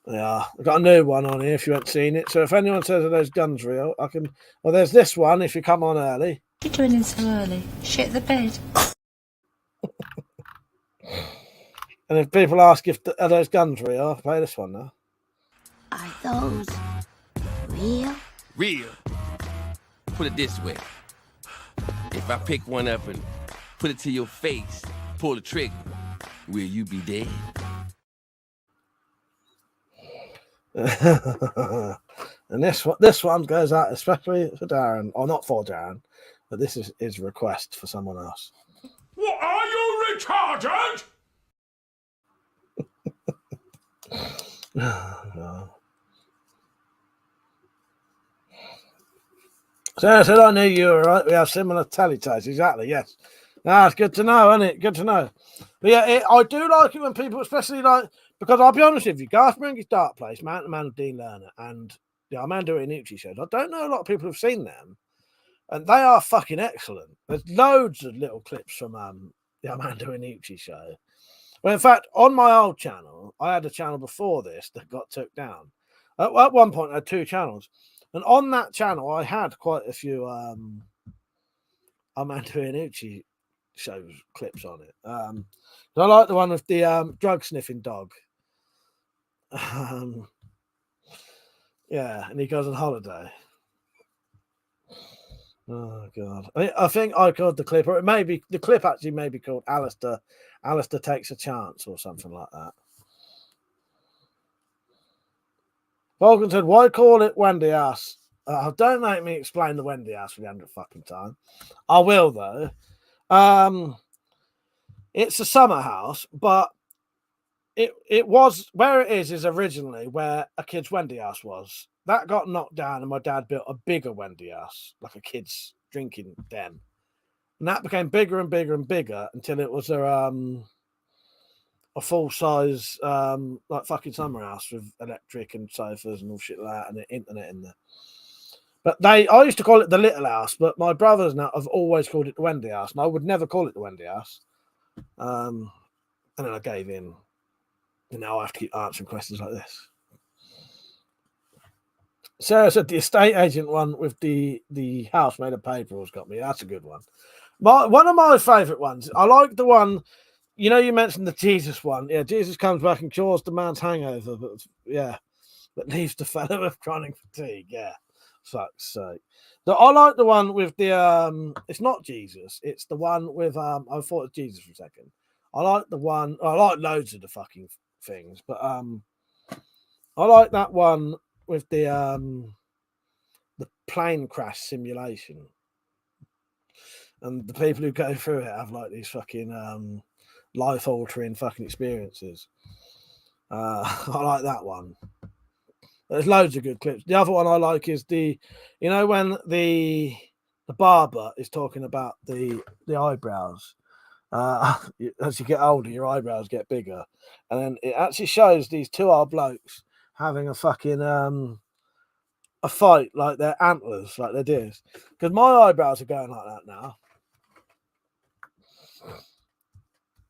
Yeah, I've got a new one on here if you haven't seen it. So if anyone says that those guns real, I can. Well, there's this one if you come on early. What are you doing in so early? Shit the bed. And if people ask if are those guns real, I'll play this one now. Are those real? Real. Put it this way. If I pick one up and put it to your face, pull the trigger, will you be dead? And this one goes out especially for Darren, or not for Darren, but this is his request for someone else. What, are you retarded? So I said I knew you were right. We have similar teletypes, exactly. Yes, it's good to know, isn't it? Good to know. But yeah, I do like it when people, especially like, because I'll be honest with you, Garth Marenghi's Dark Place, Man to Man with Dean Lerner, and the Armando Iannucci shows. I don't know a lot of people have seen them, and they are fucking excellent. There's loads of little clips from the Armando Iannucci show. Well, in fact, on my old channel, I had a channel before this that got took down. At one point, I had 2 channels. And on that channel, I had quite a few Armando Iannucci shows clips on it. I like the one with the drug sniffing dog. Yeah, and he goes on holiday. Oh god! I think I called the clip, or it may be the clip actually may be called Alistair Takes a Chance or something like that. Vulcan said, "Why call it Wendy Ass?" Don't make me explain the Wendy Ass for the 100th fucking time. I will though. It's a summer house, but it was where it is originally where a kid's Wendy Ass was. That got knocked down, and my dad built a bigger Wendy Ass, like a kid's drinking den, and that became bigger and bigger and bigger until it was a full size like fucking summer house with electric and sofas and all shit like that, and the internet in there. But I used to call it the Little House, but my brothers now have always called it the Wendy House, and I would never call it the Wendy House. And then I gave in, and now I have to keep answering questions like this. Sarah said the estate agent one with the house made of paper has got me. That's a good one. One of my favourite ones. I like the one, you mentioned the Jesus one. Yeah, Jesus comes back and cures the man's hangover, but leaves the fellow with chronic fatigue. Yeah, fuck's sake. I like the one with the it's not Jesus. It's the one with I thought it was Jesus for a second. I like the one. I like loads of the fucking things, but I like that one with the plane crash simulation, and the people who go through it have like these fucking life altering fucking experiences. I like that one. There's loads of good clips. The other one I like is when the barber is talking about the eyebrows. As you get older, your eyebrows get bigger, and then it actually shows these 2 old blokes having a fucking a fight, like their antlers, like their deers. Because my eyebrows are going like that now.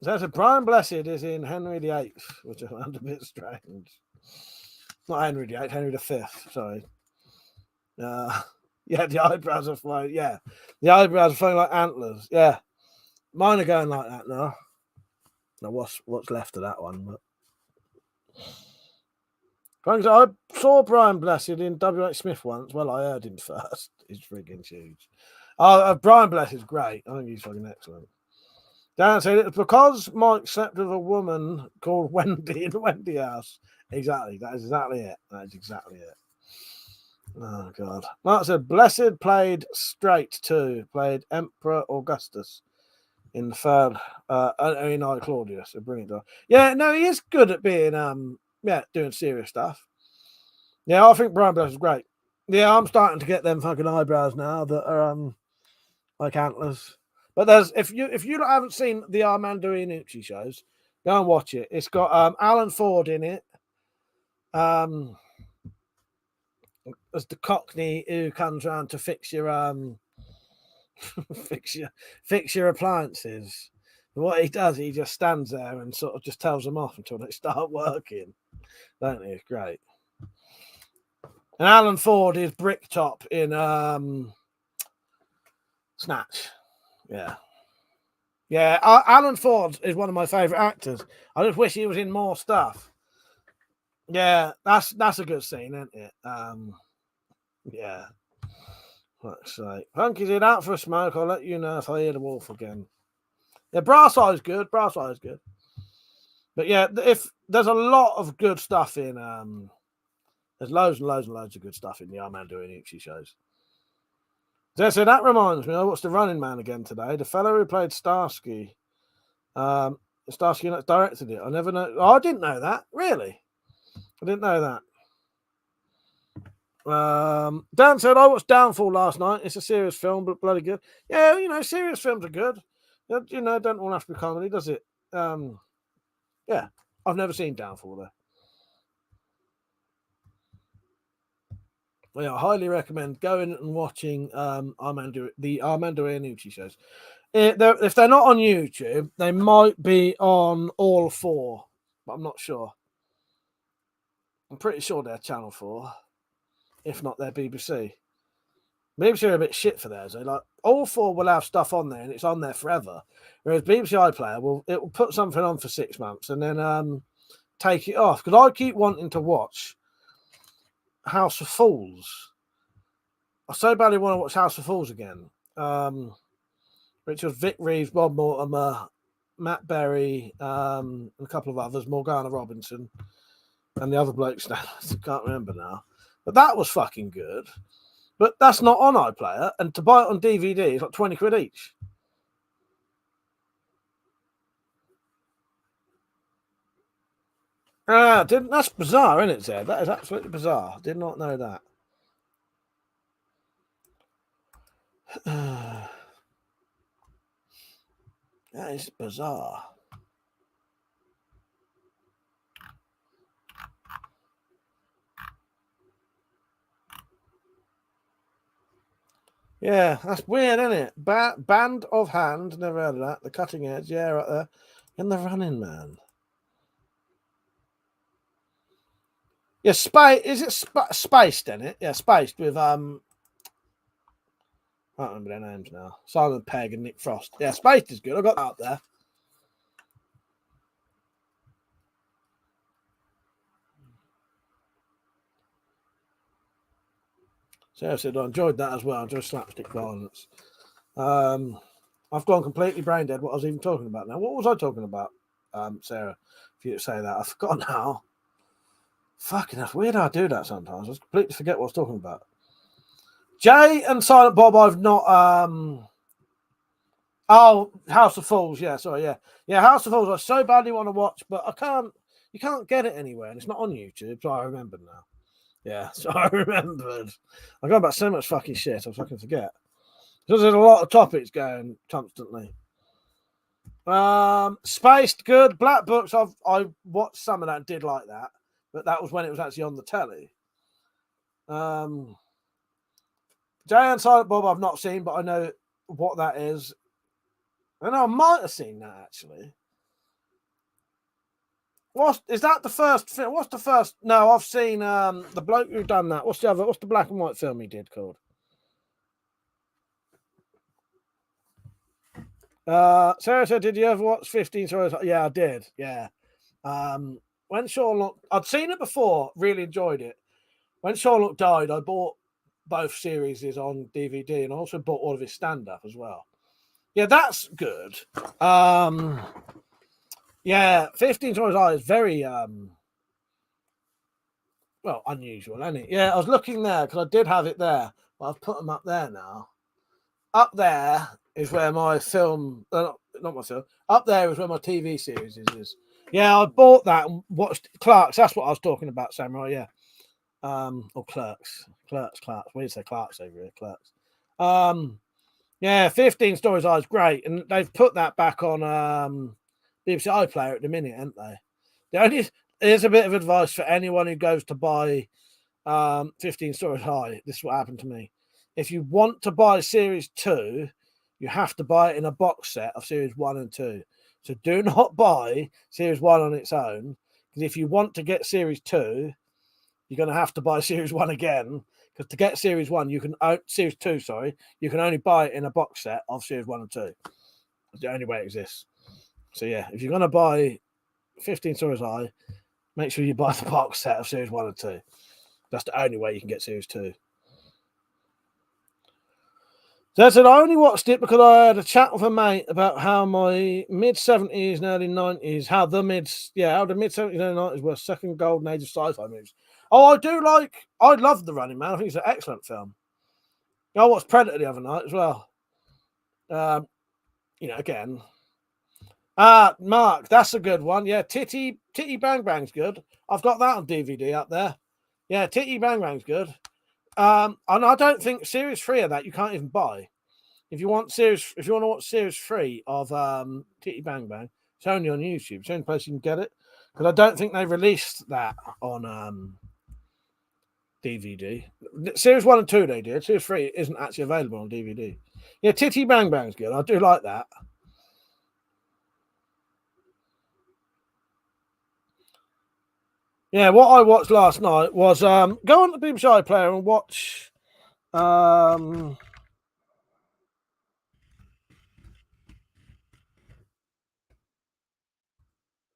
There's a Brian Blessed is in Henry VIII, which I found a bit strange. Not Henry VIII, Henry V. Sorry. Yeah, the eyebrows are flying. Yeah, the eyebrows are flying like antlers. Yeah, mine are going like that now. Now what's left of that one? But I saw Brian Blessed in W.H. Smith once. Well, I heard him first. He's freaking huge. Brian Blessed is great. I think he's fucking excellent. Dan said it's because Mike slept with a woman called Wendy in the Wendy house. Exactly. That is exactly it. That is exactly it. Oh, God. Mark said, Blessed played straight too. Played Emperor Augustus in the third, in Claudius. So brilliant. Yeah, no, he is good at being, doing serious stuff. Yeah, I think Brian Blessed is great. Yeah, I'm starting to get them fucking eyebrows now that are, like antlers. But if you haven't seen the Armando Iannucci shows, go and watch it. It's got Alan Ford in it. As the Cockney who comes around to fix your fix your appliances. And what he does, he just stands there and sort of just tells them off until they start working. Don't he? It's great. And Alan Ford is Bricktop in Snatch. Yeah. Yeah, Alan Ford is one of my favourite actors. I just wish he was in more stuff. Yeah, that's a good scene, isn't it? Yeah. Let's say, Funky's in out for a smoke. I'll let you know if I hear the wolf again. Yeah, Brass Eye is good. Brass Eye is good. But yeah, if there's a lot of good stuff in, there's loads and loads and loads of good stuff in the Armando Iannucci shows. So that reminds me, I watched The Running Man again today. The fellow who played Starsky, Starsky directed it. I never know. Oh, I didn't know that. Really? I didn't know that. Dan said, I watched Downfall last night. It's a serious film, but bloody good. Yeah, serious films are good. Don't all have to be comedy, does it? Yeah, I've never seen Downfall, though. Well, yeah, I highly recommend going and watching the Armando Iannucci shows. If they're not on YouTube, they might be on All 4, but I'm not sure. I'm pretty sure they're Channel 4. If not, they're BBC. BBC are a bit shit for theirs. All 4 will have stuff on there, and it's on there forever. Whereas BBC iPlayer will put something on for 6 months and then take it off. Because I keep wanting to watch House of Fools. I so badly want to watch House of Fools again. Which was Vic Reeves, Bob Mortimer, Matt Berry, and a couple of others, Morgana Robinson, and the other blokes. I can't remember now. But that was fucking good. But that's not on iPlayer, and to buy it on DVD is like 20 quid each. That's bizarre, isn't it, Zed? That is absolutely bizarre. Did not know that. That is bizarre. Yeah, that's weird, isn't it? Band of Hand, never heard of that. The Cutting Edge, yeah, right there. And The Running Man. Yeah, is it Spaced in it? Yeah, Spaced with I can't remember their names now. Simon Pegg and Nick Frost. Yeah, Spaced is good. I got that up there. So I said I enjoyed that as well. I enjoyed slapstick violence. I've gone completely brain dead what I was even talking about now. What was I talking about, Sarah? If you say that, I forgot now. Fucking, that's weird how I do that sometimes. I just completely forget what I was talking about. Jay and Silent Bob, I've not. Oh, House of Fools. Yeah, sorry. Yeah, House of Fools. I so badly want to watch, but I can't. You can't get it anywhere, and it's not on YouTube. So I remembered now. Yeah, so I remembered. I go about so much fucking shit. I fucking forget. Because there's a lot of topics going constantly. Spaced, good. Black Books, I watched some of that and did like that. But that was when it was actually on the telly. Jay and Silent Bob I've not seen, but I know what that is. I know I might have seen that, actually. Is that the first film? What's the first? No, I've seen the bloke who done that. What's the black and white film he did called? Sarah said, "Did you ever watch 15 Stories?" Yeah, I did. Yeah. When Sherlock, I'd seen it before, really enjoyed it. When Sherlock died, I bought both series on DVD, and I also bought all of his stand-up as well. Yeah, that's good. Yeah, 15 Stories High is very unusual, isn't it? Yeah, I was looking there because I did have it there, but I've put them up there now. Up there is where my film, not my film. Up there is where my TV series is. Yeah, I bought that and watched Clarks. That's what I was talking about, Samurai. Yeah, or Clerks. We say Clarks over here. Clerks. Yeah, 15 Stories High is great, and they've put that back on BBC iPlayer at the minute, haven't they? Here's a bit of advice for anyone who goes to buy 15 Stories High. This is what happened to me. If you want to buy Series 2, you have to buy it in a box set of Series 1 and 2. So do not buy Series 1 on its own, because if you want to get Series 2, you're going to have to buy Series 1 again, because to get Series 1, Series 2, you can only buy it in a box set of Series 1 and 2. That's the only way it exists. So yeah, if you're going to buy 15 Stories High, make sure you buy the box set of Series 1 and 2. That's the only way you can get Series 2. So I said I only watched it because I had a chat with a mate about how my mid-70s and early 90s, how the mid-70s and early 90s were second golden age of sci-fi movies. Oh, I love The Running Man. I think it's an excellent film. I watched Predator the other night as well. Again. Mark, that's a good one. Yeah, Titty Bang Bang's good. I've got that on DVD up there. Yeah, Titty Bang Bang's good. And I don't think Series 3 of that you can't even buy. If you want to watch Series 3 of Titty Bang Bang, it's only on YouTube. It's the only place you can get it. Because I don't think they released that on DVD. Series 1 and 2 they did. Series 3 isn't actually available on DVD. Yeah, Titty Bang Bang's good. I do like that. Yeah, what I watched last night was go on the BBC iPlayer and watch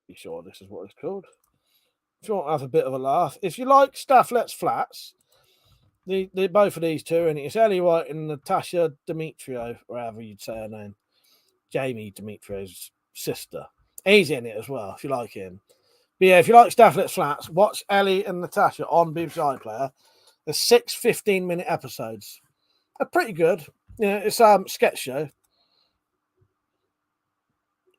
be sure this is what it's called. If you want to have a bit of a laugh, if you like Staff Let's Flats, the both of these two, and it's Ellie White and Natasha Demetrio, or however you'd say her name, Jamie Demetrio's sister. He's in it as well, if you like him. But yeah, if you like Staff Let's Flats, watch Ellie and Natasha on BBC iPlayer. There's 6 15-minute episodes. They're pretty good. Yeah, it's a sketch show.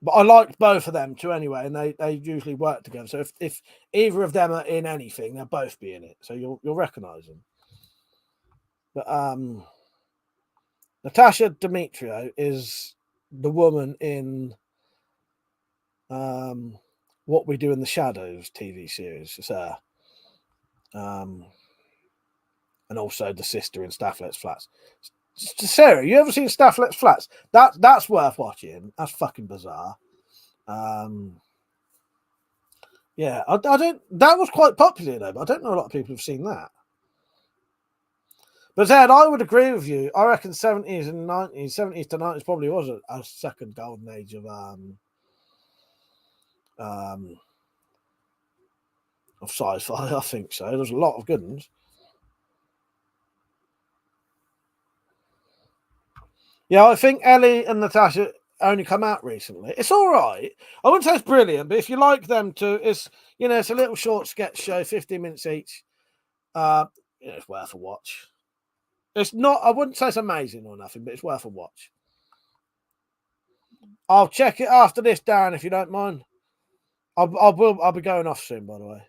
But I liked both of them too anyway, and they usually work together. So if either of them are in anything, they'll both be in it. So you'll recognise them. But Natasha Demetrio is the woman in What We Do in the Shadows TV series. It's her. And also the sister in Staff Let's Flats. Sarah, you ever seen Staff Let's Flats? That's worth watching. That's fucking bizarre. Yeah, I don't. That was quite popular though, but I don't know a lot of people have seen that. But Zed, I would agree with you. I reckon 70s and 90s, 70s to 90s probably was a second golden age of sci-fi. I think so. There's a lot of good ones. Yeah, I think Ellie and Natasha only come out recently. It's all right. I wouldn't say it's brilliant, but if you like them too, it's a little short sketch show, 15 minutes each. It's worth a watch. It's not. I wouldn't say it's amazing or nothing, but it's worth a watch. I'll check it after this, Darren, if you don't mind. I'll be going off soon, by the way.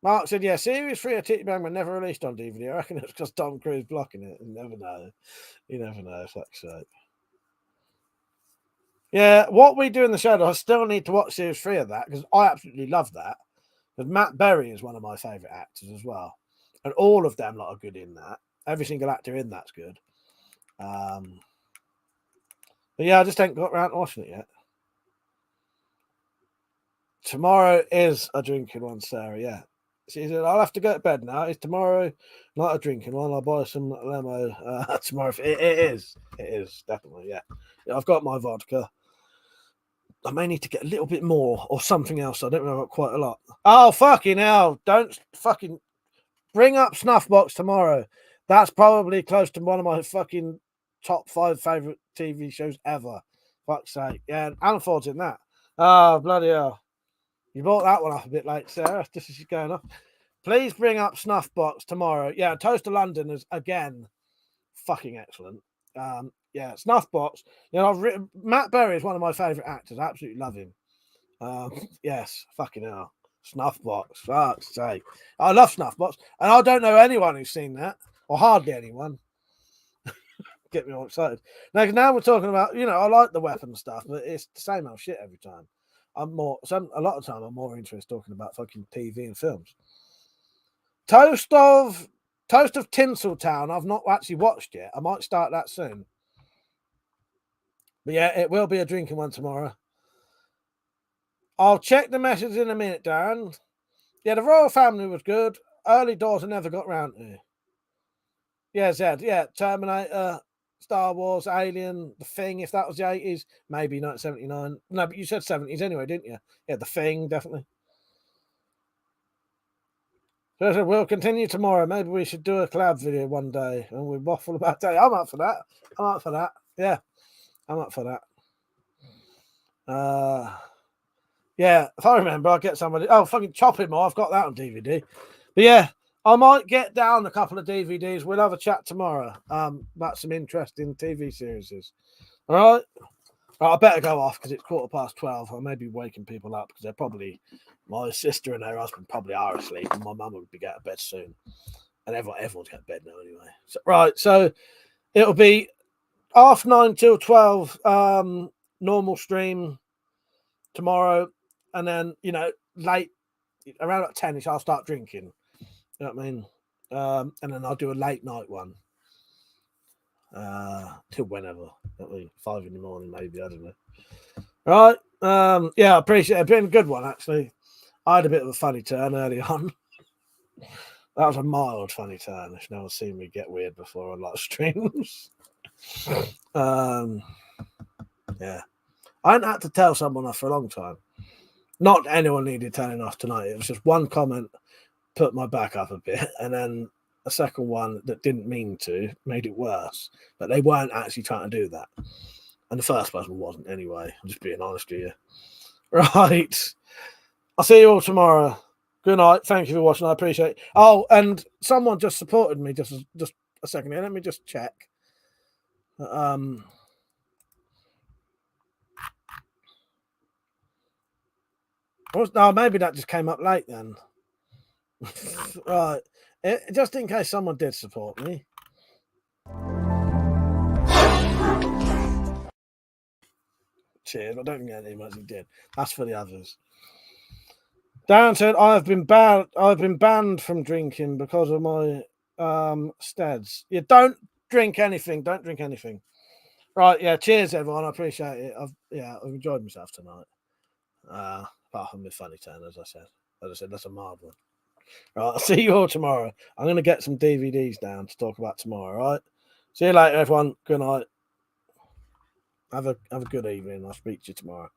Mark said, yeah, Series 3 of Titty Bang were never released on DVD. I reckon it's because Tom Cruise blocking it. You never know. You never know, fuck's sake. Yeah, What We Do in the Shadow, I still need to watch Series 3 of that because I absolutely love that. But Matt Berry is one of my favourite actors as well. And all of them are good in that. Every single actor in that's good. But yeah, I just ain't got around to watching it yet. Tomorrow is a drinking one, Sarah. Yeah. She said, I'll have to go to bed now. Is tomorrow not a drinking one? I'll buy some limo tomorrow. It is. It is, definitely. Yeah. I've got my vodka. I may need to get a little bit more or something else. I don't know about quite a lot. Oh, fucking hell. Don't fucking bring up Snuffbox tomorrow. That's probably close to one of my fucking top 5 favourite TV shows ever. Fuck's sake. Yeah, Alan Ford's in that. Oh, bloody hell. You brought that one up a bit late, Sarah. This is going up. Please bring up Snuffbox tomorrow. Yeah, Toast to London is, again, fucking excellent. Yeah, Snuffbox. You know, Matt Berry is one of my favourite actors. I absolutely love him. Yes, fucking hell. Snuffbox. Fuck's sake. I love Snuffbox. And I don't know anyone who's seen that, or hardly anyone. Get me all excited. Now we're talking about, you know, I like the weapon stuff, but it's the same old shit every time. A lot of time I'm more interested talking about fucking TV and films. Toast of Tinseltown, I've not actually watched yet. I might start that soon. But yeah, it will be a drinking one tomorrow. I'll check the message in a minute, Darren. Yeah, the royal family was good. Early doors I never got round to. Yeah, Zed. Yeah, Terminator, Star Wars, Alien, The Thing, if that was the 80s. Maybe 1979. No, but you said 70s anyway, didn't you? Yeah, The Thing, definitely. So we'll continue tomorrow. Maybe we should do a collab video one day and we waffle about that. I'm up for that. I'm up for that. Yeah, I'm up for that. Yeah, if I remember, I'll get somebody. Oh, fucking Chopping More. I've got that on DVD. But yeah, I might get down a couple of DVDs. We'll have a chat tomorrow about some interesting TV series. All right? I better go off because it's 12:15. I may be waking people up because they're probably, my sister and her husband probably are asleep, and my mum will be getting to bed soon. And everyone's getting to bed now anyway. So, right, so it'll be 9:30 till 12 normal stream tomorrow, and then, you know, late around about 10ish I'll start drinking. You know what I mean? And then I'll do a late night one. Till whenever. 5 in the morning, maybe, I don't know. Right. Yeah, I appreciate it. It's been a good one, actually. I had a bit of a funny turn early on. That was a mild funny turn. If no one's seen me get weird before on a lot of streams. Yeah. I hadn't had to tell someone off for a long time. Not anyone needed telling off tonight. It was just one comment put my back up a bit, and then a second one that didn't mean to made it worse. But they weren't actually trying to do that. And the first person wasn't anyway. I'm just being honest with you. Right. I'll see you all tomorrow. Good night. Thank you for watching. I appreciate it. Oh, and someone just supported me just a second here. Let me just check. No, maybe that just came up late then. Right. Just in case someone did support me. Cheers. I don't think anyone did. That's for the others. Darren said, I've been banned from drinking because of my steads. You don't drink anything. Don't drink anything. Right, yeah, cheers everyone. I appreciate it. I've enjoyed myself tonight. Apart from the funny turn, as I said, that's a mild one. Right, I'll see you all tomorrow. I'm gonna get some DVDs down to talk about tomorrow, right? See you later, everyone. Good night. Have a good evening. I'll speak to you tomorrow.